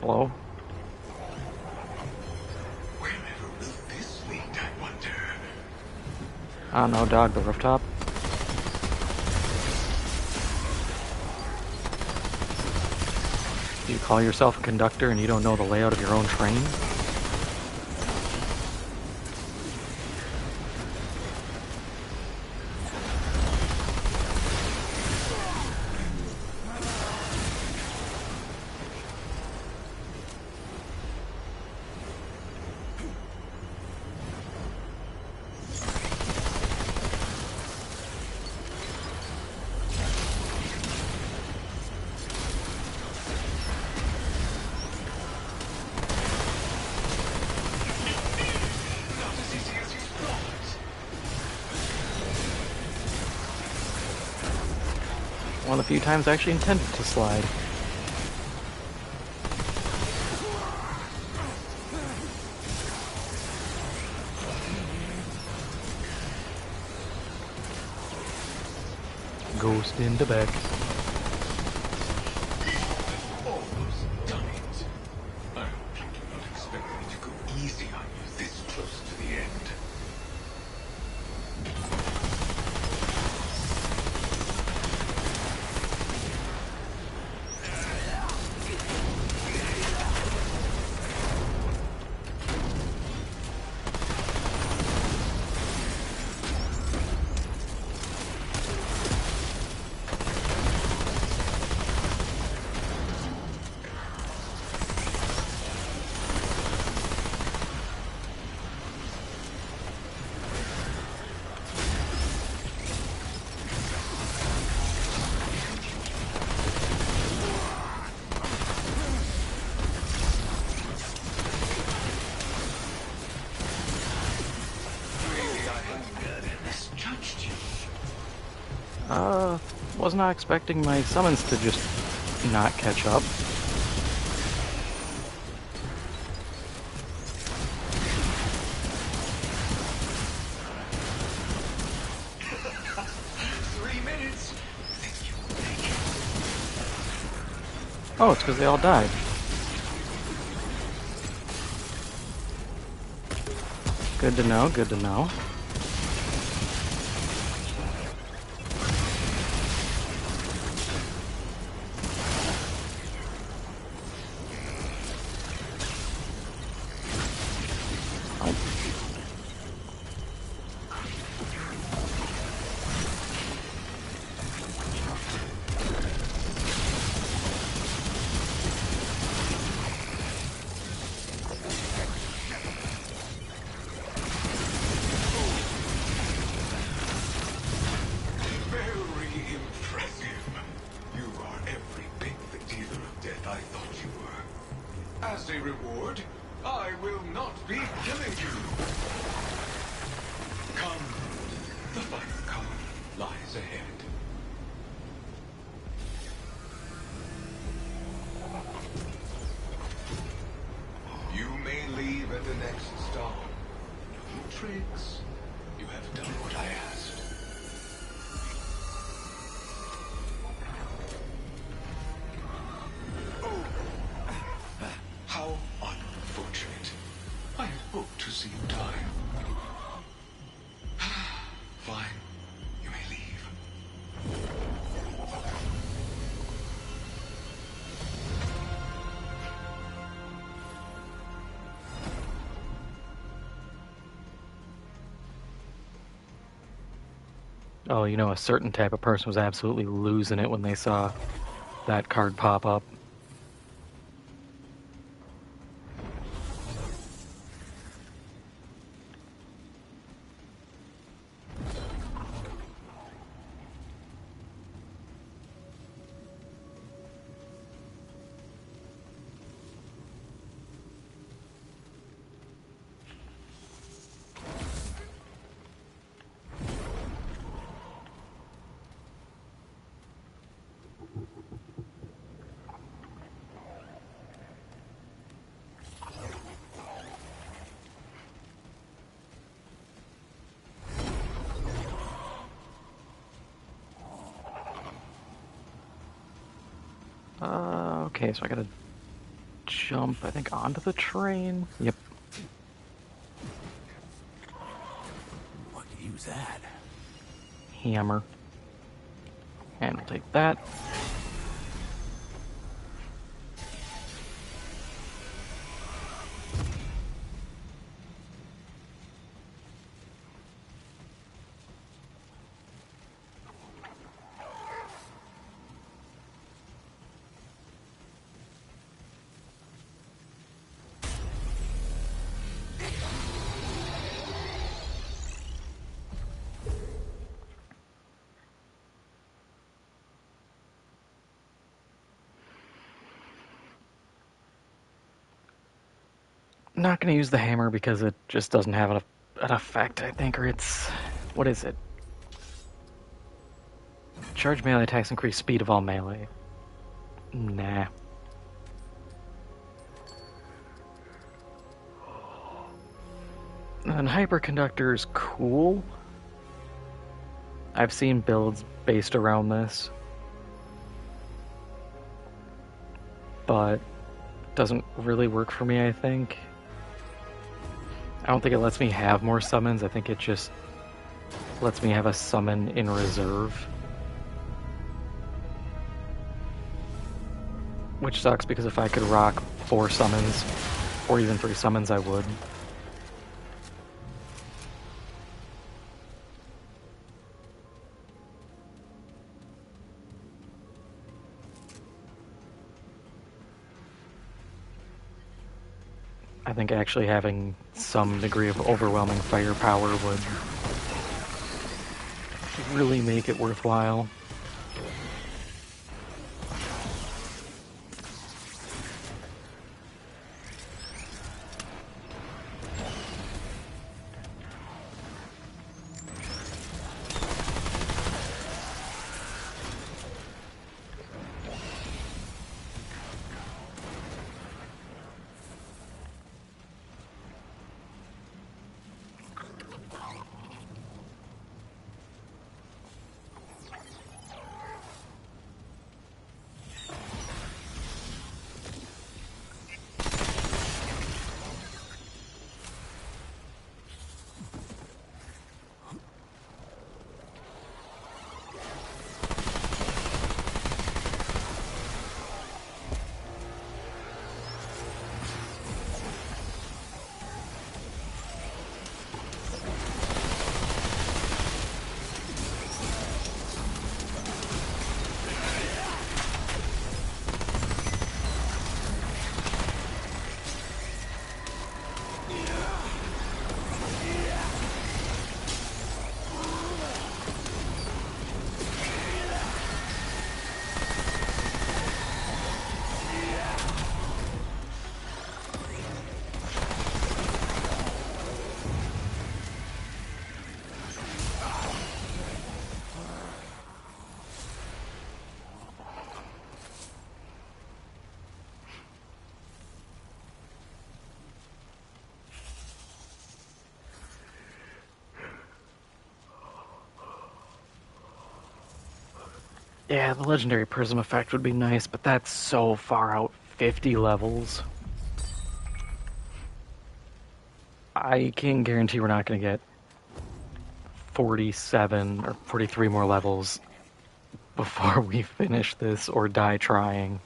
Hello? Wherever will this lead, I wonder? I don't know, dog, the rooftop. Do you call yourself a conductor and you don't know the layout of your own train? One of the few times I actually intended to slide. Ghost in the back. Almost done it. I hope you do not expect me to go easy on you this close to the end. Was not expecting my summons to just not catch up. Oh, it's because they all died. Good to know, good to know. Very impressive. You are every bit the dealer of death I thought you were. As a reward, I will not be killing you. Come, the final call lies ahead. You may leave at the next stop. No tricks. You have done what I asked. Oh, how unfortunate. I had hoped to see you die. Fine. You may leave. Oh, you know, a certain type of person was absolutely losing it when they saw that card pop up. Okay, so I gotta jump, I think, onto the train. Yep. What use that? Hammer. And we'll take that. Not gonna use the hammer because it just doesn't have an effect, I think, or it's... What is it? Charge melee attacks increase speed of all melee. Nah. And hyperconductor is cool. I've seen builds based around this. But doesn't really work for me, I think. I don't think it lets me have more summons. I think it just lets me have a summon in reserve. Which sucks because if I could rock 4 summons, or even 3 summons, I would. I think actually having some degree of overwhelming firepower would really make it worthwhile. Yeah, the legendary prism effect would be nice, but that's so far out, 50 levels. I can guarantee we're not going to get 47 or 43 more levels before we finish this or die trying.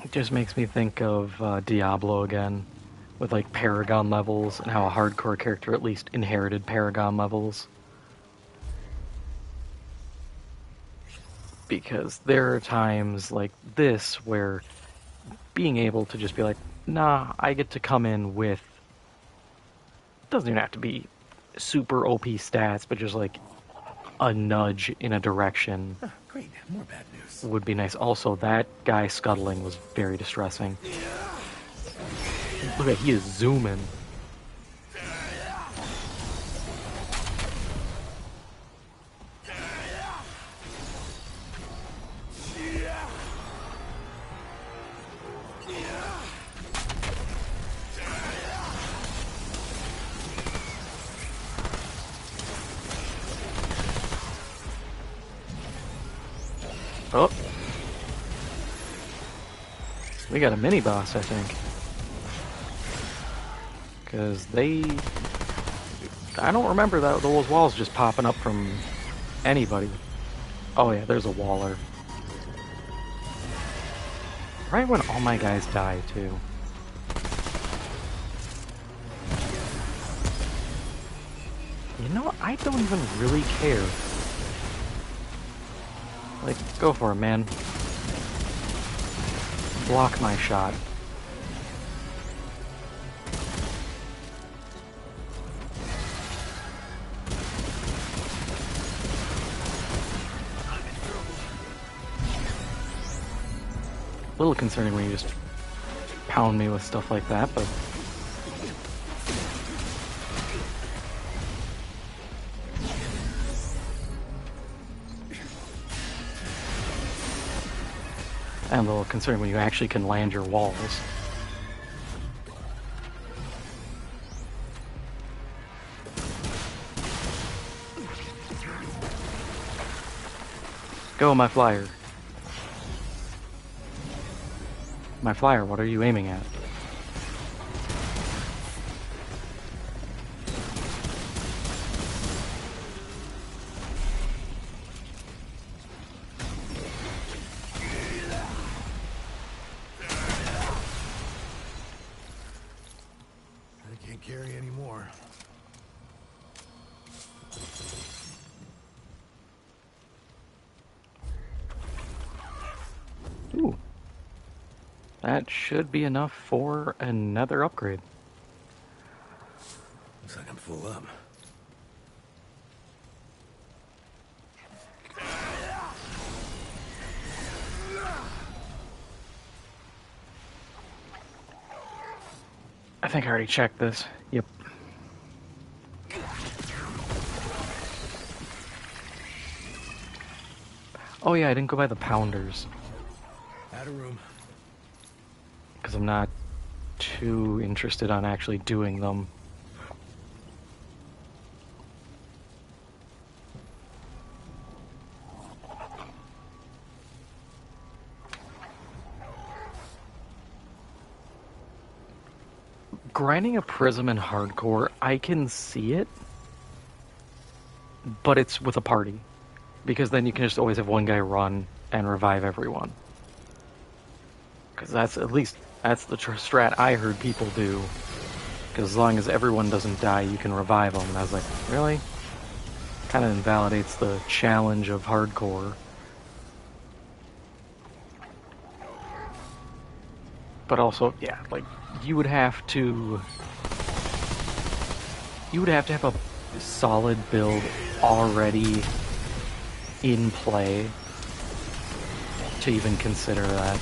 It just makes me think of Diablo again, with like Paragon levels and how a hardcore character at least inherited Paragon levels. Because there are times like this where being able to just be like, nah, I get to come in with, doesn't even have to be super OP stats, but just like a nudge in a direction Great, more bad news. would be nice. Also, that guy scuttling was very distressing. Look at, he is zooming. Oh. We got a mini boss, I think. Because I don't remember those walls just popping up from anybody. Oh yeah, there's a waller. Right when all my guys die, too. You know what? I don't even really care. Like, go for it, man. Block my shot. A little concerning when you just pound me with stuff like that, but... and a little concerning when you actually can land your walls. Go, my flyer. My flyer, what are you aiming at? I can't carry anymore. Ooh. That should be enough for another upgrade. Looks like I'm full up. I think I already checked this. Yep. Oh yeah, I didn't go by the pounders. Out of room. Because I'm not too interested on actually doing them. Grinding a prism in hardcore, I can see it, but it's with a party. Because then you can just always have one guy run and revive everyone. Because that's, at least, that's the strat I heard people do. Because as long as everyone doesn't die, you can revive them. And I was like, really? Kind of invalidates the challenge of hardcore. But also, yeah, like, you would have to have a solid build already in play to even consider that.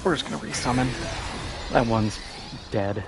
We're just gonna resummon. That one's dead.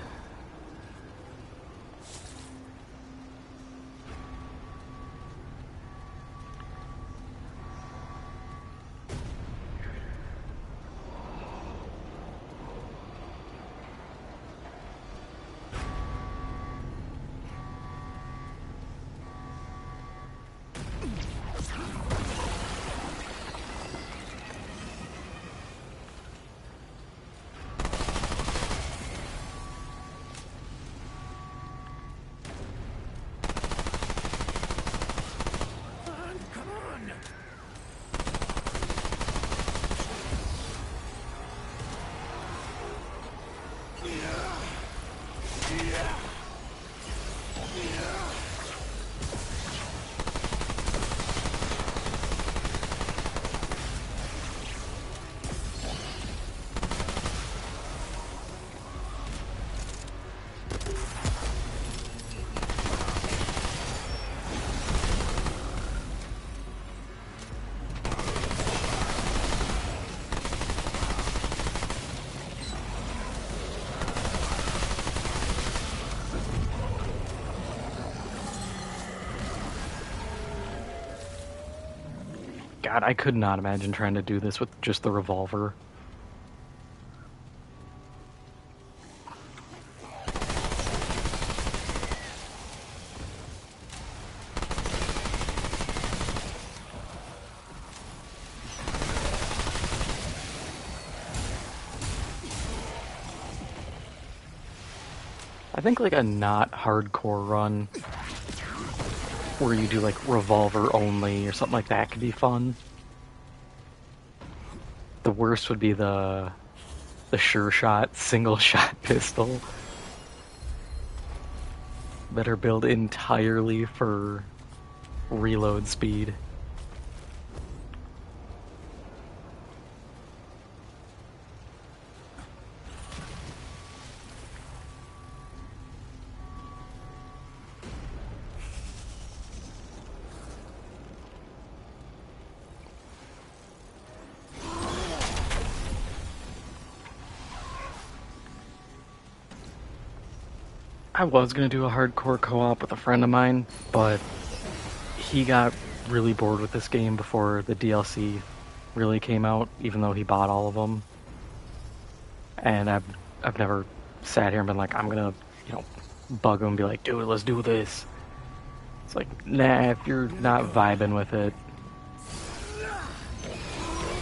God, I could not imagine trying to do this with just the revolver. I think like a not hardcore run where you do like revolver only or something like that could be fun. The worst would be the sure shot single shot pistol. Better build entirely for reload speed. I was gonna do a hardcore co-op with a friend of mine, but he got really bored with this game before the DLC really came out, even though he bought all of them. And I've never sat here and been like, I'm gonna, bug him and be like, dude, let's do this. It's like, nah, if you're not vibing with it,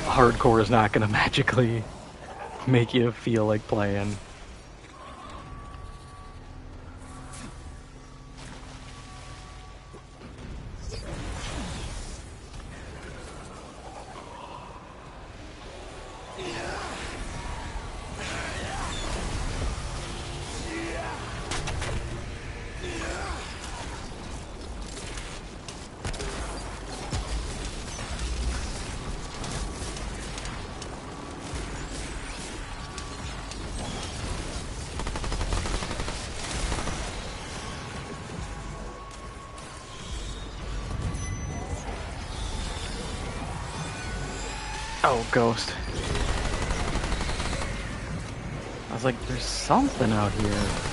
hardcore is not gonna magically make you feel like playing. Oh, ghost. I was like, there's something out here.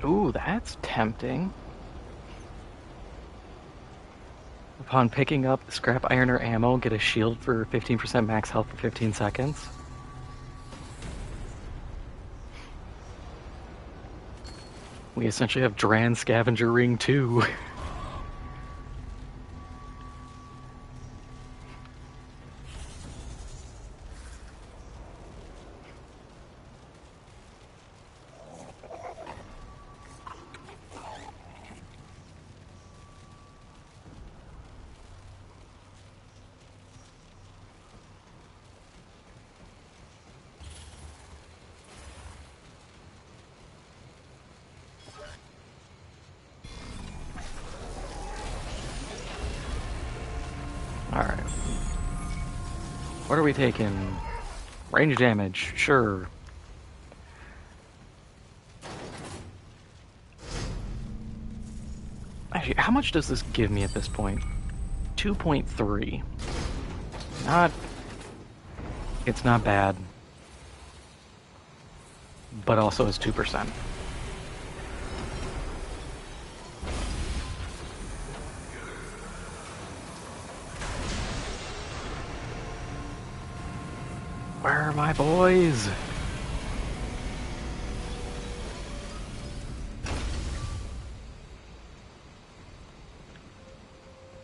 Ooh, that's tempting. Upon picking up scrap iron or ammo, get a shield for 15% max health for 15 seconds. We essentially have Dran Scavenger Ring 2. Alright. What are we taking? Range damage, sure. Actually, how much does this give me at this point? 2.3. It's not bad. But also is 2%. Where are my boys?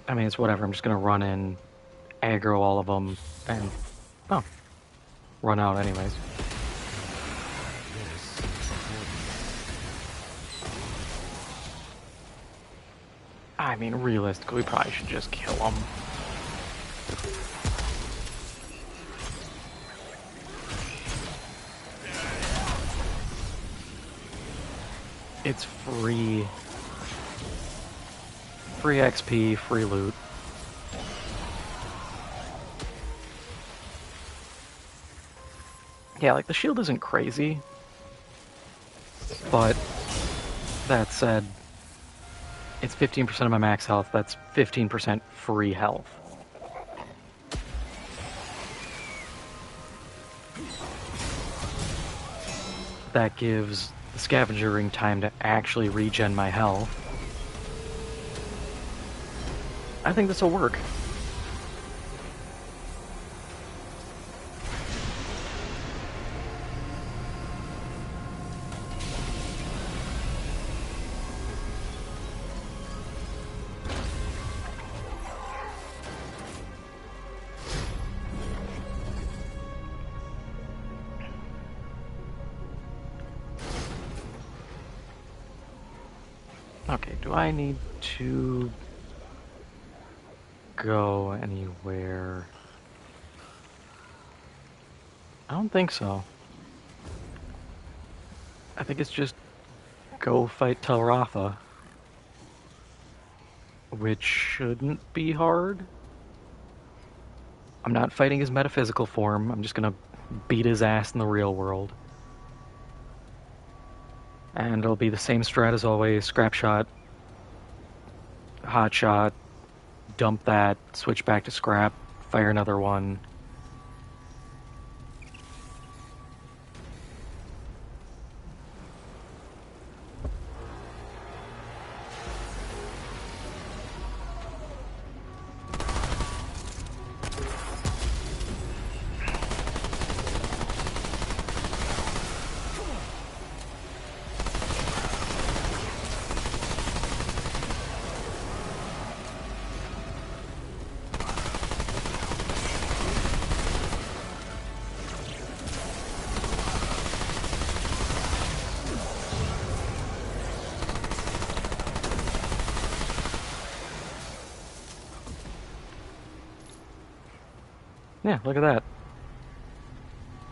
I mean, it's whatever. I'm just gonna run in, aggro all of them, and run out anyways. I mean, realistically, we probably should just kill them. It's free. Free XP, free loot. Yeah, like, the shield isn't crazy. But, that said, it's 15% of my max health. That's 15% free health. That gives the scavenger ring time to actually regen my health. I think this will work. Okay, do I need to go anywhere? I don't think so. I think it's just go fight Telratha, which shouldn't be hard. I'm not fighting his metaphysical form. I'm just gonna beat his ass in the real world. And it'll be the same strat as always. Scrap shot, hot shot, dump that, switch back to scrap, fire another one. Yeah, look at that.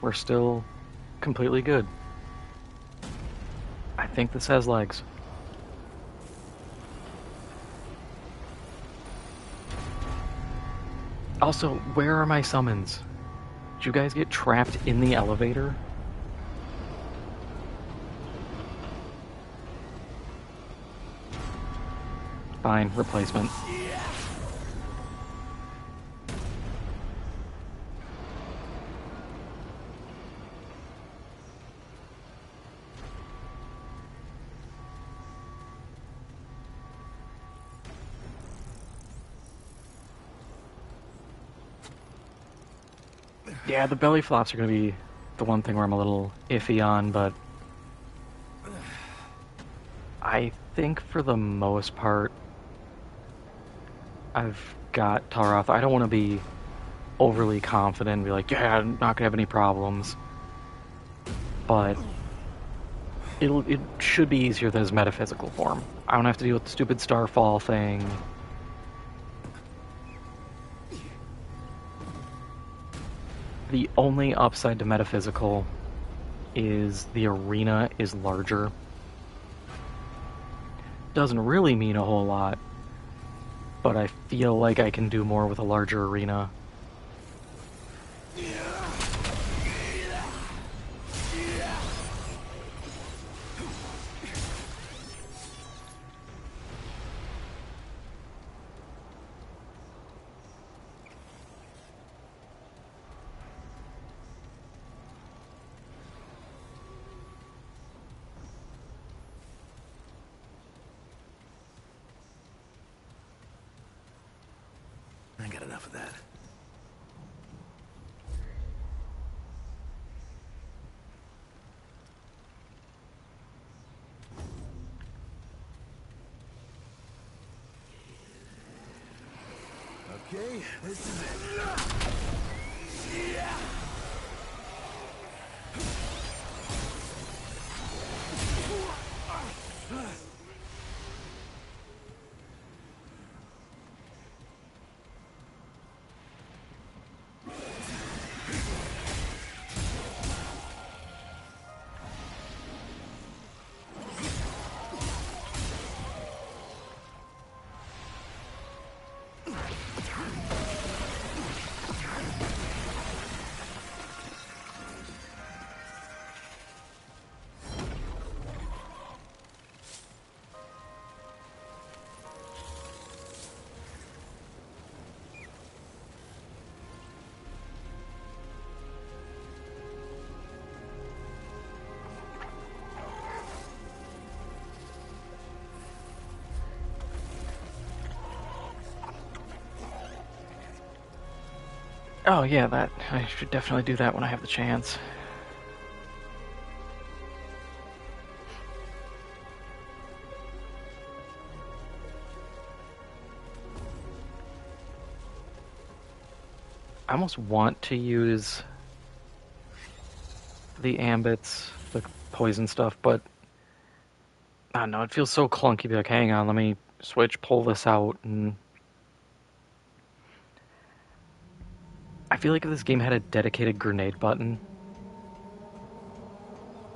We're still completely good. I think this has legs. Also, where are my summons? Did you guys get trapped in the elevator? Fine, replacement. Yeah, the belly flops are going to be the one thing where I'm a little iffy on, but I think for the most part, I've got Telratha. I don't want to be overly confident and be like, yeah, I'm not going to have any problems. But it should be easier than his metaphysical form. I don't have to deal with the stupid Starfall thing. The only upside to metaphysical is the arena is larger. Doesn't really mean a whole lot, but I feel like I can do more with a larger arena. I got enough of that. Okay, this is it. Oh yeah, that I should definitely do that when I have the chance. I almost want to use the ambits, the poison stuff, but I don't know, it feels so clunky to be like, hang on, let me switch, pull this out, and I feel like if this game had a dedicated grenade button,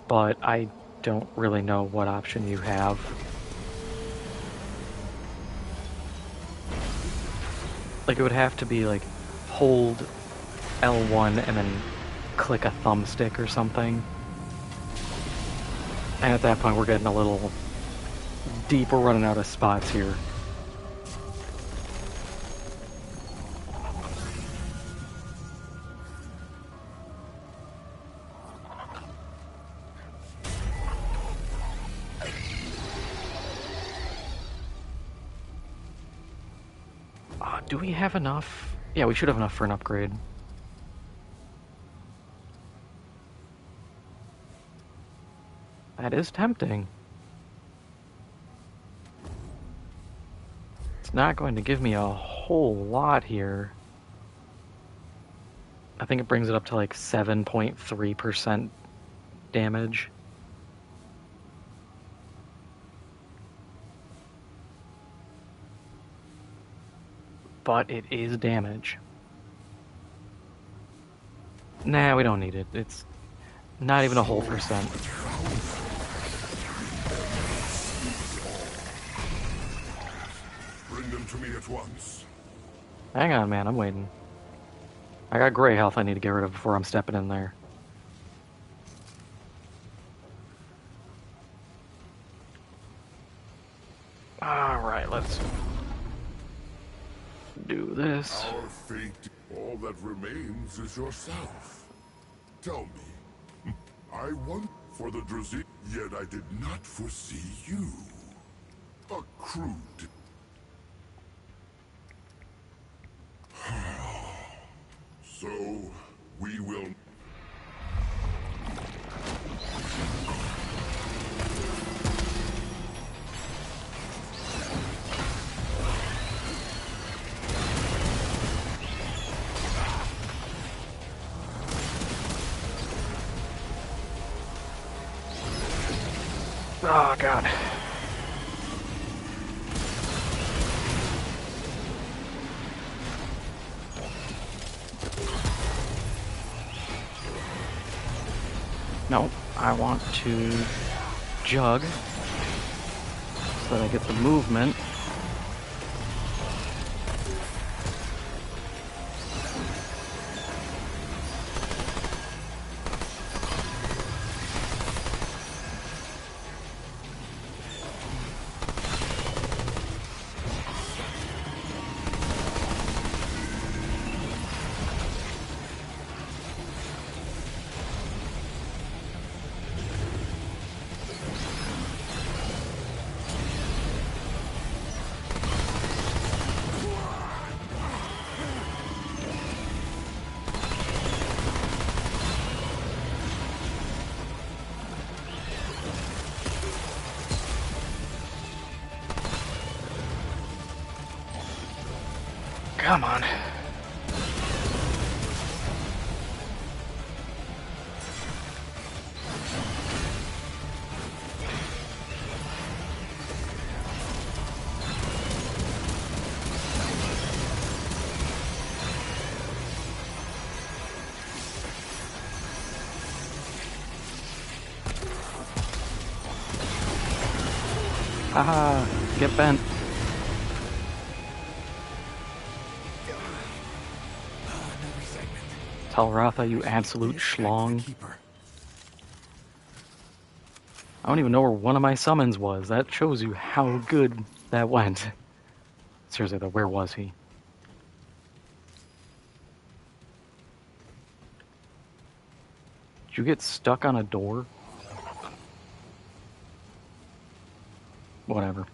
but I don't really know what option you have. Like, it would have to be like, hold L1 and then click a thumbstick or something. And at that point, we're getting a little deep. We're running out of spots here. Do we have enough? Yeah, we should have enough for an upgrade. That is tempting. It's not going to give me a whole lot here. I think it brings it up to like 7.3% damage. But it is damage. Nah, we don't need it. It's not even a whole percent. Bring them to me at once. Hang on, man, I'm waiting. I got gray health I need to get rid of before I'm stepping in there. Alright, let's do this. Our fate, all that remains is yourself. Tell me, I want for the Drazi, yet I did not foresee you. A crude. So, we will... Oh, God. No, I want to jug so that I get the movement. Come on. Haha, get bent. Another segment. Tell Ratha, you absolute schlong. Keeper. I don't even know where one of my summons was. That shows you how good that went. Seriously though, where was he? Did you get stuck on a door? Whatever.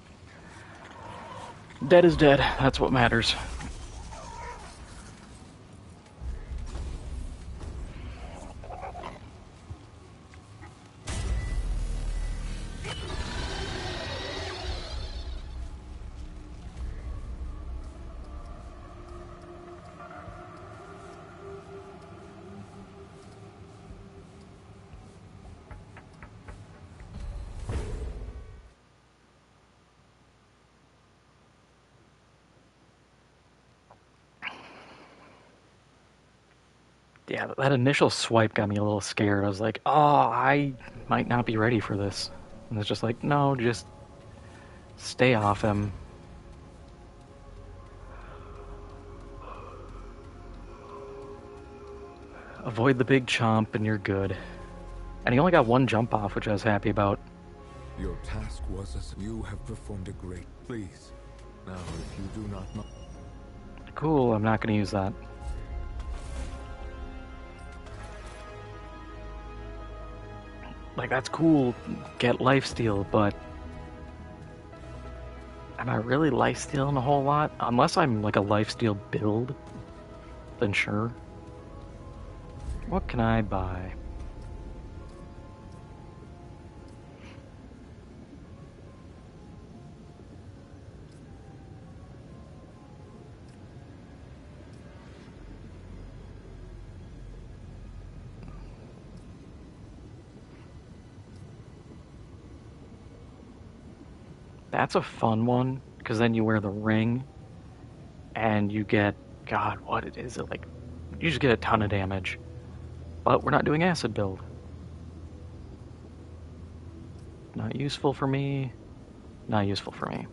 Dead is dead. That's what matters. Yeah, that initial swipe got me a little scared. I was like, oh, I might not be ready for this. And it's just like, no, just stay off him. Avoid the big chomp and you're good. And he only got one jump off, which I was happy about. Your task was as you have performed a great. Please. Now, if you do not know. Cool, I'm not going to use that. Like, that's cool, get lifesteal, but am I really lifestealing a whole lot? Unless I'm like a lifesteal build, then sure. What can I buy? That's a fun one, because then you wear the ring, and you get, God, what it is, it like, you just get a ton of damage. But we're not doing acid build. Not useful for me, not useful for me.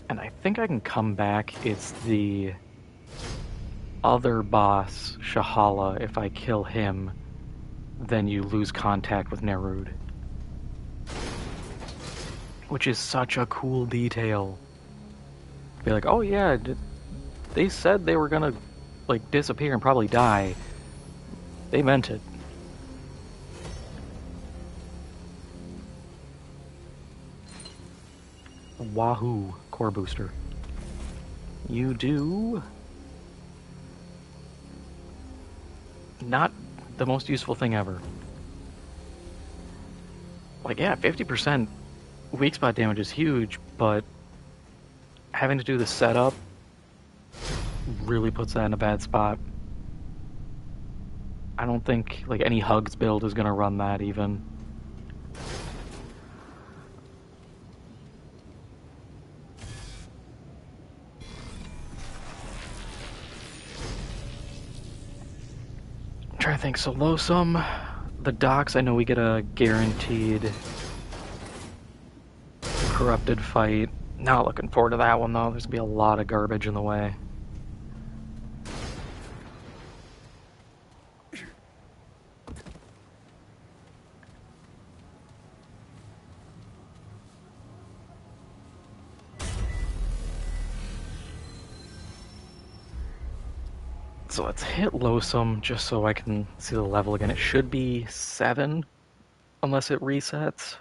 And I think I can come back, it's the other boss, Shahala, if I kill him, then you lose contact with Nerud. Which is such a cool detail. Be like, oh yeah, they said they were gonna, like, disappear and probably die. They meant it. Wahoo, core booster. You do... not the most useful thing ever. Like, yeah, 50% weak spot damage is huge, but having to do the setup really puts that in a bad spot. I don't think, like, any Hugs build is gonna run that, even. I'm trying to think, so Losum, the docks, I know we get a guaranteed corrupted fight. Not looking forward to that one, though. There's gonna be a lot of garbage in the way. So let's hit Losum just so I can see the level again. It should be 7, unless it resets.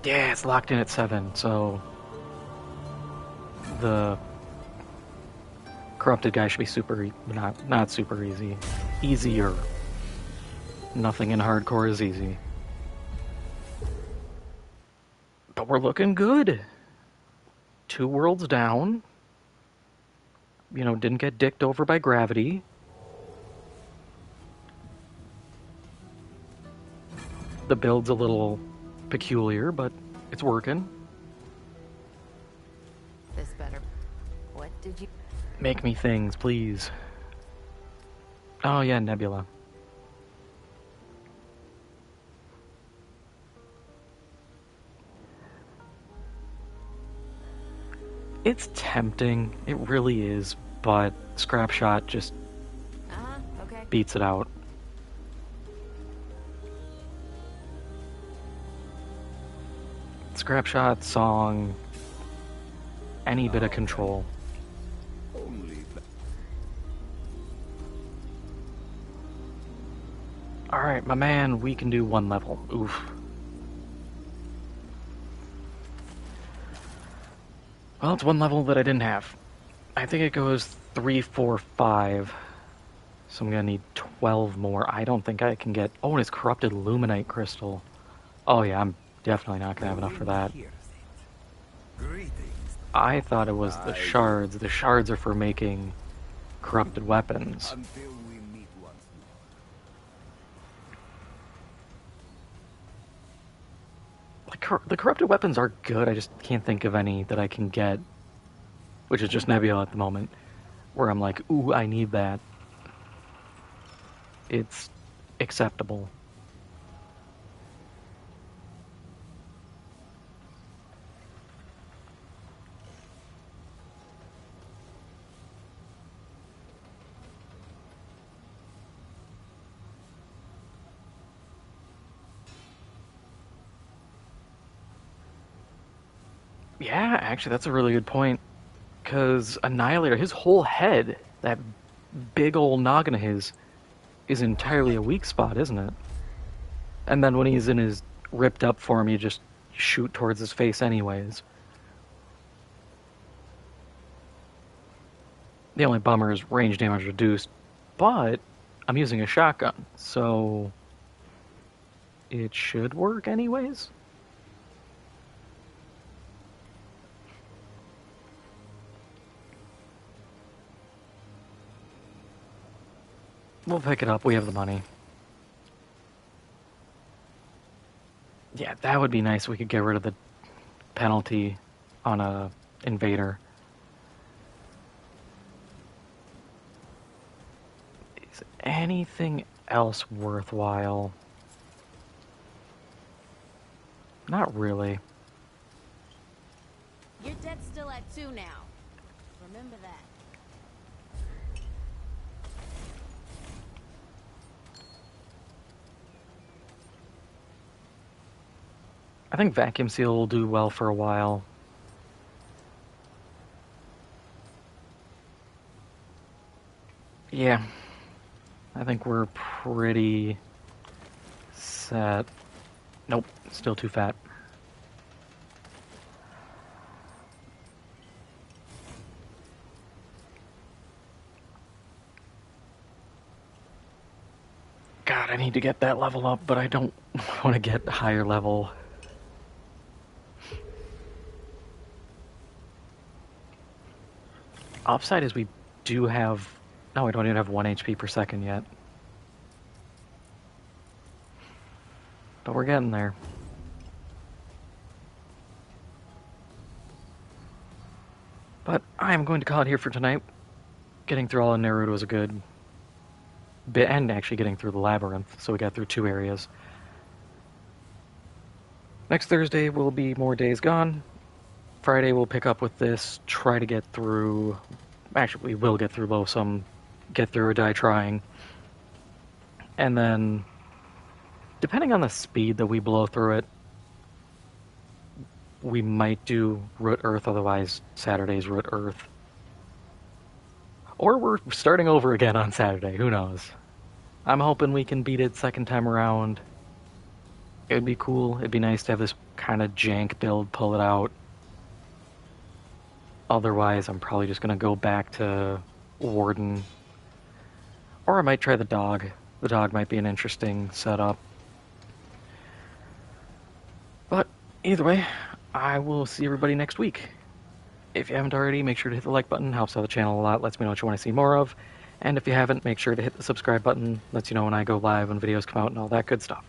Yeah, it's locked in at 7, so the corrupted guy should be not super easy. Easier. Nothing in hardcore is easy. But we're looking good. 2 worlds down. You know, didn't get dicked over by gravity. The build's a little peculiar, but it's working. This better. What did you... Make me things, please. Oh yeah, Nebula. It's tempting, it really is, but Scrapshot just Okay. beats it out. Scrapshot, song, any bit of control. Alright, my man, we can do 1 level. Oof. Well, it's 1 level that I didn't have. I think it goes 3, 4, 5. So I'm gonna need 12 more. I don't think I can get... Oh, and it's corrupted Luminite Crystal. Oh yeah, I'm definitely not gonna have enough for that. I thought it was the shards. The shards are for making corrupted weapons. The corrupted weapons are good, I just can't think of any that I can get, which is just Nebula at the moment, where I'm like, ooh, I need that. It's acceptable. Yeah, actually, that's a really good point. Because Annihilator, his whole head, that big old noggin of his, is entirely a weak spot, isn't it? And then when he's in his ripped up form, you just shoot towards his face anyways. The only bummer is range damage reduced, but I'm using a shotgun, so it should work anyways. We'll pick it up. We have the money. Yeah, that would be nice. We could get rid of the penalty on a invader. Is anything else worthwhile? Not really. Your debt's still at 2 now. Remember that. I think Vacuum Seal will do well for a while. Yeah. I think we're pretty set. Nope, still too fat. God, I need to get that level up, but I don't want to get higher level. Upside is we do have... No, we don't even have 1 HP per second yet. But we're getting there. But I am going to call it here for tonight. Getting through all of Naruto was a good bit, and actually getting through the labyrinth, so we got through 2 areas. Next Thursday will be more Days Gone. Friday we'll pick up with this, try to get through... Actually, we will get through Loathsome, get through or die trying. And then, depending on the speed that we blow through it, we might do Root Earth, otherwise Saturday's Root Earth. Or we're starting over again on Saturday, who knows. I'm hoping we can beat it second time around. It would be cool. It'd be nice to have this kind of jank build, pull it out. Otherwise, I'm probably just going to go back to Warden. Or I might try the dog. The dog might be an interesting setup. But either way, I will see everybody next week. If you haven't already, make sure to hit the like button. Helps out the channel a lot. Lets me know what you want to see more of. And if you haven't, make sure to hit the subscribe button. Lets you know when I go live, when videos come out, and all that good stuff.